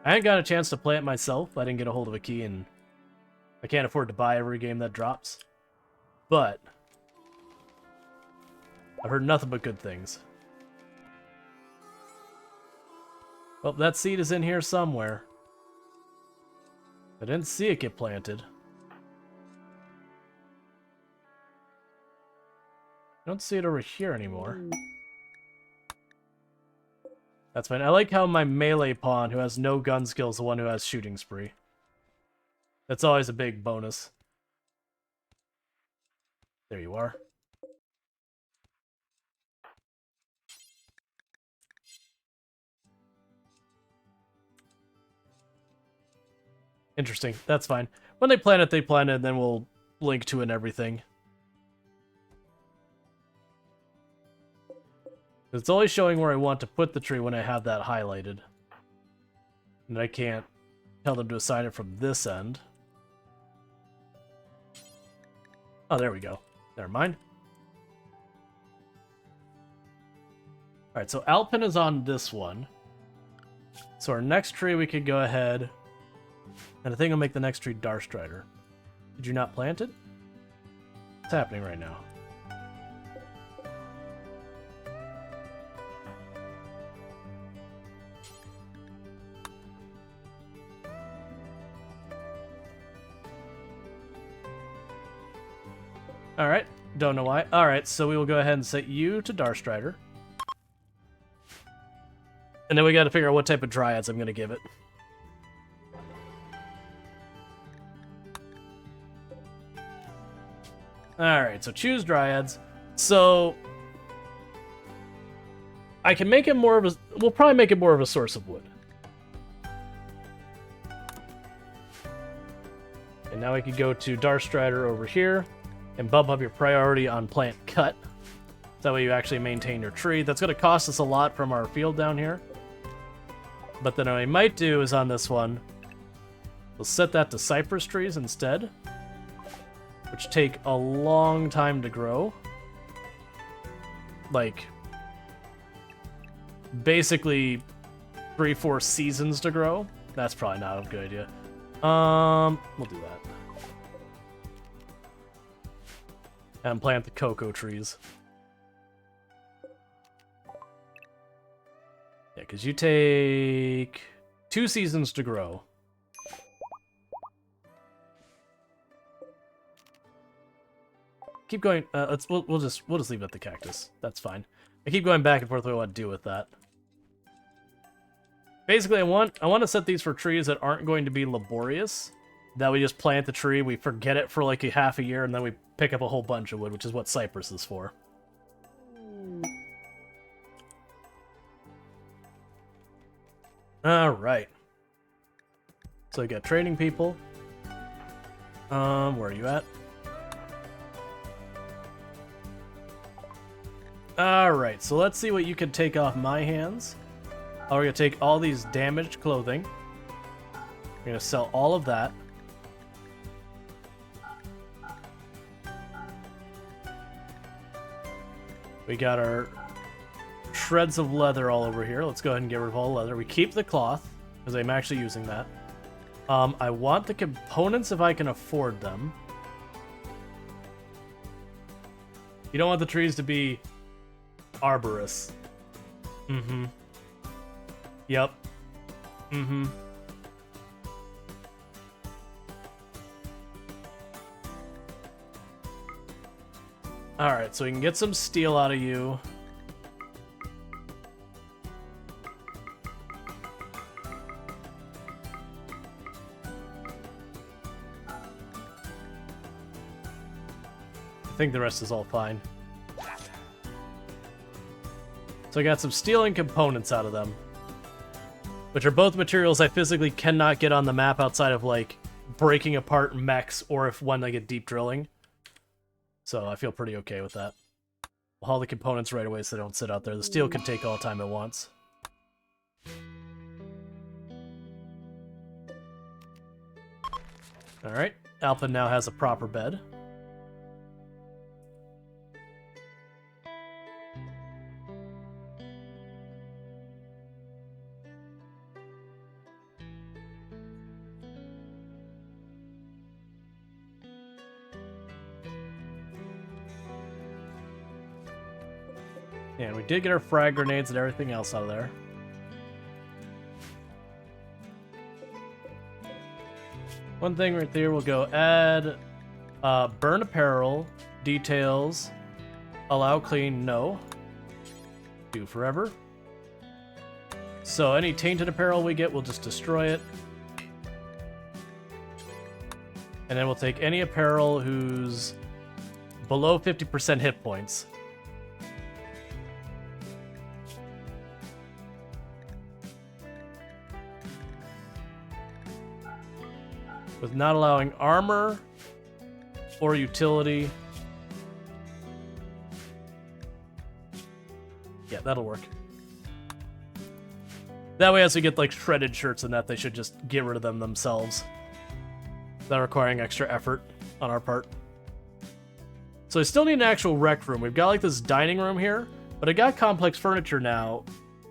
I ain't got a chance to play it myself. I didn't get a hold of a key, and I can't afford to buy every game that drops. But I've heard nothing but good things. Well, that seed is in here somewhere. I didn't see it get planted. I don't see it over here anymore. That's fine. I like how my melee pawn, who has no gun skills, is the one who has shooting spree. That's always a big bonus. There you are. Interesting. That's fine. When they plant it, and then we'll link to it and everything. It's always showing where I want to put the tree when I have that highlighted. And I can't tell them to assign it from this end. Oh, there we go. Never mind. Alright, so Alpin is on this one. So our next tree we could go ahead... And I think I'll make the next tree Darstrider. Did you not plant it? What's happening right now? Alright, don't know why. Alright, so we will go ahead and set you to Darstrider. And then we gotta figure out what type of dryads I'm gonna give it. Alright, so choose dryads. So I can make it more of a... We'll probably make it more of a source of wood. And now we could go to Darstrider over here and bump up your priority on plant cut. That way you actually maintain your tree. That's going to cost us a lot from our field down here. But then what I might do is on this one, we'll set that to cypress trees instead, which take a long time to grow. Like, basically 3-4 seasons to grow. That's probably not a good idea. We'll do that. And plant the cocoa trees. Yeah, because you take 2 seasons to grow. Keep going. We'll just leave it at the cactus. That's fine. I keep going back and forth what I want to do with that. Basically, I want to set these for trees that aren't going to be laborious. That we just plant the tree, we forget it for like a half a year, and then we pick up a whole bunch of wood, which is what cypress is for. Alright. So we got trading people. Where are you at? Alright, so let's see what you can take off my hands. Oh, we're gonna take all these damaged clothing. We're gonna sell all of that. We got our shreds of leather all over here. Let's go ahead and get rid of all the leather. We keep the cloth, because I'm actually using that. I want the components if I can afford them. You don't want the trees to be arborous. Mm-hmm. Yep. Mm-hmm. Alright, so we can get some steel out of you. I think the rest is all fine. So I got some steel and components out of them, which are both materials I physically cannot get on the map outside of, like, breaking apart mechs or if when I get deep drilling. So I feel pretty okay with that. We'll haul the components right away so they don't sit out there. The steel can take all the time it wants. Alright, Alpha now has a proper bed. And we did get our frag grenades and everything else out of there. One thing right there, we'll go add burn apparel, details, allow clean, no. Do forever. So any tainted apparel we get, we'll just destroy it. And then we'll take any apparel who's below 50% hit points. With not allowing armor or utility. Yeah, that'll work. That way, as we get like shredded shirts and that, they should just get rid of them themselves. Without requiring extra effort on our part. So I still need an actual rec room. We've got like this dining room here, but I got complex furniture now,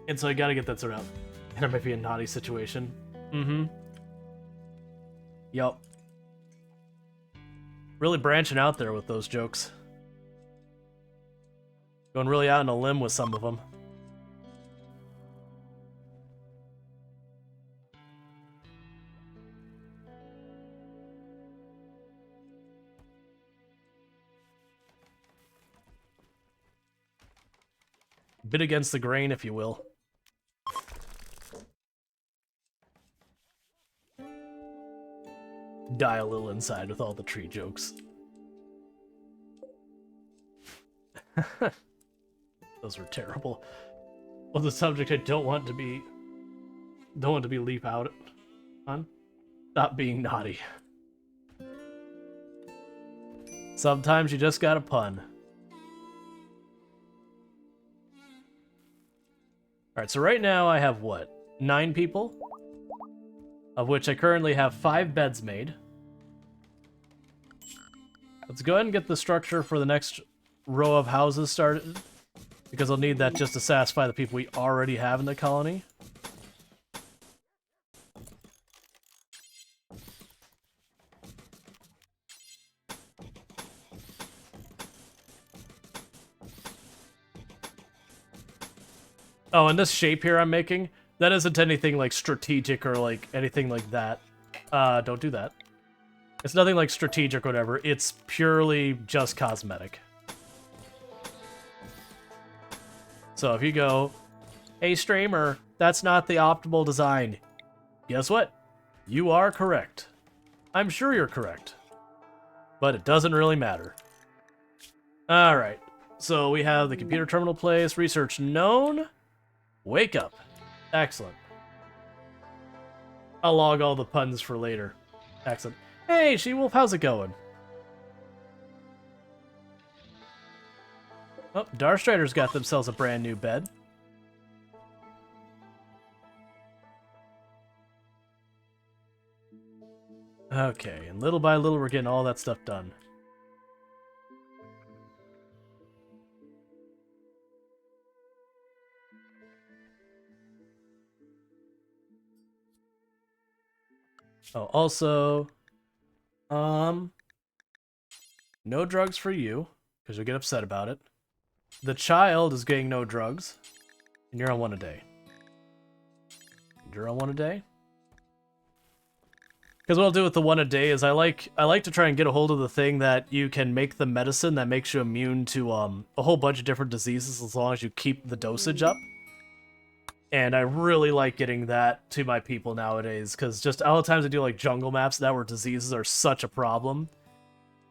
and so I gotta get that sorted out. And it might be a naughty situation. Mm-hmm. Yup. Really branching out there with those jokes. Going really out on a limb with some of them. Bit against the grain, if you will. Die a little inside with all the tree jokes. Those were terrible. Well, the subject I don't want to be leap out on. Stop being naughty. Sometimes you just gotta pun. Alright, so right now I have what? 9 people? Of which I currently have 5 beds made. Let's go ahead and get the structure for the next row of houses started. Because I'll need that just to satisfy the people we already have in the colony. Oh, and this shape here I'm making, that isn't anything like strategic or like anything like that. Don't do that. It's nothing like strategic or whatever. It's purely just cosmetic. So if you go, hey streamer, that's not the optimal design. Guess what? You are correct. I'm sure you're correct. But it doesn't really matter. Alright. So we have the computer terminal place, research known. Wake up. Excellent. I'll log all the puns for later. Excellent. Hey, She-Wolf, how's it going? Oh, Darstrider's got themselves a brand new bed. Okay, and little by little we're getting all that stuff done. Oh, also, no drugs for you, because you'll get upset about it. The child is getting no drugs, and you're on 1 a day. You're on 1 a day? Because what I'll do with the 1 a day is I like to try and get a hold of the thing that you can make the medicine that makes you immune to a whole bunch of different diseases as long as you keep the dosage up. And I really like getting that to my people nowadays, because just all the times I do like jungle maps that where diseases are such a problem.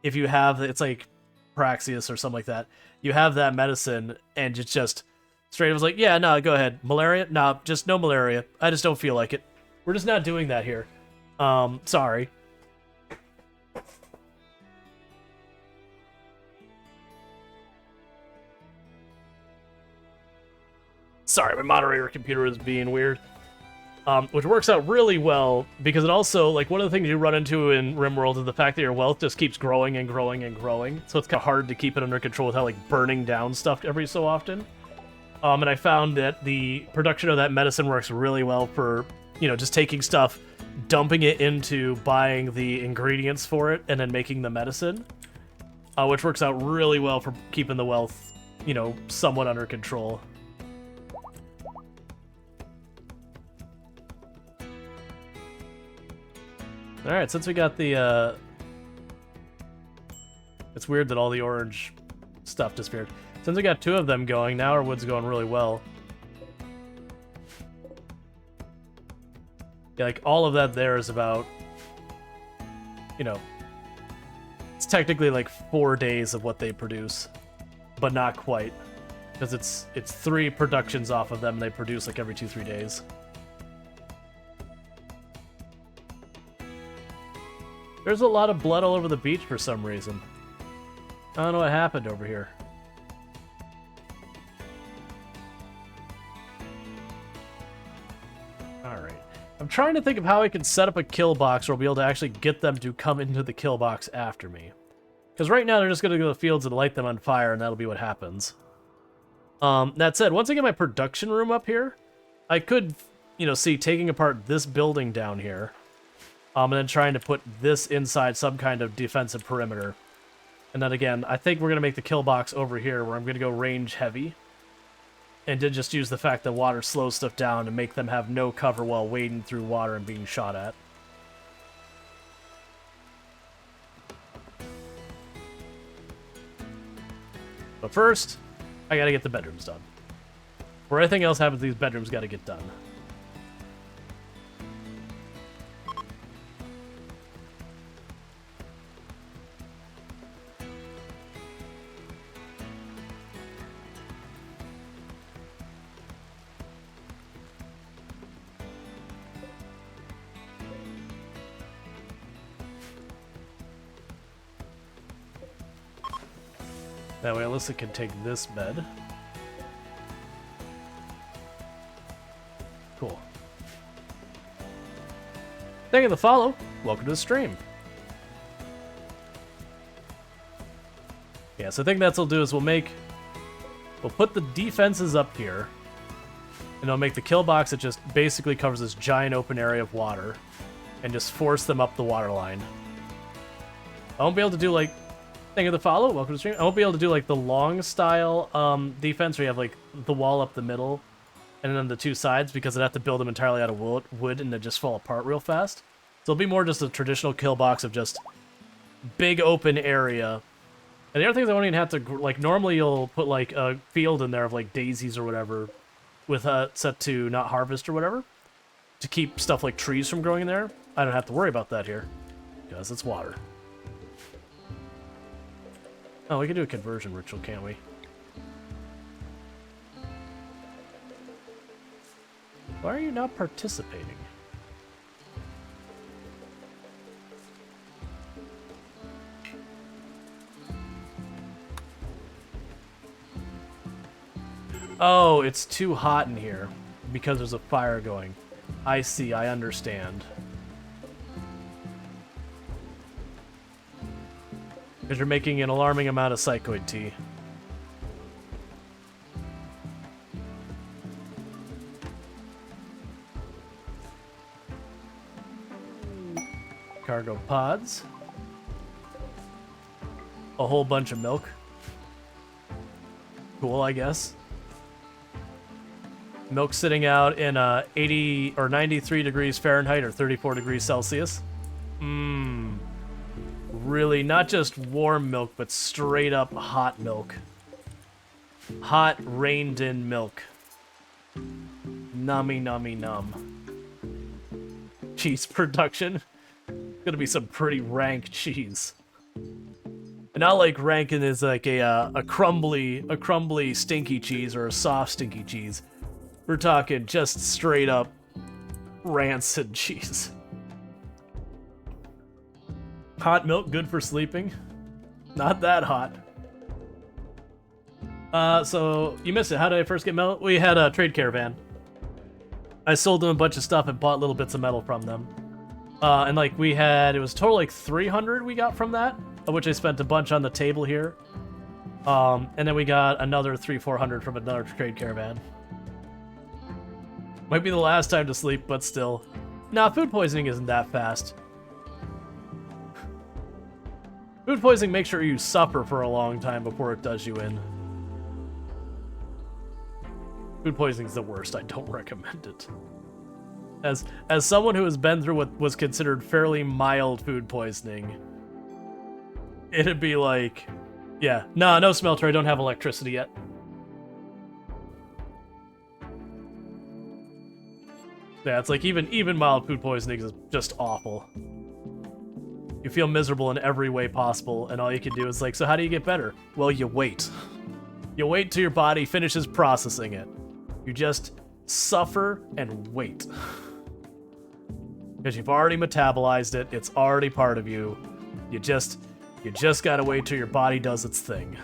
If you have, it's like Praxius or something like that, you have that medicine and it's just straight up was like, yeah, no, go ahead. Malaria? No, just no malaria. I just don't feel like it. We're just not doing that here. Sorry. Sorry, my moderator computer is being weird. Which works out really well, because it also, like, one of the things you run into in RimWorld is the fact that your wealth just keeps growing and growing and growing, so it's kind of hard to keep it under control without, like, burning down stuff every so often. And I found that the production of that medicine works really well for, you know, just taking stuff, dumping it into buying the ingredients for it, and then making the medicine, which works out really well for keeping the wealth, you know, somewhat under control. Alright, since we got the, it's weird that all the orange stuff disappeared. Since we got 2 of them going, now our wood's going really well. Yeah, like, all of that there is about, you know, it's technically like 4 days of what they produce, but not quite. Because it's 3 productions off of them, and they produce like every 2-3 days. There's a lot of blood all over the beach for some reason. I don't know what happened over here. Alright. I'm trying to think of how I can set up a kill box where I'll be able to actually get them to come into the kill box after me. Because right now they're just going to go to the fields and light them on fire, and that'll be what happens. That said, once I get my production room up here, I could, you know, see taking apart this building down here. And then trying to put this inside some kind of defensive perimeter. And then again, I think we're going to make the kill box over here where I'm going to go range heavy. And did just use the fact that water slows stuff down to make them have no cover while wading through water and being shot at. But first, I got to get the bedrooms done. Where anything else happens, these bedrooms got to get done. That way Alyssa can take this bed. Cool. Thank you for the follow. Welcome to the stream. Yeah, so I think that's what we'll do is we'll We'll put the defenses up here. And I'll make the kill box that just basically covers this giant open area of water. And just force them up the water line. I won't be able to do, like... Thank you for the follow. Welcome to the stream. I won't be able to do, like, the long style defense where you have, like, the wall up the middle and then the two sides because I'd have to build them entirely out of wood and they'd just fall apart real fast. So it'll be more just a traditional kill box of just big open area. And the other thing is I won't even have to, like, normally you'll put, like, a field in there of, like, daisies or whatever with set to not harvest or whatever to keep stuff like trees from growing in there. I don't have to worry about that here because it's water. Oh, we can do a conversion ritual, can't we? Why are you not participating? Oh, it's too hot in here because there's a fire going. I see, I understand. Because you're making an alarming amount of psychoid tea. Cargo pods. A whole bunch of milk. Cool, I guess. Milk sitting out in 80 or 93 degrees Fahrenheit or 34 degrees Celsius. Mmm. Really, not just warm milk, but straight up hot milk. Hot, rained-in milk. Nummy, nummy, num. Cheese production. Gonna be some pretty rank cheese. And not like rankin is like a crumbly, stinky cheese or a soft, stinky cheese. We're talking just straight up rancid cheese. Hot milk, good for sleeping. Not that hot. So, you missed it. How did I first get metal? We had a trade caravan. I sold them a bunch of stuff and bought little bits of metal from them. And like we had, it was total like 300 we got from that, of which I spent a bunch on the table here. And then we got another 300-400 from another trade caravan. Might be the last time to sleep, but still. Nah, food poisoning isn't that fast. Food poisoning makes sure you suffer for a long time before it does you in. Food poisoning is the worst. I don't recommend it. As someone who has been through what was considered fairly mild food poisoning, it'd be like, yeah, nah, no smelter. I don't have electricity yet. Yeah, it's like even mild food poisoning is just awful. You feel miserable in every way possible, and all you can do is like, so how do you get better? Well, you wait. You wait till your body finishes processing it. You just suffer and wait. Because you've already metabolized it, it's already part of you. You just gotta wait till your body does its thing.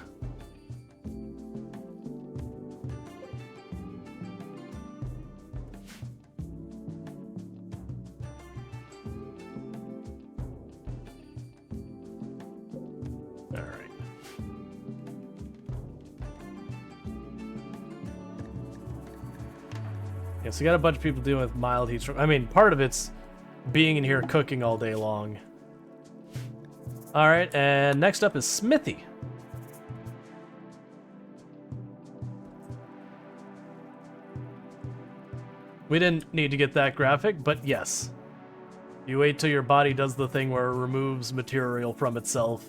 Yeah, so you got a bunch of people dealing with mild heat stroke. I mean, part of it's being in here cooking all day long. Alright, and next up is Smithy. We didn't need to get that graphic, but yes. You wait till your body does the thing where it removes material from itself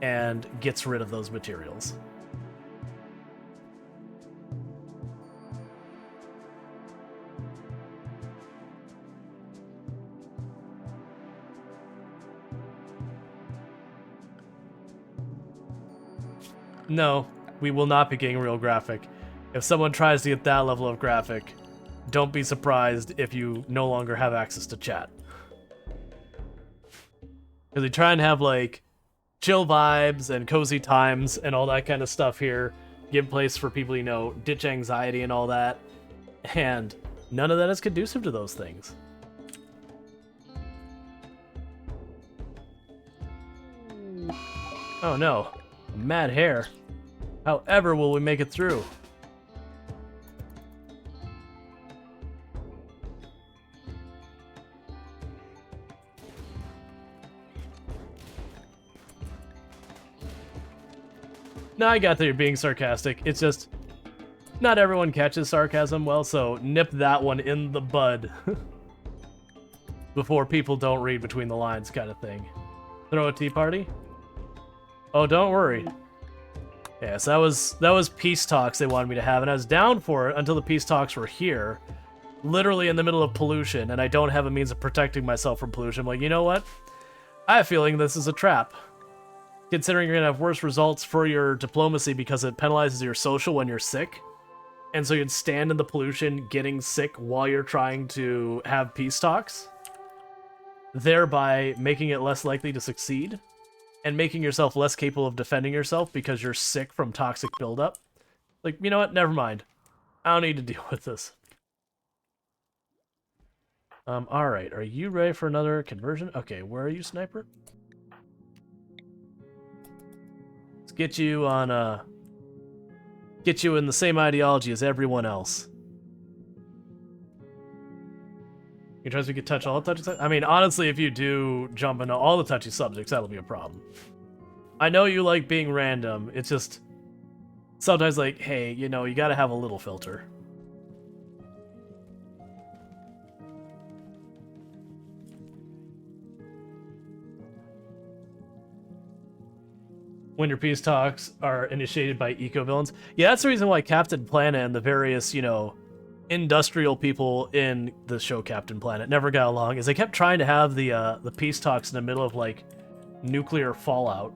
and gets rid of those materials. No, we will not be getting real graphic. If someone tries to get that level of graphic, don't be surprised if you no longer have access to chat. Because we try and have, like, chill vibes and cozy times and all that kind of stuff here. Give place for people, you know, ditch anxiety and all that. And none of that is conducive to those things. Oh no. Mad hair. However will we make it through? No, I got that you're being sarcastic. It's just not everyone catches sarcasm well, so nip that one in the bud before people don't read between the lines kind of thing. Throw a tea party? Oh, don't worry. Yes, that was peace talks they wanted me to have, and I was down for it until the peace talks were here, literally in the middle of pollution, and I don't have a means of protecting myself from pollution. I'm like, you know what? I have a feeling this is a trap. Considering you're gonna have worse results for your diplomacy because it penalizes your social when you're sick, and so you'd stand in the pollution getting sick while you're trying to have peace talks, thereby making it less likely to succeed, and making yourself less capable of defending yourself because you're sick from toxic buildup. Like, you know what? Never mind. I don't need to deal with this. Alright, are you ready for another conversion? Okay, where are you, Sniper? Let's get you on, get you in the same ideology as everyone else. You trust we could touch all the touchy subjects? I mean, honestly, if you do jump into all the touchy subjects, that'll be a problem. I know you like being random, it's just sometimes like, hey, you know, you gotta have a little filter. When your peace talks are initiated by eco-villains. Yeah, that's the reason why Captain Planet and the various, you know, industrial people in the show Captain Planet never got along, is they kept trying to have the peace talks in the middle of, like, nuclear fallout.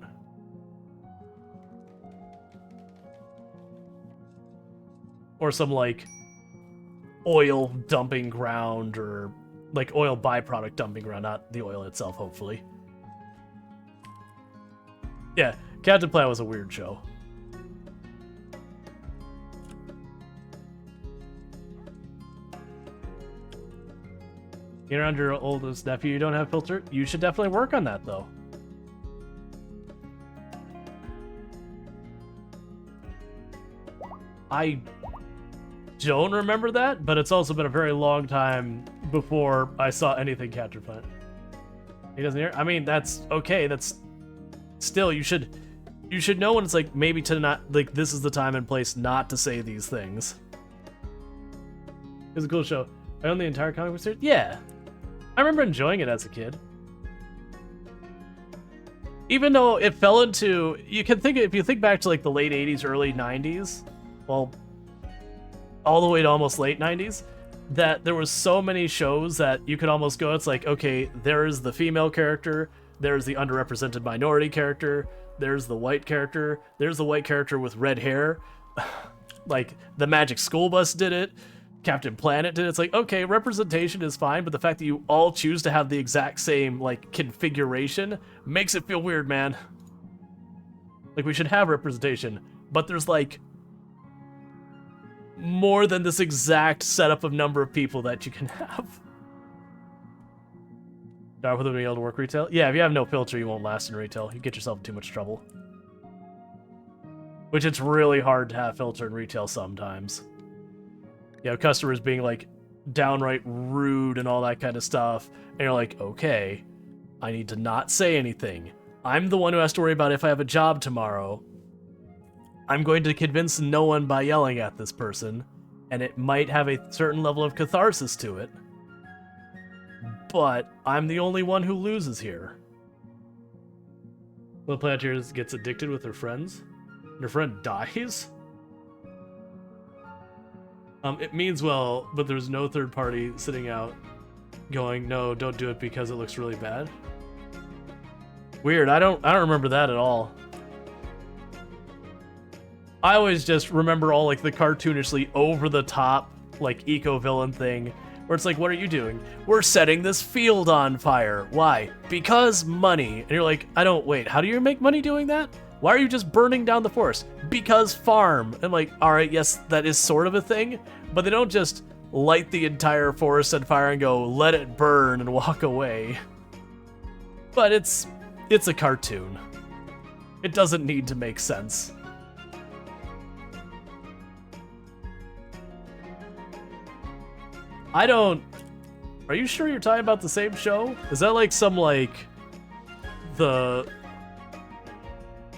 Or some, like, oil dumping ground, or, like, oil byproduct dumping ground, not the oil itself, hopefully. Yeah, Captain Planet was a weird show. You're under your oldest nephew, you don't have filter? You should definitely work on that, though. I don't remember that, but it's also been a very long time before I saw anything Captain Planet. He doesn't hear? I mean, that's okay, that's... Still, you should know when it's like, maybe to not, like, this is the time and place not to say these things. It was a cool show. I own the entire comic book series? Yeah. I remember enjoying it as a kid. Even though it fell into, you can think, if you think back to like the late 80s, early 90s, well, all the way to almost late 90s, that there was so many shows that you could almost go, it's like, okay, there's the female character, there's the underrepresented minority character, there's the white character, there's the white character with red hair. Like, the Magic School Bus did it, Captain Planet did it. It's like, okay, representation is fine, but the fact that you all choose to have the exact same, like, configuration makes it feel weird, man. Like, we should have representation, but there's, like, more than this exact setup of number of people that you can have. Not with them being able to work retail? Yeah, if you have no filter, you won't last in retail. You get yourself in too much trouble. Which it's really hard to have filter in retail sometimes. You have customers being, like, downright rude and all that kind of stuff, and you're like, okay, I need to not say anything. I'm the one who has to worry about if I have a job tomorrow. I'm going to convince no one by yelling at this person, and it might have a certain level of catharsis to it. But I'm the only one who loses here. One player gets addicted with her friends. Your friend dies? It means well, but there's no third party sitting out going, no, don't do it because it looks really bad. Weird, I don't remember that at all. I always just remember all, like, the cartoonishly over-the-top, like, eco-villain thing, where it's like, what are you doing? We're setting this field on fire. Why? Because money. And you're like, wait, how do you make money doing that? Why are you just burning down the forest? Because farm. I'm like, alright, yes, that is sort of a thing, but they don't just light the entire forest on fire and go, let it burn and walk away. But it's a cartoon. It doesn't need to make sense. Are you sure you're talking about the same show? Is that like some, like, the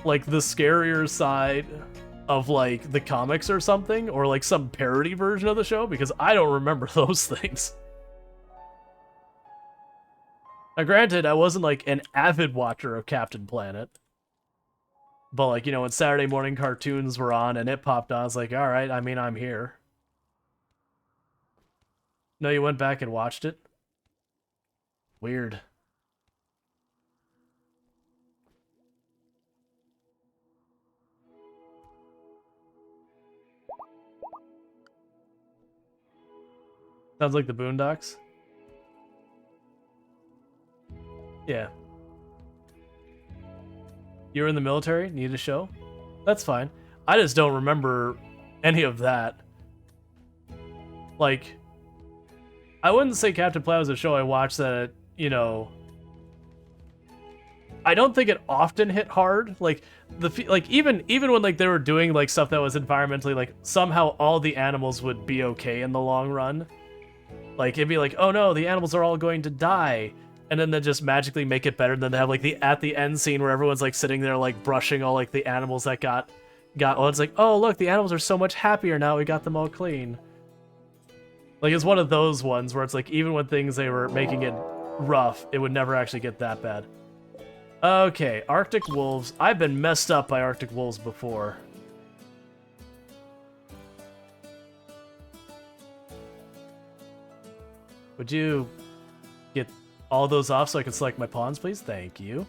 like the scarier side of like the comics or something, or like some parody version of the show, because I don't remember those things. Now granted, I wasn't like an avid watcher of Captain Planet, but like, you know, when Saturday morning cartoons were on and it popped on, I was like, all right, I mean, I'm here. No, you went back and watched it? Weird. Sounds like the Boondocks. Yeah. You were in the military? Need a show? That's fine. I just don't remember any of that. Like, I wouldn't say Captain Planet was a show I watched that, you know, I don't think it often hit hard. Like even when like they were doing like stuff that was environmentally, like somehow all the animals would be okay in the long run. Like it'd be like, oh no, the animals are all going to die, and then they just magically make it better. And then they have like the at the end scene where everyone's like sitting there like brushing all like the animals that got. Oh, it's like, oh look, the animals are so much happier now. We got them all clean. Like it's one of those ones where it's like even when things they were making it rough, it would never actually get that bad. Okay, Arctic wolves. I've been messed up by Arctic wolves before. Would you get all those off so I can select my pawns, please? Thank you.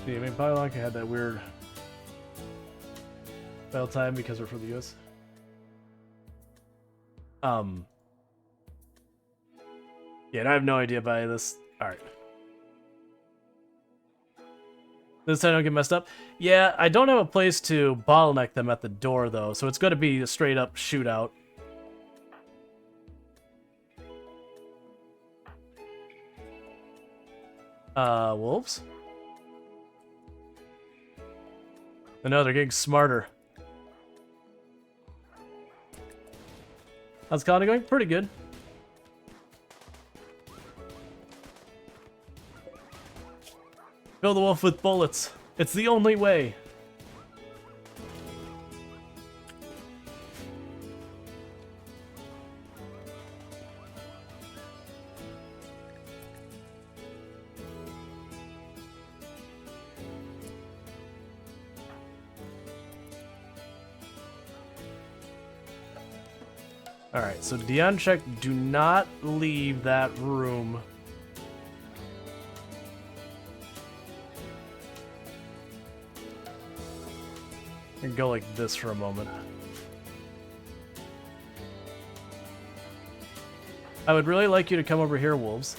I mean, Biolanka had that weird battle time because we're from the US. Yeah, I have no idea by this. Alright. This time I don't get messed up. Yeah, I don't have a place to bottleneck them at the door, though, so it's going to be a straight-up shootout. Wolves? I know, they're getting smarter. How's Colony going? Pretty good. Kill the wolf with bullets. It's the only way. Alright, so Dion check, do not leave that room. And go like this for a moment. I would really like you to come over here, wolves.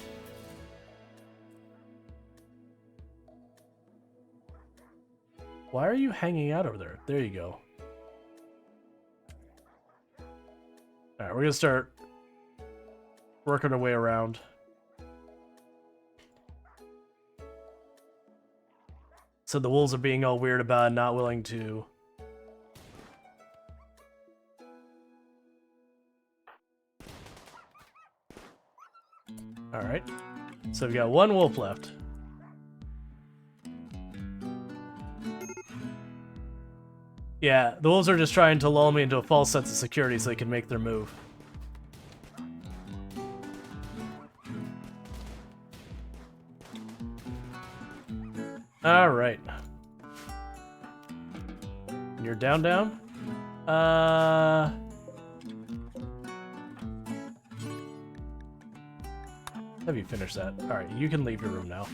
Why are you hanging out over there? There you go. Alright, we're gonna start working our way around. So the wolves are being all weird about it, not willing to... Alright. So we've got one wolf left. Yeah, the wolves are just trying to lull me into a false sense of security so they can make their move. Alright. You're down? Have you finished that? Alright, you can leave your room now.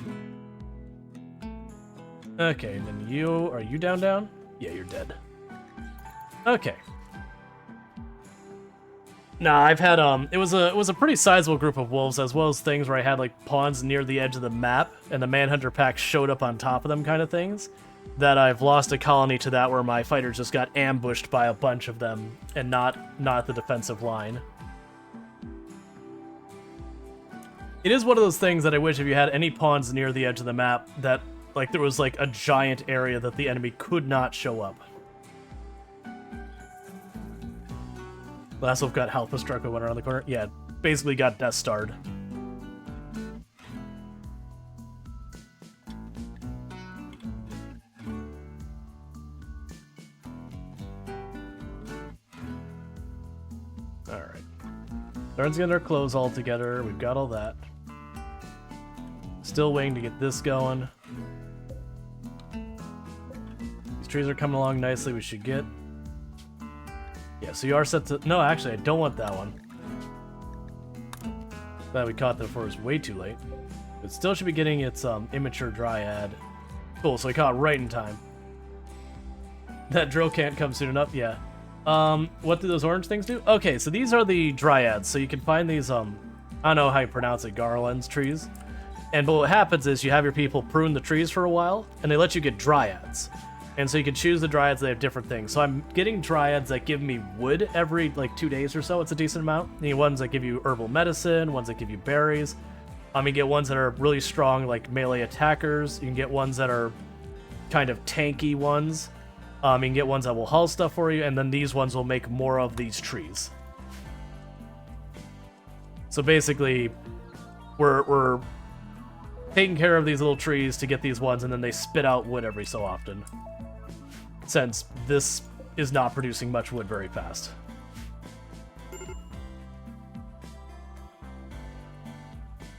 Okay, and then you... Are you down? Yeah, you're dead. Okay. Nah, I've had it was a pretty sizable group of wolves, as well as things where I had like pawns near the edge of the map, and the Manhunter pack showed up on top of them, kind of things. That I've lost a colony to that where my fighters just got ambushed by a bunch of them, and not the defensive line. It is one of those things that I wish if you had any pawns near the edge of the map that, like, there was, like, a giant area that the enemy could not show up. Last we've got Halpa struck went around the corner. Yeah, basically got Death Starred. Alright. Everyone's getting their clothes all together. We've got all that. Still waiting to get this going. These trees are coming along nicely. We should get... Yeah, so you are set to... No, actually, I don't want that one. Glad we caught that before it was way too late. But still should be getting its immature dryad. Cool, so I caught it right in time. That drill can't come soon enough, yeah. What do those orange things do? Okay, so these are the dryads. So you can find these, I don't know how you pronounce it, garlands trees. But what happens is you have your people prune the trees for a while, and they let you get dryads. And so you can choose the dryads that have different things. So I'm getting dryads that give me wood every, like, 2 days or so. It's a decent amount. You get ones that give you herbal medicine, ones that give you berries. You get ones that are really strong, like melee attackers. You can get ones that are kind of tanky ones. You can get ones that will haul stuff for you, and then these ones will make more of these trees. So basically, we're taking care of these little trees to get these ones, and then they spit out wood every so often. Since this is not producing much wood very fast.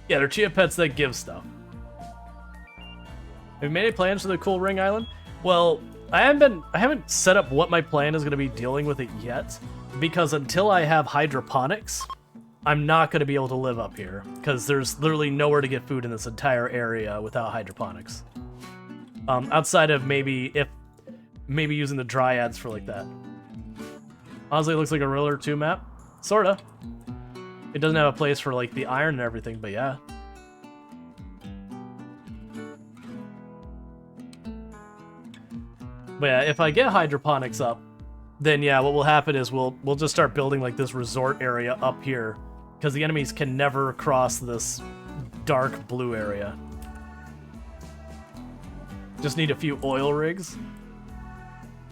Yeah, they're chia pets that give stuff. Have you made any plans for the cool ring island? Well, I haven't set up what my plan is going to be dealing with it yet, because until I have hydroponics, I'm not going to be able to live up here, because there's literally nowhere to get food in this entire area without hydroponics. Outside of maybe using the dryads for like that. Honestly, it looks like a Ruler 2 map. Sorta. It doesn't have a place for like the iron and everything, but yeah. But yeah, if I get hydroponics up, then yeah, what will happen is we'll just start building like this resort area up here, because the enemies can never cross this dark blue area. Just need a few oil rigs.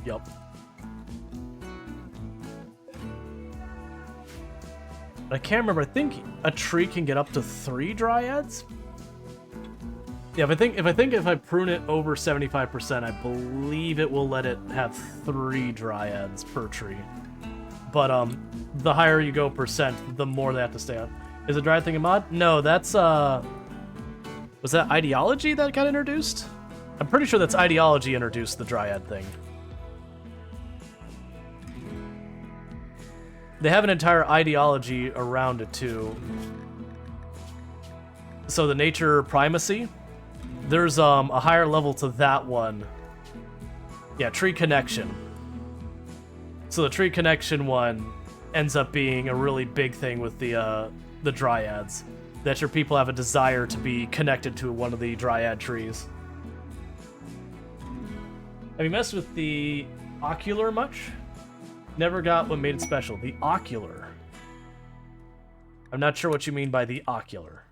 Yup. I can't remember. I think a tree can get up to 3 dryads. Yeah, if I prune it over 75%, I believe it will let it have 3 dryads per tree. But the higher you go percent, the more they have to stay on. Is a dryad thing a mod? No, that's was that ideology that got introduced? I'm pretty sure that's ideology introduced the dryad thing. They have an entire ideology around it too. So the nature primacy, there's a higher level to that one. Yeah, tree connection. So the tree connection one ends up being a really big thing with the dryads. That your people have a desire to be connected to one of the dryad trees. Have you messed with the ocular much? Never got what made it special. The ocular. I'm not sure what you mean by the ocular.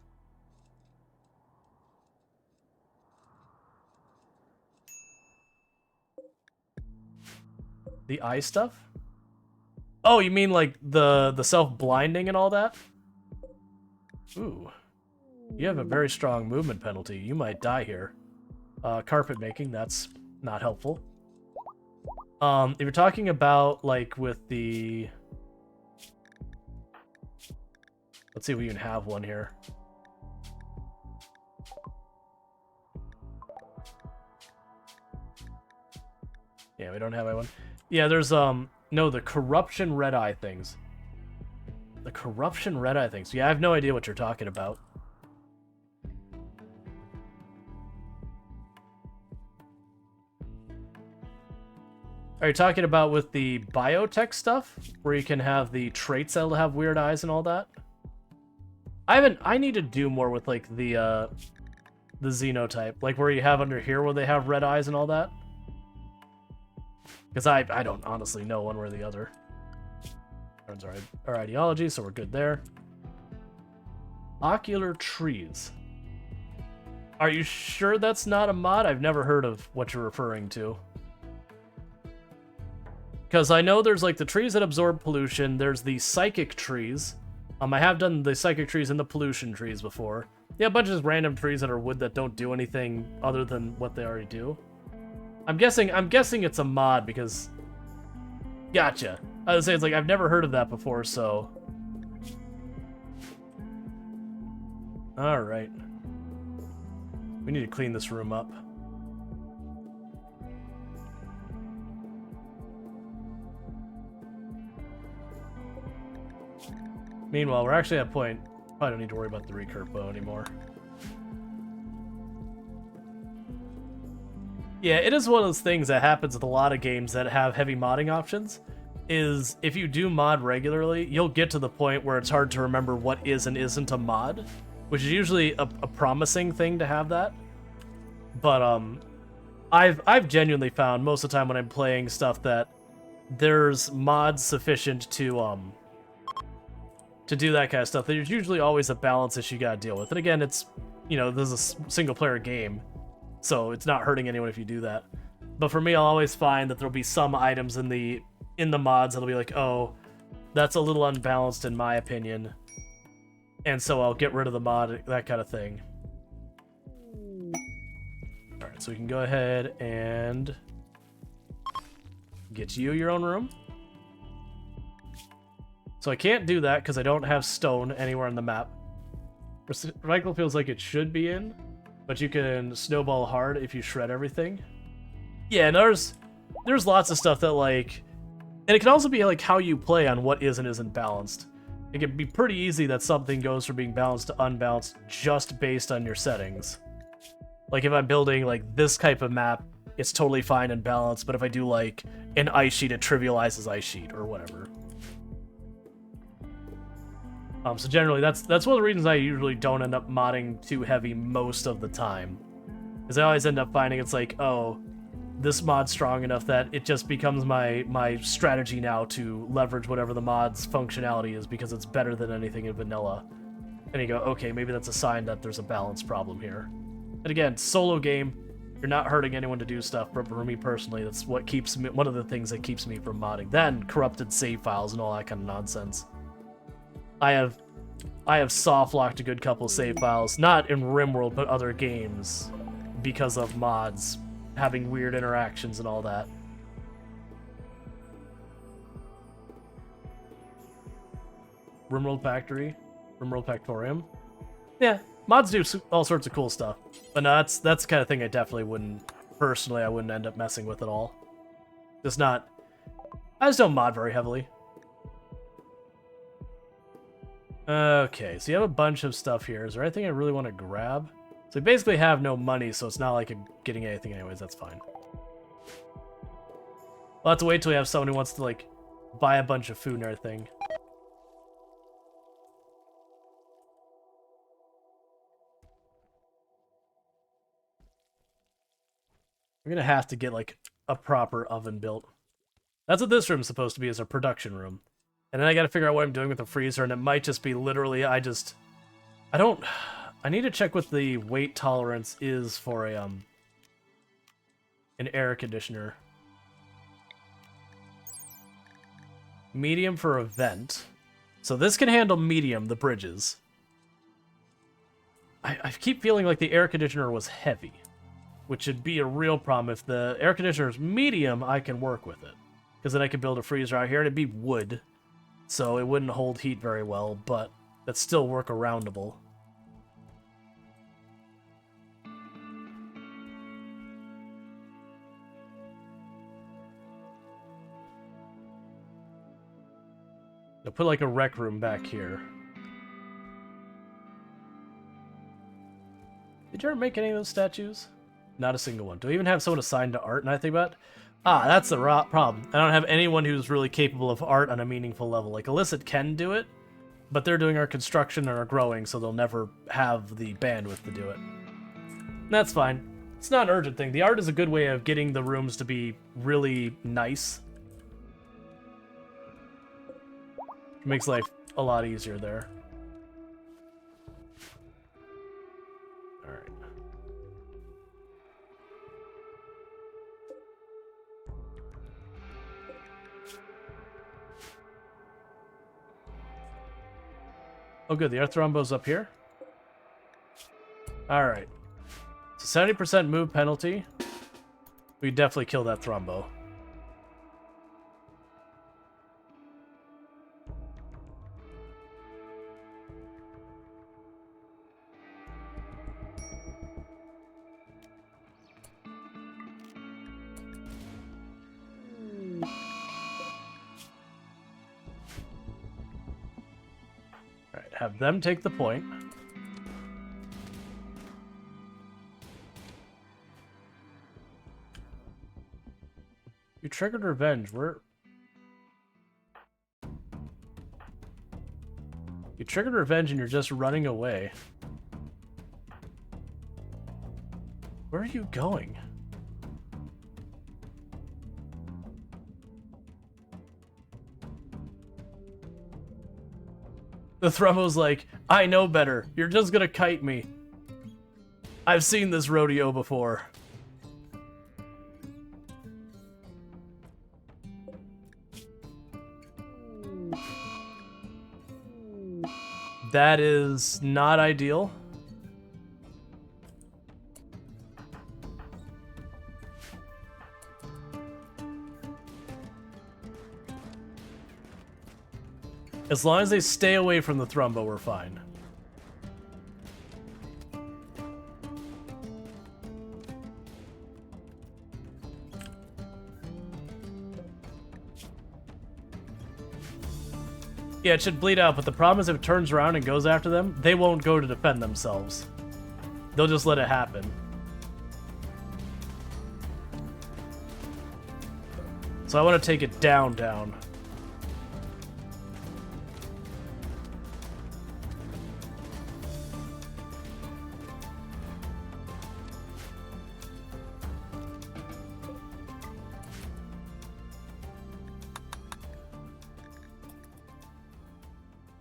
The eye stuff? Oh, you mean like the self-blinding and all that? Ooh. You have a very strong movement penalty. You might die here. Carpet making, that's not helpful. If you're talking about, like, with the... Let's see if we even have one here. Yeah, we don't have one. Yeah, there's, no, the corruption red eye things. The corruption red eye things. Yeah, I have no idea what you're talking about. Are you talking about with the biotech stuff? Where you can have the traits that'll have weird eyes and all that? I need to do more with, like, the xenotype. Like, where you have under here where they have red eyes and all that. Because I don't honestly know one way or the other. Our ideology, so we're good there. Ocular trees. Are you sure that's not a mod? I've never heard of what you're referring to. Because I know there's like the trees that absorb pollution. There's the psychic trees. I have done the psychic trees and the pollution trees before. Yeah, a bunch of just random trees that are wood that don't do anything other than what they already do. I'm guessing it's a mod because... Gotcha. I would say it's like, I've never heard of that before, so... Alright. We need to clean this room up. Meanwhile, we're actually at a point, probably don't need to worry about the recurve bow anymore. Yeah, it is one of those things that happens with a lot of games that have heavy modding options, is if you do mod regularly, you'll get to the point where it's hard to remember what is and isn't a mod, which is usually a promising thing to have that. But I've genuinely found most of the time when I'm playing stuff that there's mods sufficient to do that kind of stuff. There's usually always a balance issue you gotta deal with. And again, it's, you know, this is a single player game, so it's not hurting anyone if you do that. But for me, I'll always find that there'll be some items in the mods that'll be like, oh, that's a little unbalanced in my opinion, and so I'll get rid of the mod, that kind of thing. Alright, so we can go ahead and get you your own room. So I can't do that because I don't have stone anywhere on the map. Recycle feels like it should be in, but you can snowball hard if you shred everything. Yeah, and there's lots of stuff that, like... And it can also be like how you play on what is and isn't balanced. It can be pretty easy that something goes from being balanced to unbalanced just based on your settings. Like if I'm building like this type of map, it's totally fine and balanced, but if I do like an ice sheet, it trivializes ice sheet or whatever. So generally, that's one of the reasons I usually don't end up modding too heavy most of the time. Because I always end up finding it's like, oh, this mod's strong enough that it just becomes my strategy now to leverage whatever the mod's functionality is because it's better than anything in vanilla. And you go, okay, maybe that's a sign that there's a balance problem here. And again, solo game, you're not hurting anyone to do stuff, but for me personally, that's what keeps me, one of the things that keeps me from modding. Then corrupted save files and all that kind of nonsense. I have soft locked a good couple save files, not in RimWorld, but other games, because of mods having weird interactions and all that. RimWorld Factory, RimWorld Factorium. Yeah, mods do all sorts of cool stuff, but no, that's the kind of thing I definitely wouldn't, personally, I wouldn't end up messing with at all. I just don't mod very heavily. Okay, so you have a bunch of stuff here. Is there anything I really want to grab? So we basically have no money, so it's not like I'm getting anything anyways. That's fine. We'll have to wait till we have someone who wants to, like, buy a bunch of food and everything. We're gonna have to get, like, a proper oven built. That's what this room's supposed to be, is a production room. And then I gotta figure out what I'm doing with the freezer, and it might just be literally, I need to check what the weight tolerance is for an air conditioner. Medium for a vent. So this can handle medium, the bridges. I keep feeling like the air conditioner was heavy, which would be a real problem. If the air conditioner is medium, I can work with it. Because then I can build a freezer out here, and it'd be wood. So it wouldn't hold heat very well, but that's still workaroundable. I'll put like a rec room back here. Did you ever make any of those statues? Not a single one. Do I even have someone assigned to art? And I think about it? Ah, that's the problem. I don't have anyone who's really capable of art on a meaningful level. Like, Illicit can do it, but they're doing our construction and our growing, so they'll never have the bandwidth to do it. That's fine. It's not an urgent thing. The art is a good way of getting the rooms to be really nice. It makes life a lot easier there. Oh, good. The air thrombo's up here. All right. So 70% move penalty. We definitely kill that thrombo. All right, have them take the point. You triggered revenge. You triggered revenge and you're just running away. Where are you going? The thrombo's like, I know better. You're just gonna kite me. I've seen this rodeo before. That is not ideal. As long as they stay away from the thrombo, we're fine. Yeah, it should bleed out, but the problem is if it turns around and goes after them, they won't go to defend themselves. They'll just let it happen. So I want to take it down.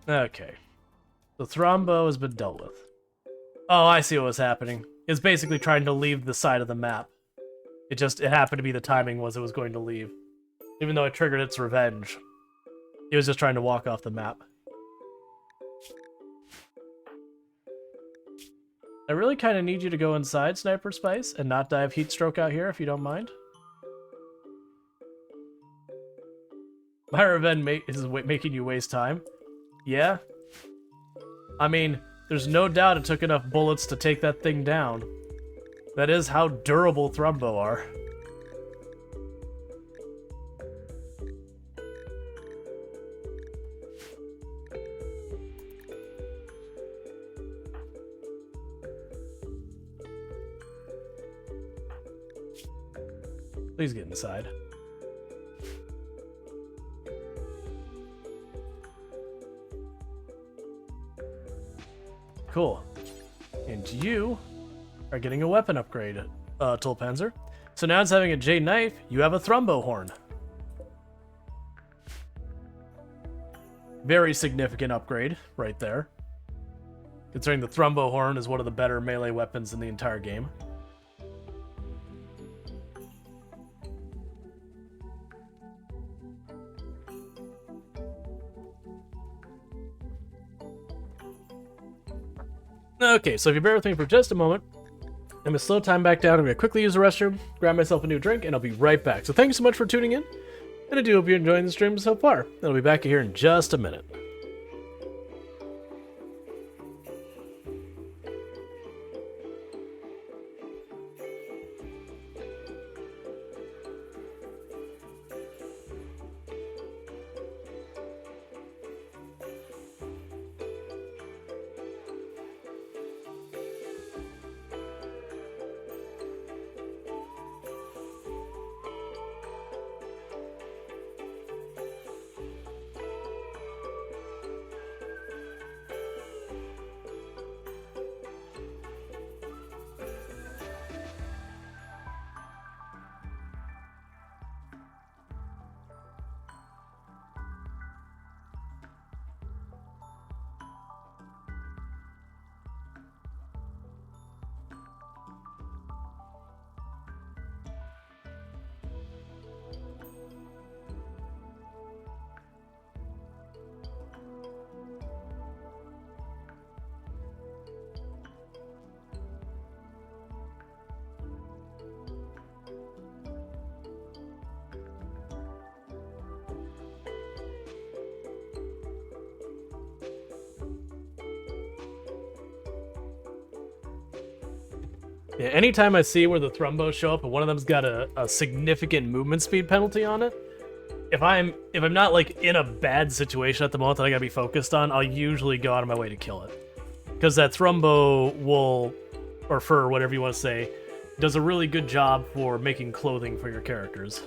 Okay. The thrombo has been dealt with. Oh, I see what was happening. It's basically trying to leave the side of the map. It happened to be the timing was it was going to leave. Even though it triggered its revenge. It was just trying to walk off the map. I really kind of need you to go inside, Sniper Spice, and not die of heat stroke out here, if you don't mind. My revenge is making you waste time. Yeah? I mean, there's no doubt it took enough bullets to take that thing down. That is how durable thrombo are. Please get inside. Cool. And you are getting a weapon upgrade, Tulpanzer. So now instead of having a J knife, you have a thrombo horn. Very significant upgrade right there. Considering the thrombo horn is one of the better melee weapons in the entire game. Okay, so if you bear with me for just a moment, I'm going to slow time back down. I'm going to quickly use the restroom, grab myself a new drink, and I'll be right back. So thank you so much for tuning in, and I do hope you're enjoying the stream so far. And I'll be back here in just a minute. Yeah, anytime I see where the Thrumbos show up and one of them's got a significant movement speed penalty on it, if I'm not like in a bad situation at the moment that I gotta be focused on, I'll usually go out of my way to kill it. Because that Thrumbo wool or fur, whatever you want to say, does a really good job for making clothing for your characters.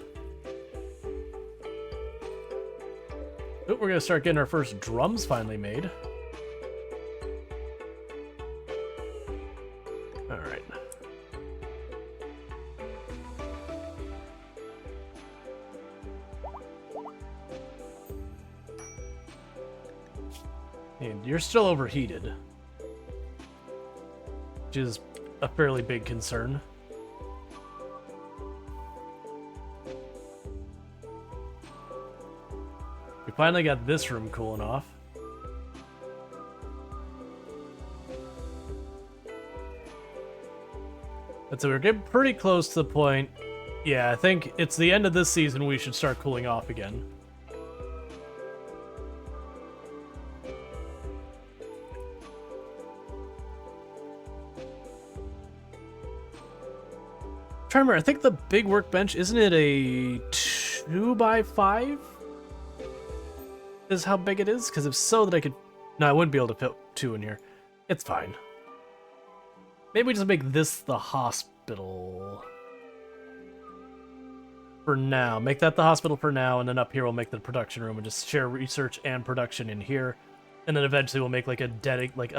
Oh, we're gonna start getting our first drums finally made. All right. And you're still overheated, which is a fairly big concern. We finally got this room cooling off. And so we're getting pretty close to the point. Yeah, I think it's the end of this season we should start cooling off again. Trying to remember, I think the big workbench, isn't it a 2x5? Is how big it is? Because if so, that I could... No, I wouldn't be able to fit 2 in here. It's fine. Maybe we just make this the hospital. For now. Make that the hospital for now, and then up here we'll make the production room and just share research and production in here. And then eventually we'll make like a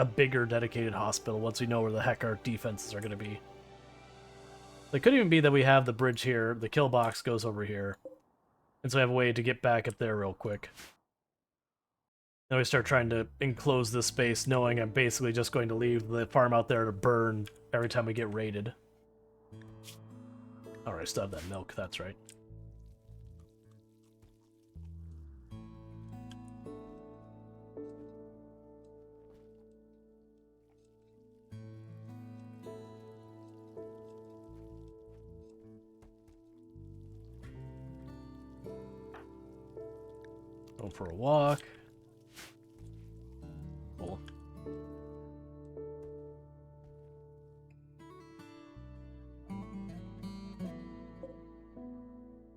bigger dedicated hospital once we know where the heck our defenses are going to be. It could even be that we have the bridge here, the kill box goes over here, and so we have a way to get back up there real quick. Then we start trying to enclose this space, knowing I'm basically just going to leave the farm out there to burn every time we get raided. Alright, still have that milk, that's right. Going for a walk. Cool.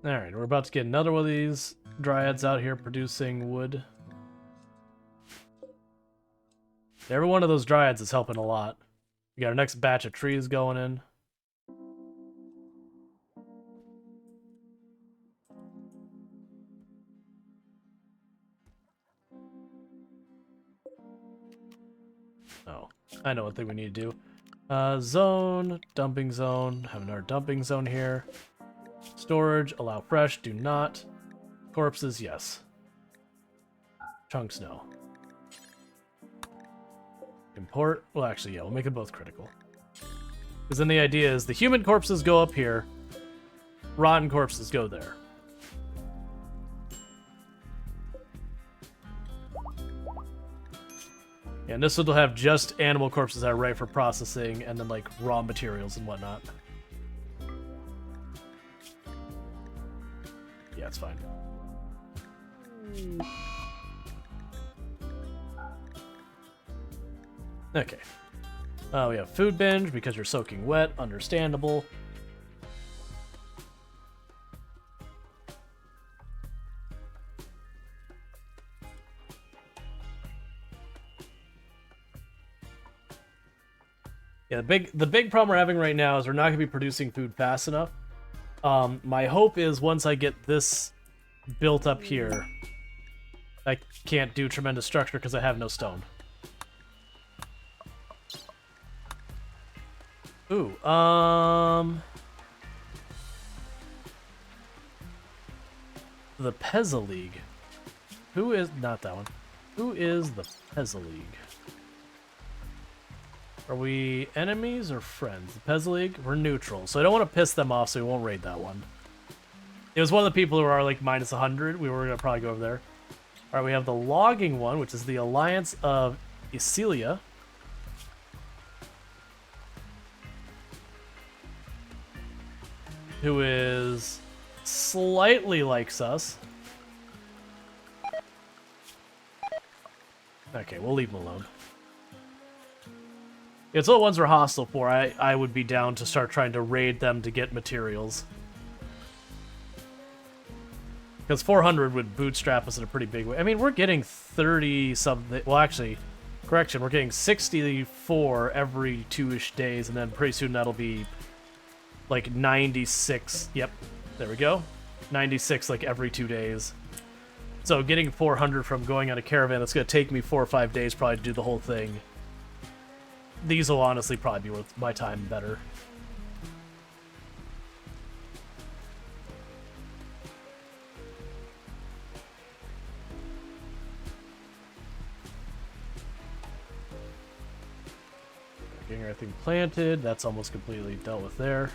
Alright, we're about to get another one of these dryads out here producing wood. Every one of those dryads is helping a lot. We got our next batch of trees going in. Oh, I know what thing we need to do. Zone, dumping zone, have another dumping zone here. Storage, allow fresh, do not. Corpses, yes. Chunks, no. Import, well actually, yeah, we'll make them both critical. Because then the idea is the human corpses go up here, rotten corpses go there. Yeah, and this will have just animal corpses that are right for processing, and then like raw materials and whatnot. Yeah, it's fine. Okay. We have food binge because you're soaking wet. Understandable. Yeah, the big problem we're having right now is we're not going to be producing food fast enough. My hope is once I get this built up here, I can't do tremendous structure because I have no stone. Ooh, the Pezza League. Who is, not that one. Who is the Pezza League? Are we enemies or friends? The Pezza League? We're neutral, so I don't want to piss them off, so we won't raid that one. It was one of the people who are like minus 100. We were going to probably go over there. Alright, we have the logging one, which is the Alliance of Isilia. Who is slightly likes us. Okay, we'll leave him alone. It's all the ones we're hostile for. I would be down to start trying to raid them to get materials. Because 400 would bootstrap us in a pretty big way. I mean, we're getting 30 something. Well, actually, correction, we're getting 64 every 2-ish days, and then pretty soon that'll be like 96. Yep, there we go. 96 like every 2 days. So getting 400 from going on a caravan, that's going to take me 4 or 5 days probably to do the whole thing. These will honestly probably be worth my time better. Getting everything planted, that's almost completely dealt with there.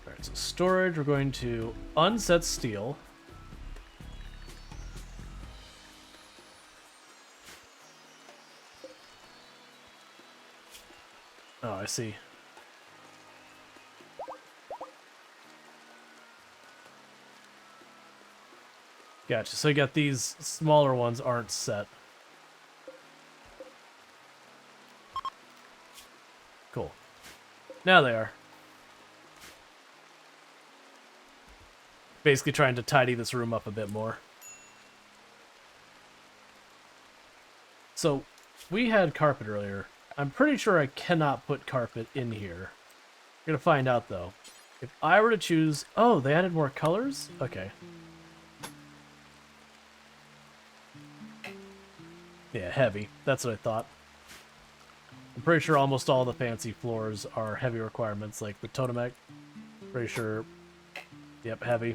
Alright, so storage, we're going to unset steel. Oh, I see. Gotcha. So you got these smaller ones aren't set. Cool. Now they are. Basically trying to tidy this room up a bit more. So, we had carpet earlier. I'm pretty sure I cannot put carpet in here. We're gonna find out, though. If I were to choose... Oh, they added more colors? Okay. Yeah, heavy. That's what I thought. I'm pretty sure almost all the fancy floors are heavy requirements, like the totemek. Pretty sure... Yep, heavy.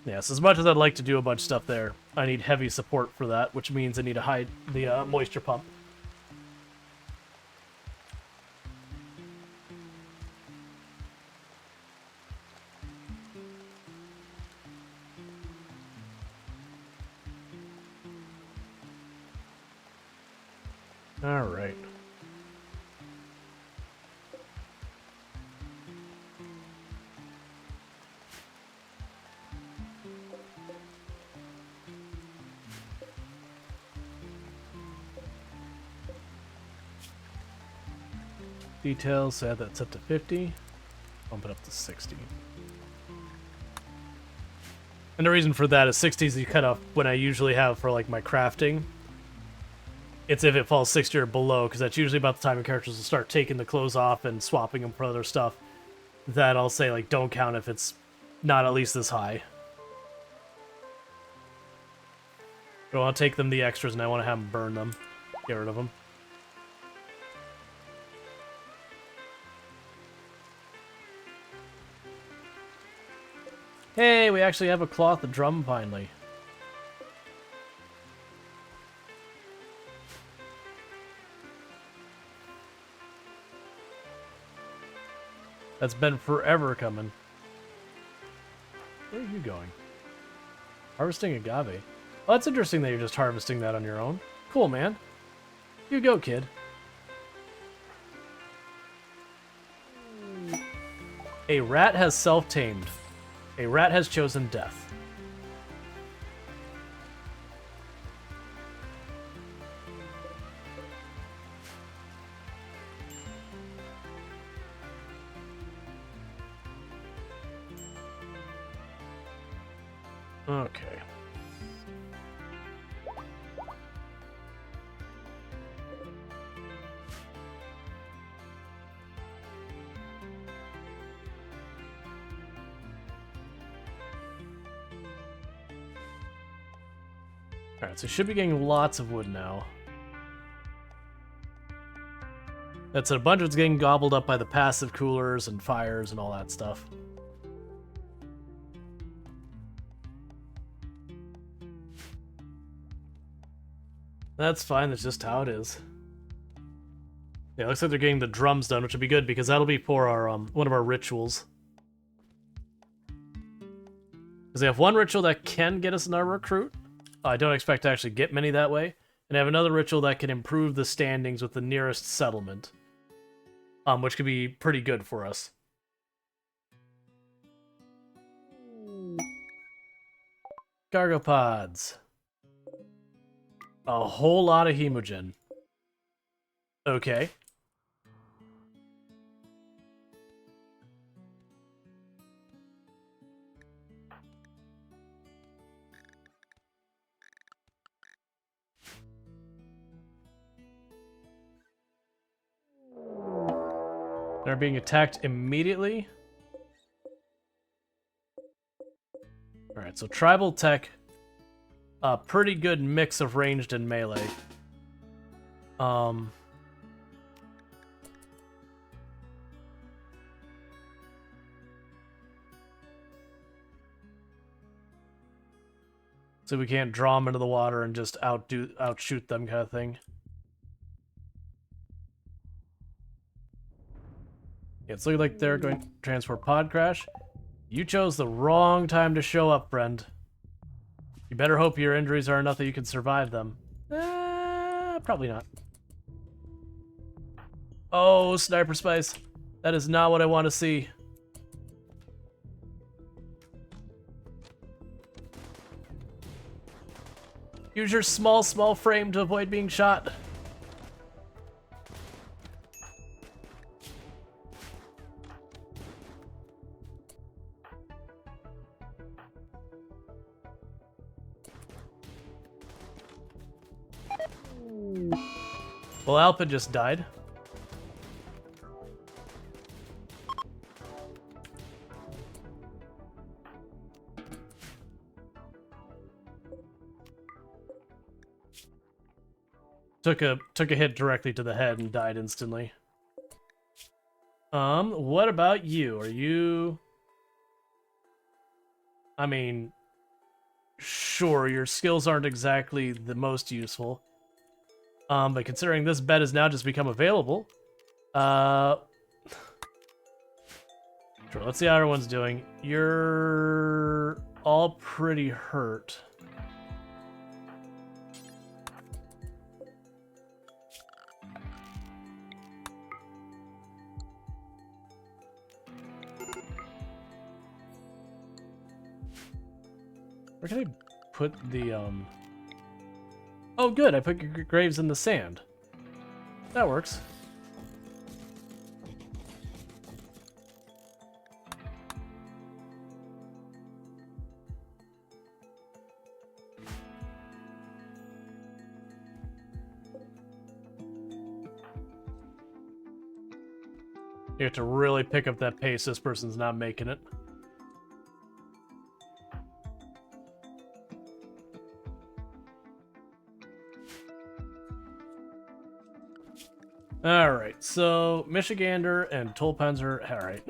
Yes, as much as I'd like to do a bunch of stuff there, I need heavy support for that, which means I need to hide the moisture pump. All right. Details, so add that set to 50. Bump it up to 60. And the reason for that is 60 is you cut off when I usually have for like my crafting. It's if it falls 60 or below, because that's usually about the time the characters will start taking the clothes off and swapping them for other stuff. That I'll say, like, don't count if it's not at least this high. I want to take them the extras, and I want to have them burn them. Get rid of them. Hey, we actually have a cloth drum finally. That's been forever coming. Where are you going? Harvesting agave. Oh, that's interesting that you're just harvesting that on your own. Cool, man. You go, kid. A rat has self-tamed. A rat has chosen death. Okay. Alright, so should be getting lots of wood now. That's a bunch of it's getting gobbled up by the passive coolers and fires and all that stuff. That's fine, that's just how it is. Yeah, it looks like they're getting the drums done, which would be good because that'll be for our one of our rituals. Because they have one ritual that can get us another recruit. I don't expect to actually get many that way. And I have another ritual that can improve the standings with the nearest settlement. Which could be pretty good for us. Cargo pods. A whole lot of hemogen. Okay. They're being attacked immediately. Alright, so tribal tech. A pretty good mix of ranged and melee. So we can't draw them into the water and just outshoot them kind of thing. Yeah, it's looking like they're going to transport pod crash. You chose the wrong time to show up, friend. You better hope your injuries are enough that you can survive them. Probably not. Oh, sniper spice. That is not what I want to see. Use your small frame to avoid being shot. Well, Alpha just died. Took a hit directly to the head and died instantly. What about you? Are you... I mean, sure, your skills aren't exactly the most useful. But considering this bed has now just become available, sure, let's see how everyone's doing. You're all pretty hurt. Where can I put the, Oh, good, I put your graves in the sand. That works. You have to really pick up that pace. This person's not making it. Alright, so Michigander and Tulpanzer, alright.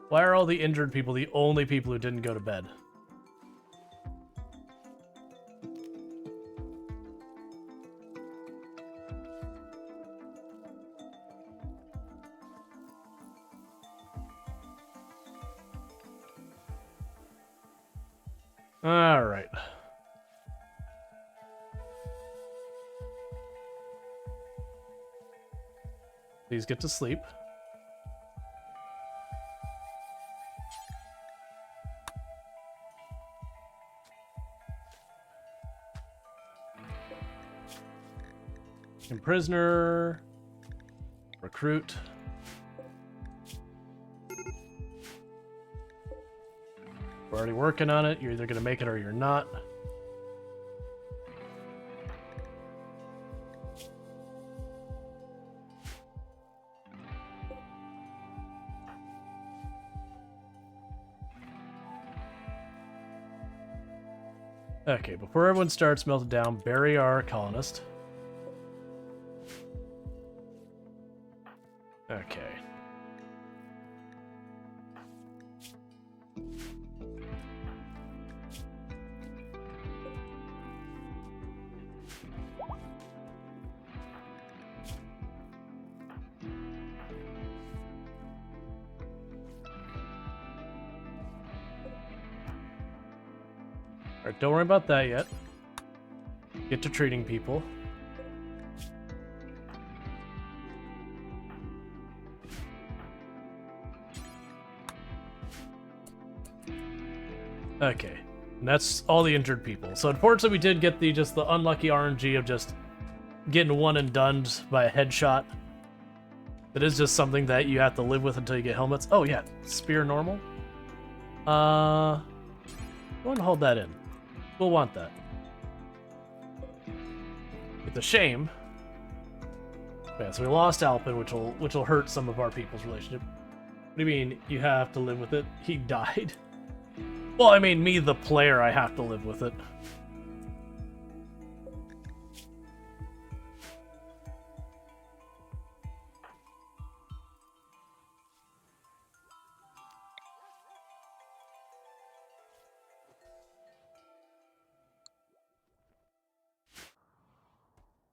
Why are all the injured people the only people who didn't go to bed? Alright. Please get to sleep. Prisoner. Recruit. We're already working on it. You're either going to make it or you're not. Okay, before everyone starts melting down, bury our colonist. Okay. Alright, don't worry about that yet. Get to treating people. Okay. And that's all the injured people. So unfortunately we did get the unlucky RNG of just getting one and done by a headshot. That is just something that you have to live with until you get helmets. Oh yeah, spear normal. Go ahead and hold that in. We'll want that. It's a shame. Yeah, so we lost Alpin, which will hurt some of our people's relationship. What do you mean you have to live with it? He died. Well, I mean, me, the player, I have to live with it.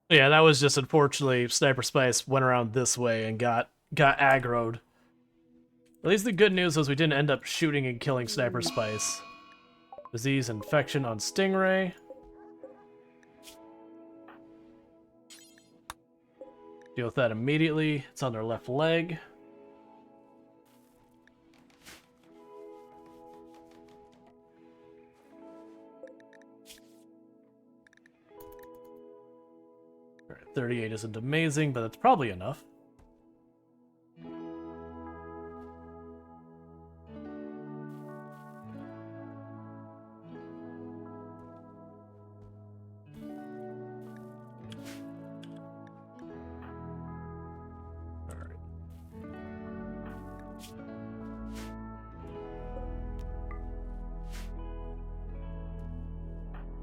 Yeah, that was just unfortunately Sniper Spice went around this way and got aggroed. At least the good news was we didn't end up shooting and killing Sniper Spice. Disease infection on Stingray. Deal with that immediately. It's on their left leg. Alright, 38 isn't amazing, but that's probably enough.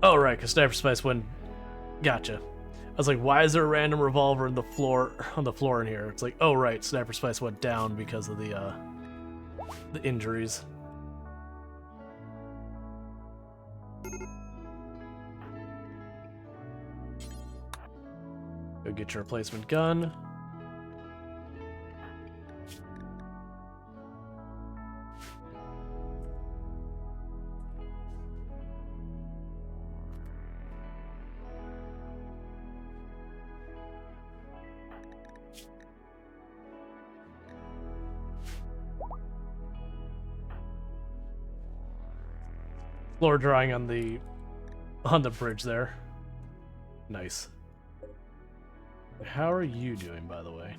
Oh, right, because Sniper Spice went... Gotcha. I was like, why is there a random revolver on the floor in here? It's like, oh, right, Sniper Spice went down because of the injuries. Go get your replacement gun. Floor drawing on the bridge there. Nice. How are you doing, by the way?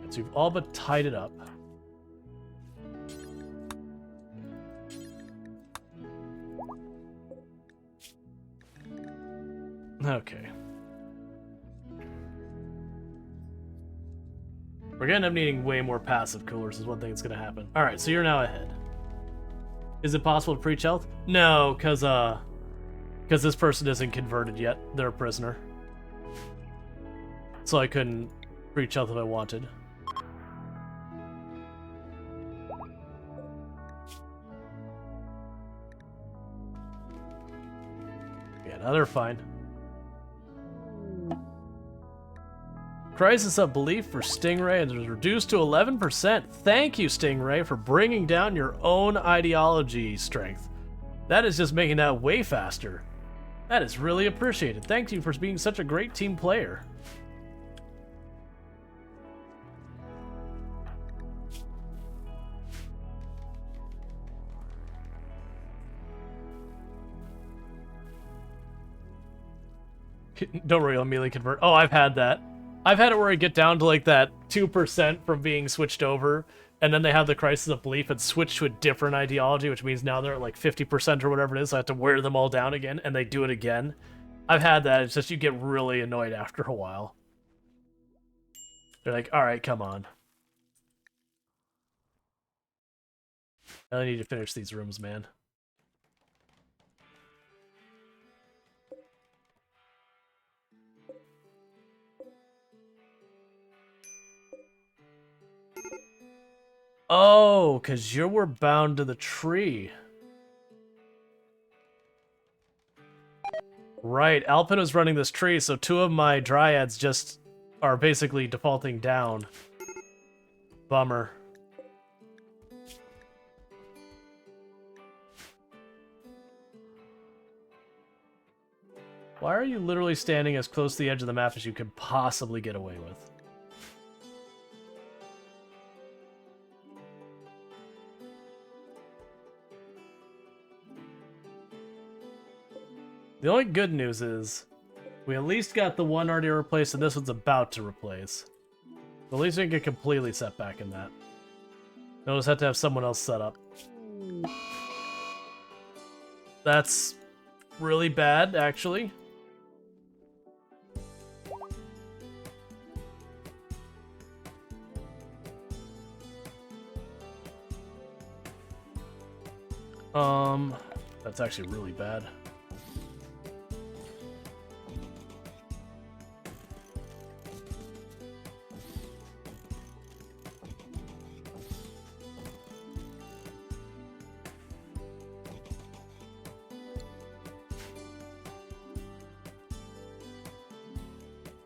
So you've all but tied it up. Okay. We're gonna end up needing way more passive coolers is one thing that's gonna happen. Alright, so you're now ahead. Is it possible to preach health? No, because this person isn't converted yet. They're a prisoner. So I couldn't preach health if I wanted. Yeah, now they're fine. Crisis of belief for Stingray and is reduced to 11%. Thank you, Stingray, for bringing down your own ideology strength. That is just making that way faster. That is really appreciated. Thank you for being such a great team player. Don't worry, I'll immediately convert. Oh, I've had that. I've had it where I get down to like that 2% from being switched over, and then they have the crisis of belief and switch to a different ideology, which means now they're at like 50% or whatever it is. So I have to wear them all down again, and they do it again. I've had that. It's just you get really annoyed after a while. They're like, all right, come on. I need to finish these rooms, man. Oh, because you were bound to the tree. Right, Alpin was running this tree, so two of my dryads just are basically defaulting down. Bummer. Why are you literally standing as close to the edge of the map as you could possibly get away with? The only good news is we at least got the one already replaced, and this one's about to replace. At least we can get completely set back in that. We'll just have to have someone else set up. That's really bad, actually. That's actually really bad.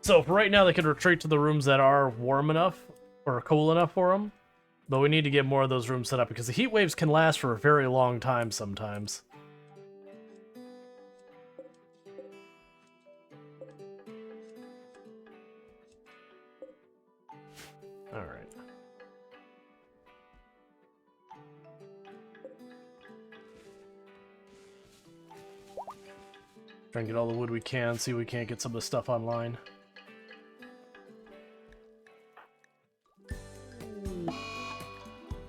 So for right now, they can retreat to the rooms that are warm enough or cool enough for them. But we need to get more of those rooms set up because the heat waves can last for a very long time sometimes. Alright. Try and get all the wood we can, see if we can't get some of the stuff online.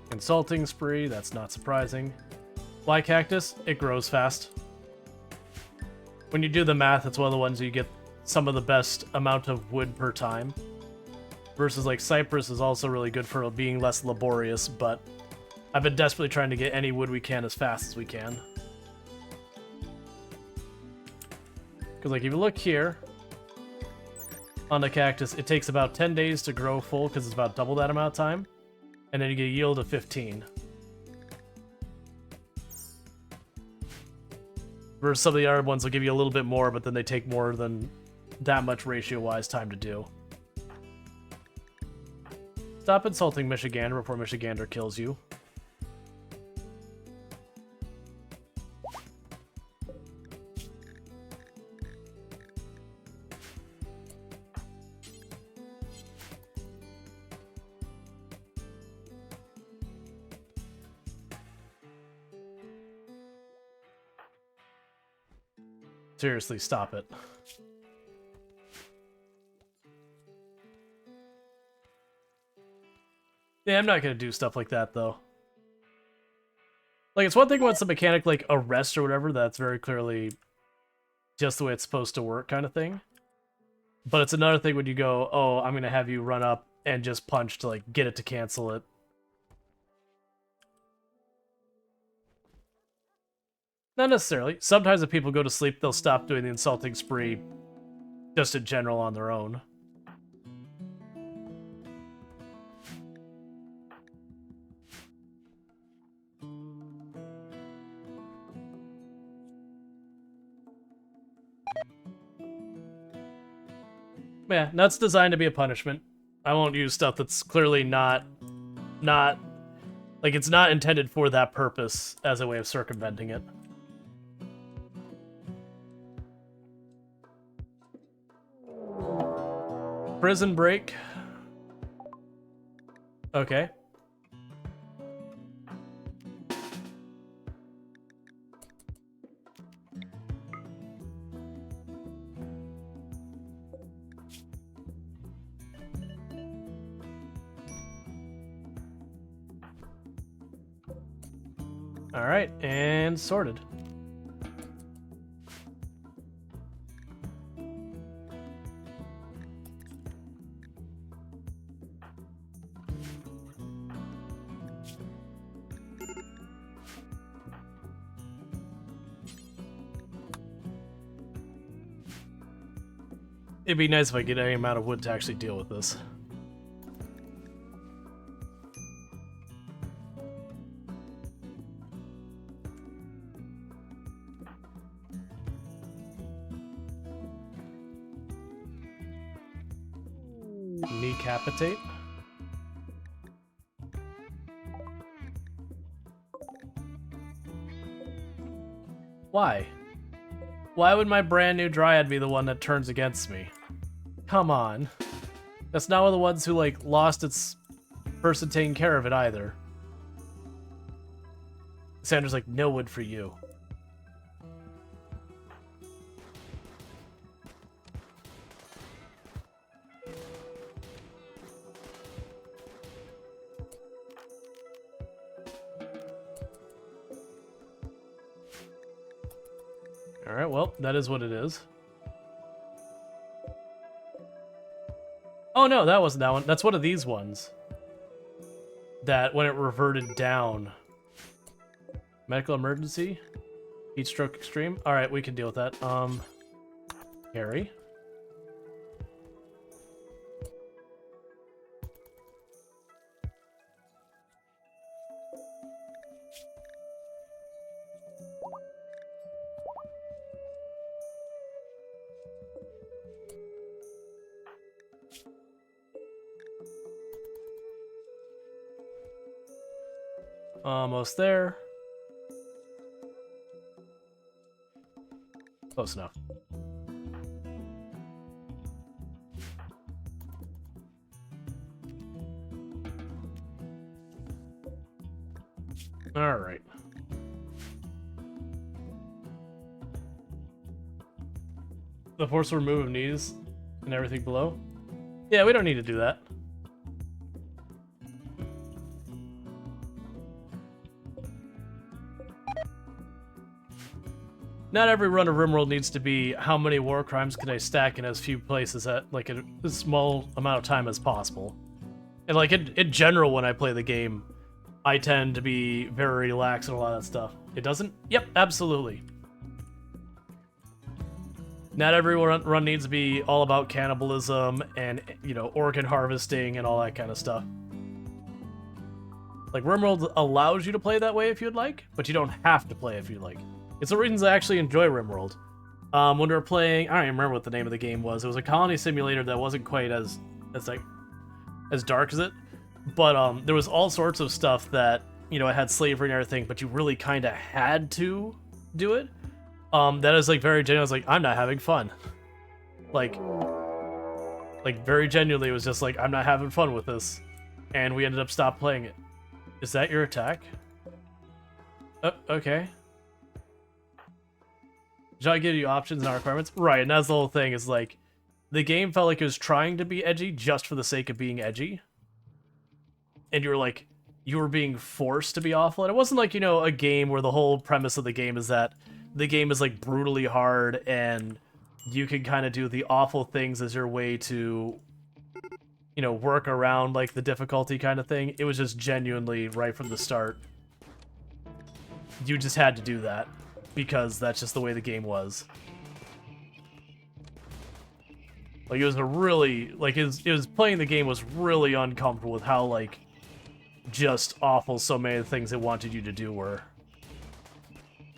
Consulting spree, that's not surprising. Fly cactus, it grows fast. When you do the math, it's one of the ones you get some of the best amount of wood per time. Versus like cypress is also really good for being less laborious, but I've been desperately trying to get any wood we can as fast as we can. Because like if you look here, on the cactus, it takes about 10 days to grow full because it's about double that amount of time. And then you get a yield of 15. Versus some of the other ones will give you a little bit more, but then they take more than that much ratio-wise time to do. Stop insulting Michigander before Michigander kills you. Seriously, stop it. Yeah, I'm not gonna do stuff like that, though. Like, it's one thing when it's a mechanic like arrest or whatever, that's very clearly just the way it's supposed to work kind of thing. But it's another thing when you go, oh, I'm gonna have you run up and just punch to, like, get it to cancel it. Not necessarily. Sometimes if people go to sleep, they'll stop doing the insulting spree just in general on their own. Yeah, that's designed to be a punishment. I won't use stuff that's clearly not like it's not intended for that purpose as a way of circumventing it. Prison break. Okay. All right, and sorted. It'd be nice if I get any amount of wood to actually deal with this. Decapitate. Why? Why would my brand new Dryad be the one that turns against me? Come on. That's not one of the ones who, like, lost its person taking care of it either. Sandra's like, no wood for you. Alright, well, that is what it is. Oh no, that wasn't that one. That's one of these ones. That when it reverted down. Medical emergency? Heat stroke extreme? Alright, we can deal with that. Carry. Almost there. Close enough. All right. The forceful remove of knees and everything below. Yeah, we don't need to do that. Not every run of RimWorld needs to be how many war crimes can I stack in as few places at like a small amount of time as possible. And like in general, when I play the game, I tend to be very relaxed and a lot of that stuff. It doesn't? Yep, absolutely. Not every run needs to be all about cannibalism and, you know, organ harvesting and all that kind of stuff. Like, RimWorld allows you to play that way if you'd like, but you don't have to play if you'd like. It's the reasons I actually enjoy RimWorld. When we were playing, I don't even remember what the name of the game was. It was a colony simulator that wasn't quite as dark as it, but there was all sorts of stuff that, you know, it had slavery and everything, but you really kind of had to do it. That is like very genuine. I was like, I'm not having fun. Like very genuinely, it was just like, I'm not having fun with this, and we ended up stop playing it. Is that your attack? Oh, okay. Should I give you options and not requirements? Right, and that's the whole thing, is like, the game felt like it was trying to be edgy just for the sake of being edgy. And you were like, you were being forced to be awful. And it wasn't like, you know, a game where the whole premise of the game is that the game is like brutally hard and you can kind of do the awful things as your way to, you know, work around like the difficulty kind of thing. It was just genuinely right from the start. You just had to do that because that's just the way the game was. Like, it was a really, like, it was playing the game was really uncomfortable with how, like, just awful so many of the things it wanted you to do were.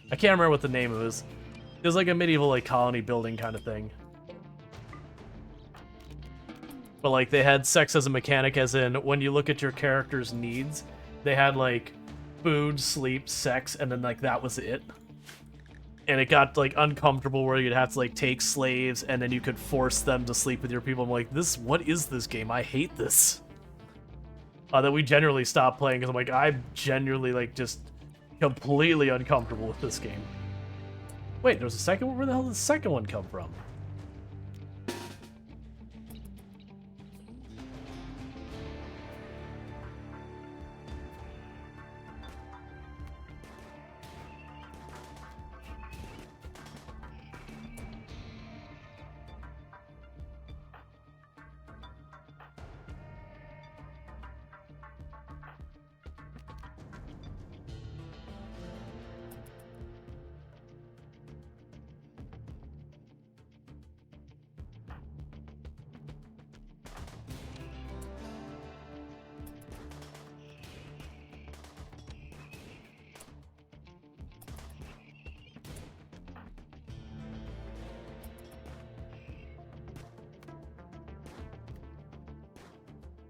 I can't remember what the name of it was. It was like a medieval, like, colony building kind of thing. But, like, they had sex as a mechanic, as in, when you look at your character's needs, they had, like, food, sleep, sex, and then, like, that was it. And it got, like, uncomfortable where you'd have to, like, take slaves, and then you could force them to sleep with your people. I'm like, what is this game? I hate this. That we generally stopped playing, because I'm like, I'm genuinely, like, just completely uncomfortable with this game. Wait, there's a second one? Where the hell did the second one come from?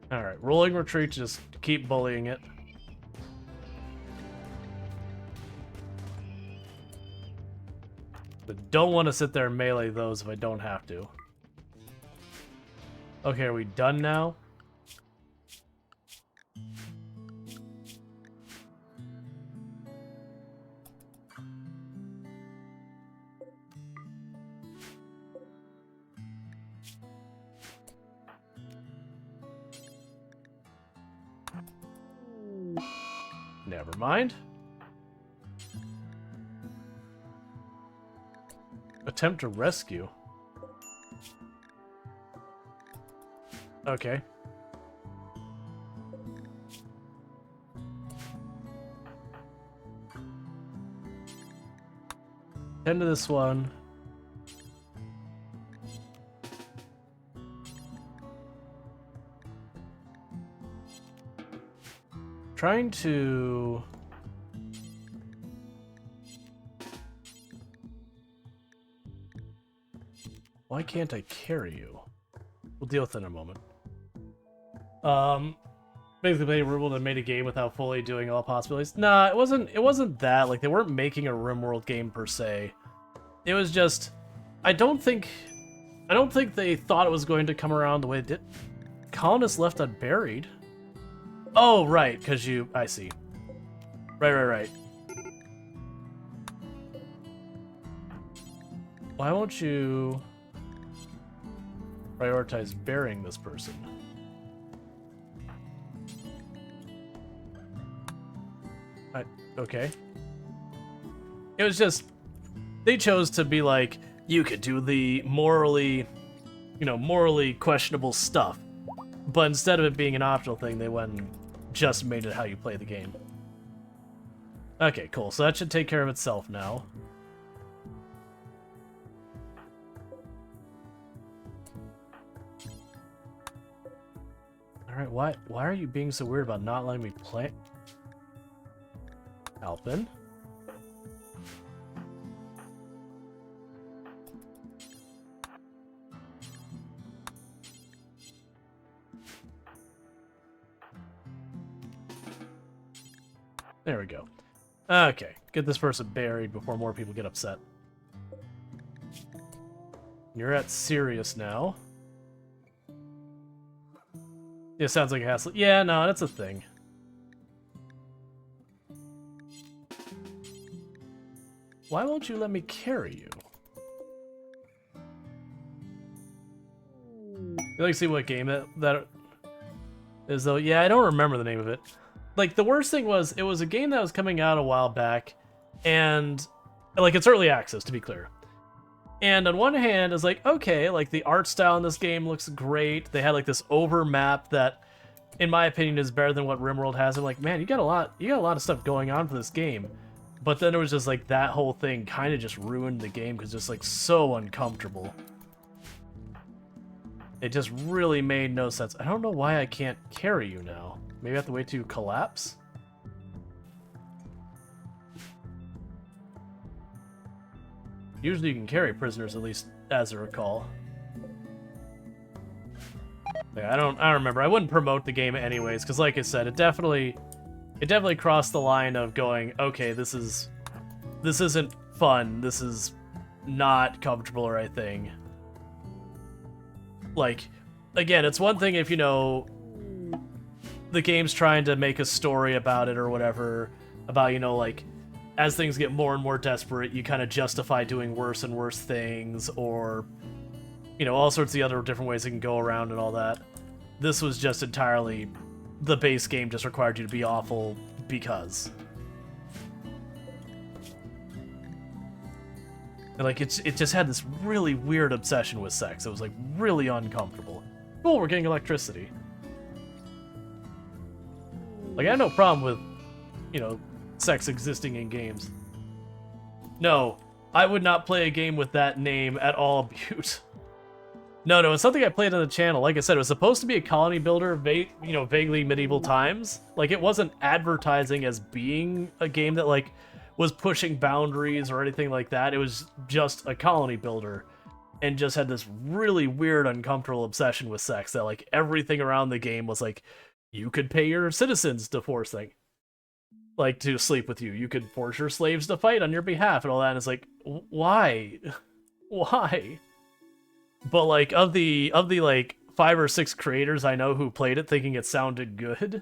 Alright, rolling retreat, just keep bullying it. But don't want to sit there and melee those if I don't have to. Okay, are we done now? Never mind. Attempt to rescue. Okay. Tend to this one. Trying to... Why can't I carry you? We'll deal with it in a moment. Basically, RimWorld made a game without fully doing all possibilities. Nah, it wasn't that. Like, they weren't making a RimWorld game per se. It was just, I don't think they thought it was going to come around the way it did. Colonists left unburied. Oh, right, because I see. Right. Why won't you prioritize burying this person? Okay. It was just, they chose to be like, you could do the morally questionable stuff. But instead of it being an optional thing, they went and just made it how you play the game. Okay, cool. So that should take care of itself now. Alright, why are you being so weird about not letting me play? Alpin. There we go. Okay, get this person buried before more people get upset. You're at Sirius now. Yeah, sounds like a hassle. Yeah, no, that's a thing. Why won't you let me carry you? You like to see what game that is though? Yeah, I don't remember the name of it. Like, the worst thing was, it was a game that was coming out a while back, and, like, it's early access, to be clear. And on one hand, it's like, okay, like, the art style in this game looks great. They had, like, this over map that, in my opinion, is better than what RimWorld has. I'm like, man, you got a lot of stuff going on for this game. But then it was just, like, that whole thing kind of just ruined the game, because it's just, like, so uncomfortable. It just really made no sense. I don't know why I can't carry you now. Maybe I have to wait to collapse? Usually you can carry prisoners, at least as I recall. Yeah, I don't remember. I wouldn't promote the game anyways, because like I said, it definitely crossed the line of going, okay, this isn't fun. This is not comfortable or anything. Like, again, it's one thing if, you know, the game's trying to make a story about it or whatever, about, you know, like, as things get more and more desperate, you kind of justify doing worse and worse things, or, you know, all sorts of the other different ways it can go around and all that. This was just entirely, the base game just required you to be awful because. And, like, it just had this really weird obsession with sex. It was, like, really uncomfortable. Cool, we're getting electricity. Like, I have no problem with, you know, sex existing in games. No, I would not play a game with that name at all, Butte. No, it's something I played on the channel. Like I said, it was supposed to be a colony builder, you know, vaguely medieval times. Like, it wasn't advertising as being a game that, like, was pushing boundaries or anything like that. It was just a colony builder, and just had this really weird, uncomfortable obsession with sex that, like, everything around the game was like, you could pay your citizens to force things, like, to sleep with you. You could force your slaves to fight on your behalf and all that. And it's like, why? Why? But, like, of the like 5 or 6 creators I know who played it thinking it sounded good,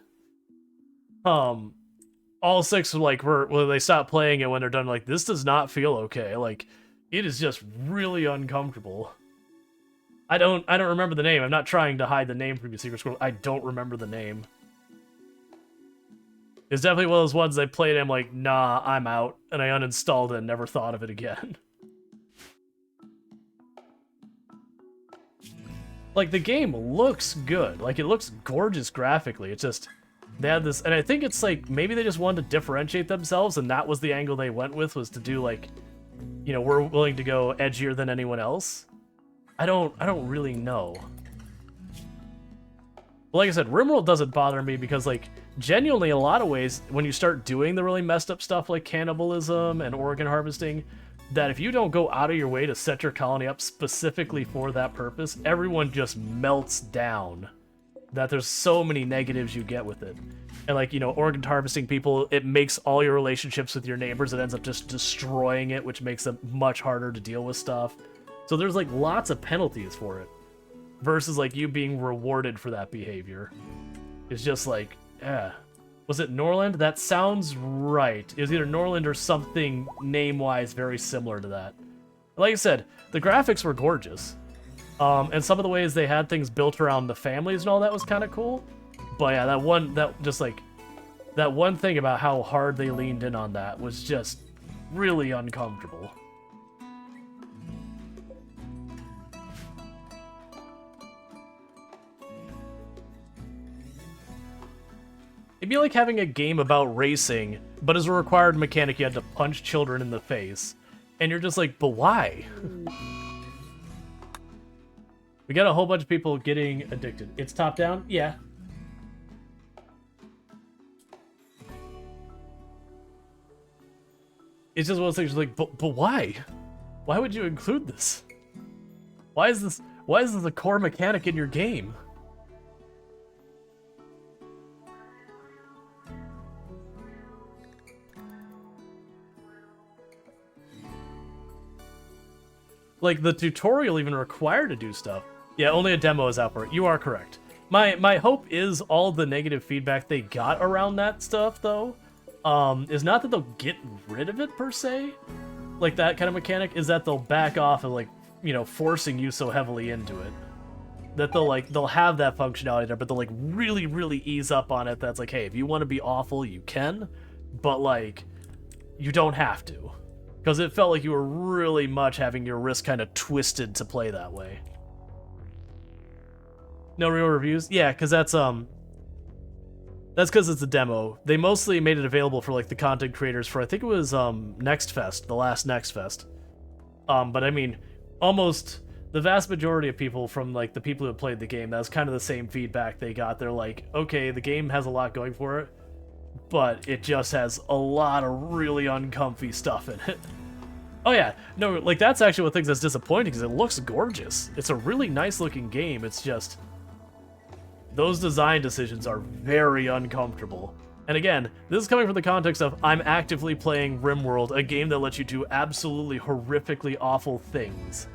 all 6 like well, they stopped playing it when they're done. Like, this does not feel okay. Like, it is just really uncomfortable. I don't remember the name. I'm not trying to hide the name from you, Secret Squirrel. I don't remember the name. It's definitely one of those ones I played and I'm like, nah, I'm out. And I uninstalled it and never thought of it again. Like, the game looks good. Like, it looks gorgeous graphically. It's just, they had this, and I think it's like, maybe they just wanted to differentiate themselves, and that was the angle they went with, was to do like, you know, we're willing to go edgier than anyone else. I don't really know. But like I said, RimWorld doesn't bother me because, like, genuinely, in a lot of ways, when you start doing the really messed up stuff like cannibalism and organ harvesting, that if you don't go out of your way to set your colony up specifically for that purpose, everyone just melts down. That there's so many negatives you get with it. And, like, you know, organ harvesting people, it makes all your relationships with your neighbors, it ends up just destroying it, which makes it much harder to deal with stuff. So there's, like, lots of penalties for it. Versus, like, you being rewarded for that behavior. It's just like, was it Norland? That sounds right. It was either Norland or something name-wise very similar to that. Like I said, the graphics were gorgeous. And some of the ways they had things built around the families and all that was kind of cool. But yeah, that one thing about how hard they leaned in on that was just really uncomfortable. It'd be like having a game about racing, but as a required mechanic, you had to punch children in the face. And you're just like, but why? We got a whole bunch of people getting addicted. It's top down? Yeah. It's just one of those things like, but why? Why would you include this? Why is this a core mechanic in your game? Like, the tutorial even required to do stuff. Yeah, only a demo is out for it. You are correct. My hope is all the negative feedback they got around that stuff, though, is not that they'll get rid of it, per se. Like, that kind of mechanic, is that they'll back off of, like, you know, forcing you so heavily into it. That they'll have that functionality there, but they'll, like, really, really ease up on it. That's like, hey, if you want to be awful, you can, but, like, you don't have to. Because it felt like you were really much having your wrist kind of twisted to play that way. No real reviews? Yeah, because that's because it's a demo. They mostly made it available for, like, the content creators for, I think it was Next Fest, the last Next Fest. But I mean, almost the vast majority of people from, like, the people who played the game, that was kind of the same feedback they got. They're like, okay, the game has a lot going for it, but it just has a lot of really uncomfy stuff in it. Oh yeah, no, like, that's actually what things that's disappointing, because it looks gorgeous. It's a really nice looking game, it's just, those design decisions are very uncomfortable. And again, this is coming from the context of, I'm actively playing RimWorld, a game that lets you do absolutely horrifically awful things.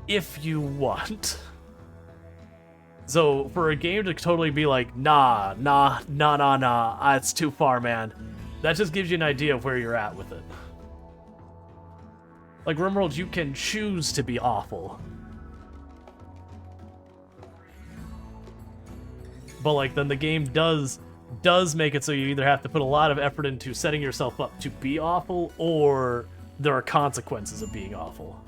If you want. So, for a game to totally be like, nah, it's too far, man. That just gives you an idea of where you're at with it. Like, RimWorld, you can choose to be awful. But, like, then the game does make it so you either have to put a lot of effort into setting yourself up to be awful, or there are consequences of being awful.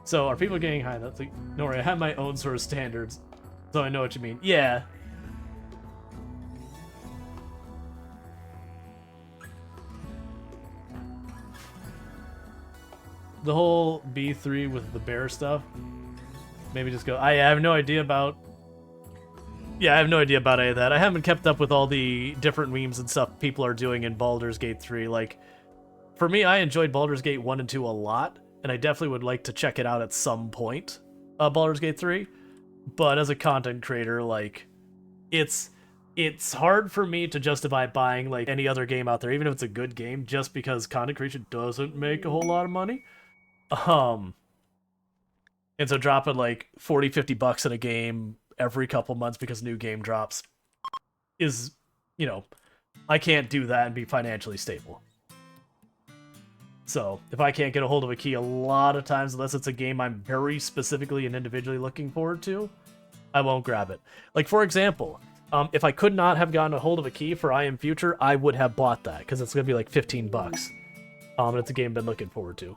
So, are people getting high? That's like, don't worry, I have my own sort of standards, so I know what you mean. Yeah. The whole B3 with the bear stuff, maybe just go, I have no idea about... Yeah, I have no idea about any of that. I haven't kept up with all the different memes and stuff people are doing in Baldur's Gate 3. Like, for me, I enjoyed Baldur's Gate 1 and 2 a lot, and I definitely would like to check it out at some point, Baldur's Gate 3. But as a content creator, like, it's hard for me to justify buying, like, any other game out there, even if it's a good game, just because content creation doesn't make a whole lot of money. And so dropping, like, 40, 50 bucks in a game every couple months because a new game drops is, you know, I can't do that and be financially stable. So, if I can't get a hold of a key a lot of times, unless it's a game I'm very specifically and individually looking forward to, I won't grab it. Like, for example, if I could not have gotten a hold of a key for I Am Future, I would have bought that, because it's going to be like 15 bucks. And it's a game I've been looking forward to.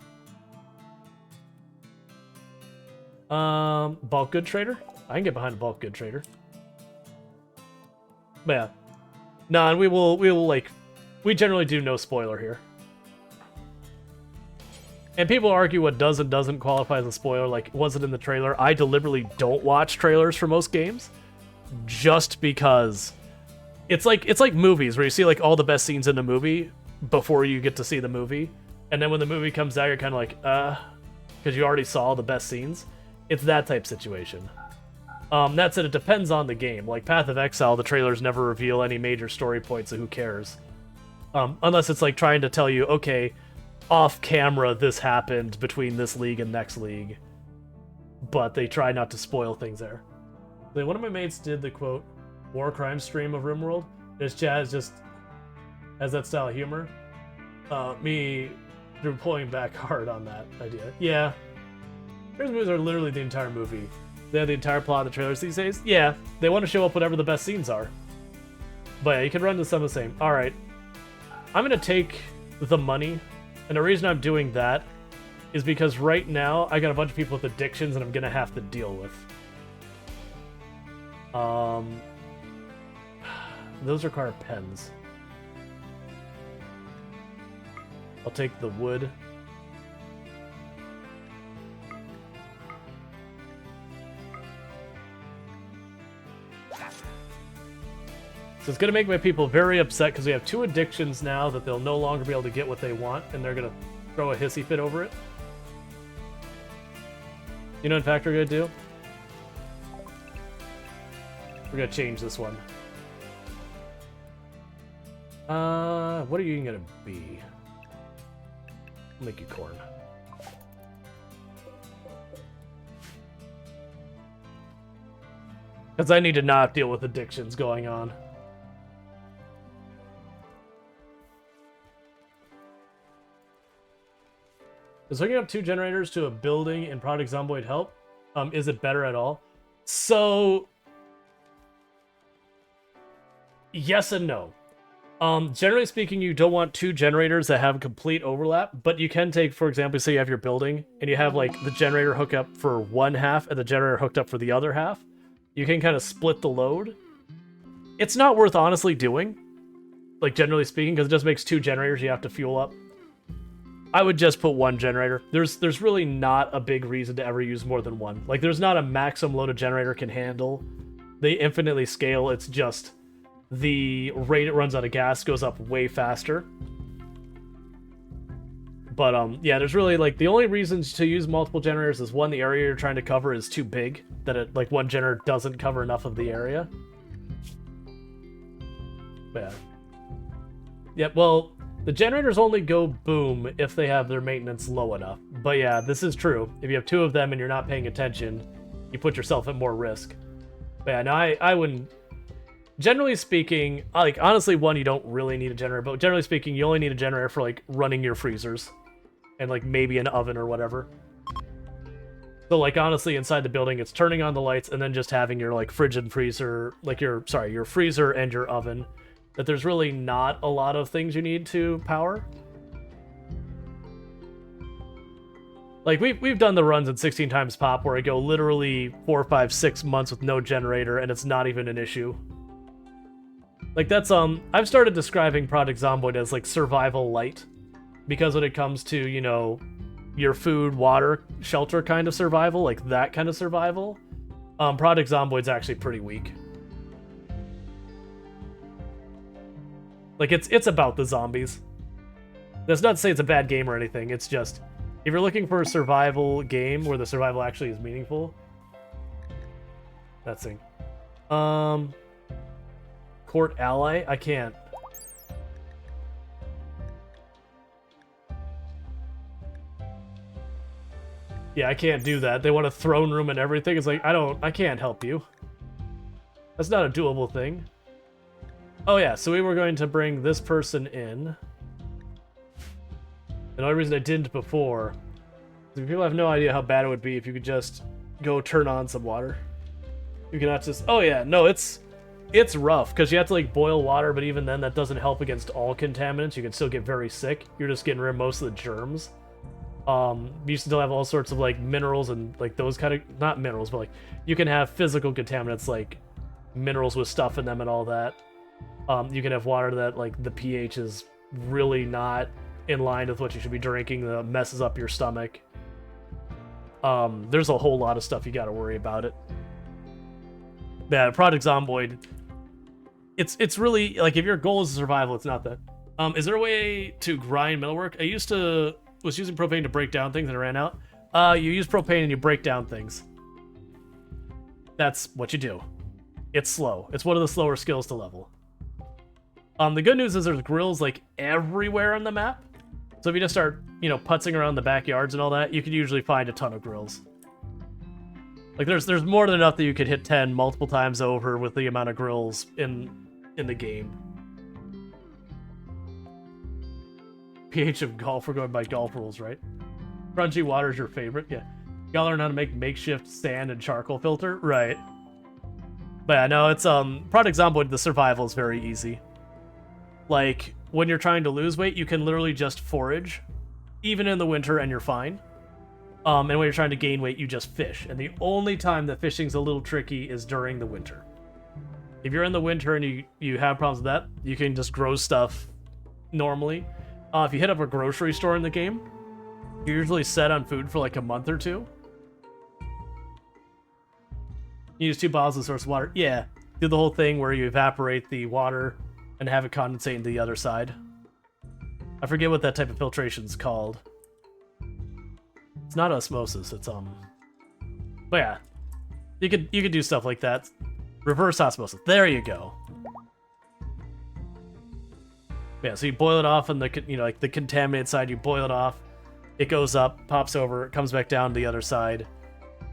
Bulk good trader? I can get behind a bulk good trader. But yeah. No, and we will like, we generally do no spoiler here. And people argue what does and doesn't qualify as a spoiler, like, was it in the trailer? I deliberately don't watch trailers for most games, just because it's like movies, where you see, like, all the best scenes in the movie before you get to see the movie, and then when the movie comes out, you're kind of like, because you already saw the best scenes. It's that type situation. That said, it depends on the game. Like, Path of Exile, the trailers never reveal any major story points, so who cares? Unless it's, like, trying to tell you, okay, off camera this happened between this league and next league, but they try not to spoil things there. Like, one of my mates did the quote war crime stream of RimWorld. This Chaz just has that style of humor. Me pulling back hard on that idea. Yeah, trailers movies are literally the entire movie. They have the entire plot of the trailers these days. Yeah, they want to show up whatever the best scenes are. But yeah, you can run to some of the same. All right, I'm gonna take the money. And the reason I'm doing that is because right now I got a bunch of people with addictions and I'm gonna have to deal with. Those require pens. I'll take the wood. So it's going to make my people very upset because we have 2 addictions now that they'll no longer be able to get what they want, and they're going to throw a hissy fit over it. You know, in fact, we're going to do? We're going to change this one. What are you going to be? I'll make you corn. Because I need to not deal with addictions going on. Is hooking up 2 generators to a building in Project Zomboid help? Is it better at all? So, yes and no. Generally speaking, you don't want 2 generators that have complete overlap, but you can take, for example, say you have your building, and you have, like, the generator hook up for one half and the generator hooked up for the other half. You can kind of split the load. It's not worth honestly doing, like, generally speaking, because it just makes 2 generators you have to fuel up. I would just put 1 generator. There's really not a big reason to ever use more than 1. Like, there's not a maximum load a generator can handle. They infinitely scale. It's just the rate it runs out of gas goes up way faster. But, yeah, there's really, like, the only reasons to use multiple generators is, 1, the area you're trying to cover is too big, that it, like, 1 generator doesn't cover enough of the area. But, yeah. Yep, well, the generators only go boom if they have their maintenance low enough. But yeah, this is true. If you have 2 of them and you're not paying attention, you put yourself at more risk. But yeah, no, I wouldn't... Generally speaking, like, honestly, 1, you don't really need a generator, but generally speaking, you only need a generator for, like, running your freezers. And, like, maybe an oven or whatever. So, like, honestly, inside the building, it's turning on the lights and then just having your, like, fridge and freezer... Like, your freezer and your oven. That there's really not a lot of things you need to power. Like, we've done the runs in 16 times pop where I go literally 4, 5, 6 months with no generator and it's not even an issue. Like, that's, I've started describing Project Zomboid as, like, survival light. Because when it comes to, you know, your food, water, shelter kind of survival, like that kind of survival, Project Zomboid's actually pretty weak. Like, it's about the zombies. That's not to say it's a bad game or anything, it's just, if you're looking for a survival game where the survival actually is meaningful... That thing. Court ally? I can't. Yeah, I can't do that. They want a throne room and everything. It's like, I can't help you. That's not a doable thing. Oh yeah, so we were going to bring this person in. The only reason I didn't before is people have no idea how bad it would be if you could just go turn on some water. You cannot just... Oh yeah, no, it's rough, because you have to, like, boil water, but even then that doesn't help against all contaminants. You can still get very sick. You're just getting rid of most of the germs. You still have all sorts of like minerals and like those kind of, not minerals, but like you can have physical contaminants like minerals with stuff in them and all that. You can have water that like the pH is really not in line with what you should be drinking, that messes up your stomach. There's a whole lot of stuff you got to worry about it. Yeah, Project Zomboid. It's really like if your goal is survival, it's not that. Is there a way to grind metalwork? I was using propane to break down things and it ran out. You use propane and you break down things. That's what you do. It's slow. It's one of the slower skills to level. The good news is there's grills like everywhere on the map. So if you just start, putzing around the backyards and all that, you can usually find a ton of grills. Like there's more than enough that you could hit 10 multiple times over with the amount of grills in the game. pH of golf, we're going by golf rules, right? Crunchy water is your favorite? Yeah. You gotta learn how to make makeshift sand and charcoal filter? Right. But yeah, no, it's, Project Zomboid, the survival is very easy. Like, when you're trying to lose weight, you can literally just forage, even in the winter, and you're fine. And when you're trying to gain weight, you just fish. And the only time that fishing's a little tricky is during the winter. If you're in the winter and you have problems with that, you can just grow stuff normally. If you hit up a grocery store in the game, you're usually set on food for like a month or two. You use 2 bottles of source of water. Yeah, do the whole thing where you evaporate the water and have it condensate into the other side. I forget what that type of filtration's called. It's not osmosis, it's but yeah. You could do stuff like that. Reverse osmosis. There you go. Yeah, so you boil it off and like the contaminated side, you boil it off. It goes up, pops over, it comes back down to the other side.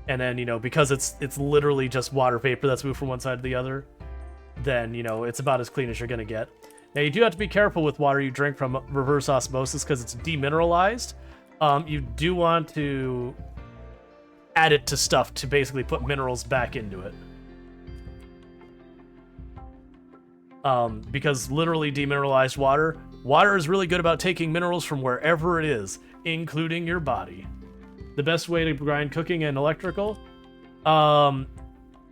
And then, because it's literally just water vapor that's moved from one side to the other, then, it's about as clean as you're going to get. Now, you do have to be careful with water you drink from reverse osmosis because it's demineralized. You do want to add it to stuff to basically put minerals back into it. Because literally demineralized water is really good about taking minerals from wherever it is, including your body. The best way to grind cooking and electrical,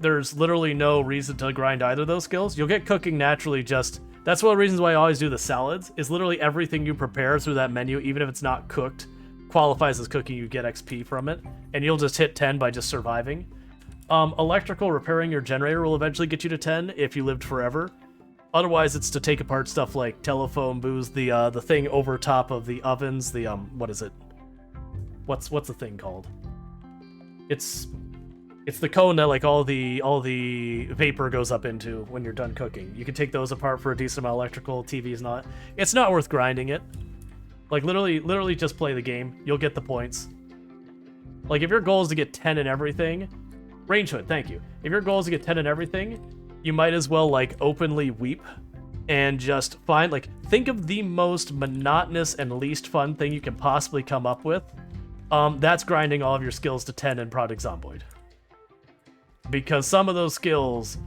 there's literally no reason to grind either of those skills. You'll get cooking naturally just... That's one of the reasons why I always do the salads, is literally everything you prepare through that menu, even if it's not cooked, qualifies as cooking, you get XP from it, and you'll just hit 10 by just surviving. Electrical, repairing your generator will eventually get you to 10 if you lived forever. Otherwise, it's to take apart stuff like telephone booths, the thing over top of the ovens, the, what is it? What's the thing called? It's the cone that like all the vapor goes up into when you're done cooking. You can take those apart for a decent amount of electrical. TV's not. It's not worth grinding it. Like literally just play the game. You'll get the points. Like if your goal is to get 10 in everything, range hood, thank you. If your goal is to get 10 in everything, you might as well like openly weep and just find think of the most monotonous and least fun thing you can possibly come up with. That's grinding all of your skills to 10 in Project Zomboid. Because some of those skills,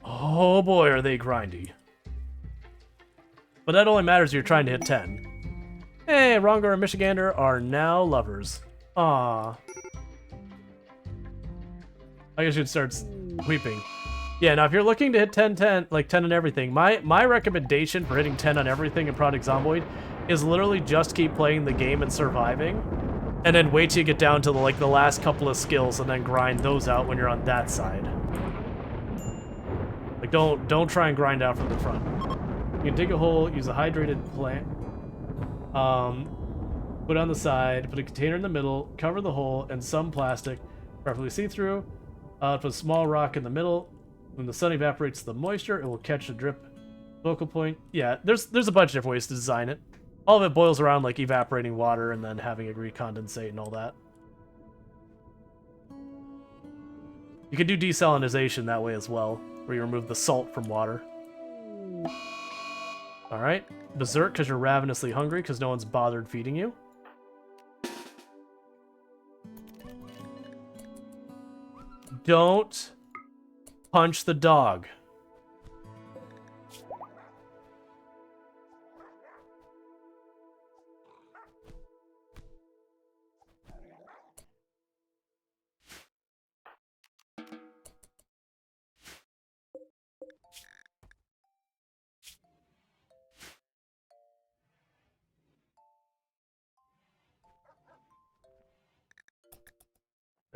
oh boy, are they grindy. But that only matters if you're trying to hit 10. Hey, Rongo and Michigander are now lovers. Aww. I guess you'd start weeping. Yeah, now if you're looking to hit 10 on everything, my recommendation for hitting 10 on everything in Project Zomboid is literally just keep playing the game and surviving. And then wait till you get down to the last couple of skills and then grind those out when you're on that side. Like don't try and grind out from the front. You can dig a hole, use a hydrated plant. Put it on the side, put a container in the middle, cover the hole, and some plastic, preferably see-through. Put a small rock in the middle. When the sun evaporates the moisture, it will catch the drip focal point. Yeah, there's a bunch of different ways to design it. All of it boils around like evaporating water and then having it recondensate and all that. You can do desalinization that way as well, where you remove the salt from water. Alright, berserk because you're ravenously hungry because no one's bothered feeding you. Don't punch the dog.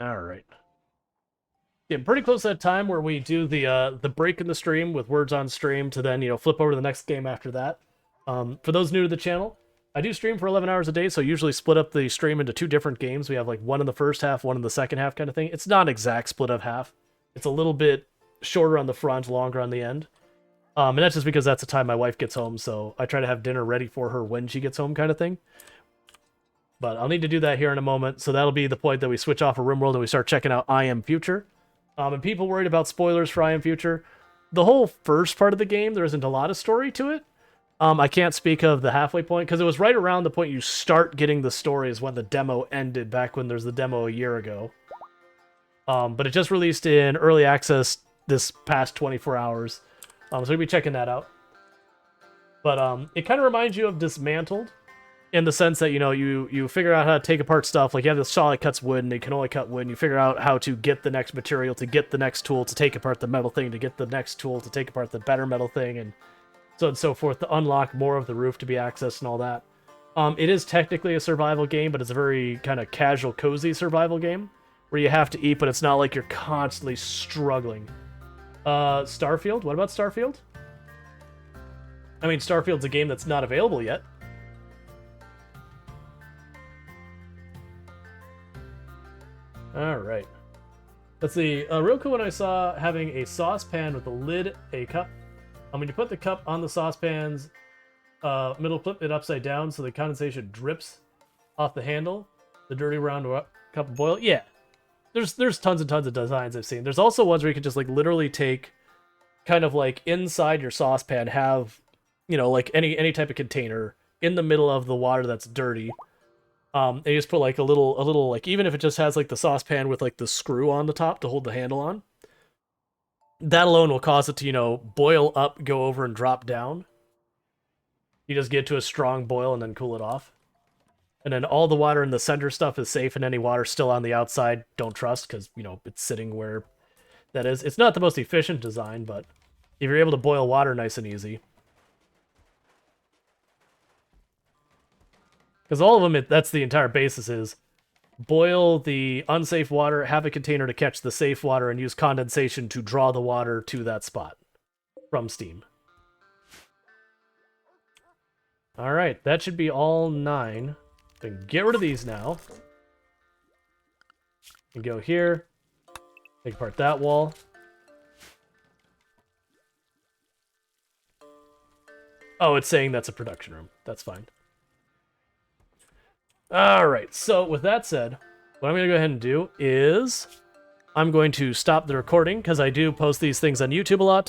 All right. Getting pretty close to that time where we do the break in the stream with words on stream to then, flip over to the next game after that. For those new to the channel, I do stream for 11 hours a day, so I usually split up the stream into 2 different games. We have like one in the first half, one in the second half kind of thing. It's not an exact split of half. It's a little bit shorter on the front, longer on the end. And that's just because that's the time my wife gets home, so I try to have dinner ready for her when she gets home kind of thing. But I'll need to do that here in a moment, so that'll be the point that we switch off of RimWorld and we start checking out I Am Future. And people worried about spoilers for I Am Future. The whole first part of the game, there isn't a lot of story to it. I can't speak of the halfway point, because it was right around the point you start getting the stories when the demo ended, back when there's the demo a year ago. But it just released in early access this past 24 hours. So we'll be checking that out. But it kind of reminds you of Dismantled, in the sense that, you figure out how to take apart stuff. Like, you have this saw that cuts wood, and they can only cut wood, and you figure out how to get the next material, to get the next tool, to take apart the metal thing, to get the next tool, to take apart the better metal thing, and so on and so forth, to unlock more of the roof to be accessed and all that. It is technically a survival game, but it's a very kind of casual, cozy survival game, where you have to eat, but it's not like you're constantly struggling. Starfield? What about Starfield? I mean, Starfield's a game that's not available yet. Alright. Let's see. Real cool when I saw having a saucepan with a lid, a cup. When you put the cup on the saucepan's middle, flip it upside down so the condensation drips off the handle. The dirty round cup of boil. Yeah. There's tons and tons of designs I've seen. There's also ones where you can just like literally take kind of like inside your saucepan, have, like any type of container in the middle of the water that's dirty. And you just put like a little like, even if it just has like the saucepan with like the screw on the top to hold the handle on, that alone will cause it to, boil up, go over, and drop down. You just get to a strong boil and then cool it off. And then all the water in the center stuff is safe, and any water still on the outside, don't trust, because, it's sitting where that is. It's not the most efficient design, but if you're able to boil water nice and easy. Because all of them, that's the entire basis is boil the unsafe water, have a container to catch the safe water, and use condensation to draw the water to that spot from steam. Alright, that should be all 9. Then get rid of these now. And go here. Take apart that wall. Oh, it's saying that's a production room. That's fine. Alright, so with that said, what I'm going to go ahead and do is I'm going to stop the recording, because I do post these things on YouTube a lot.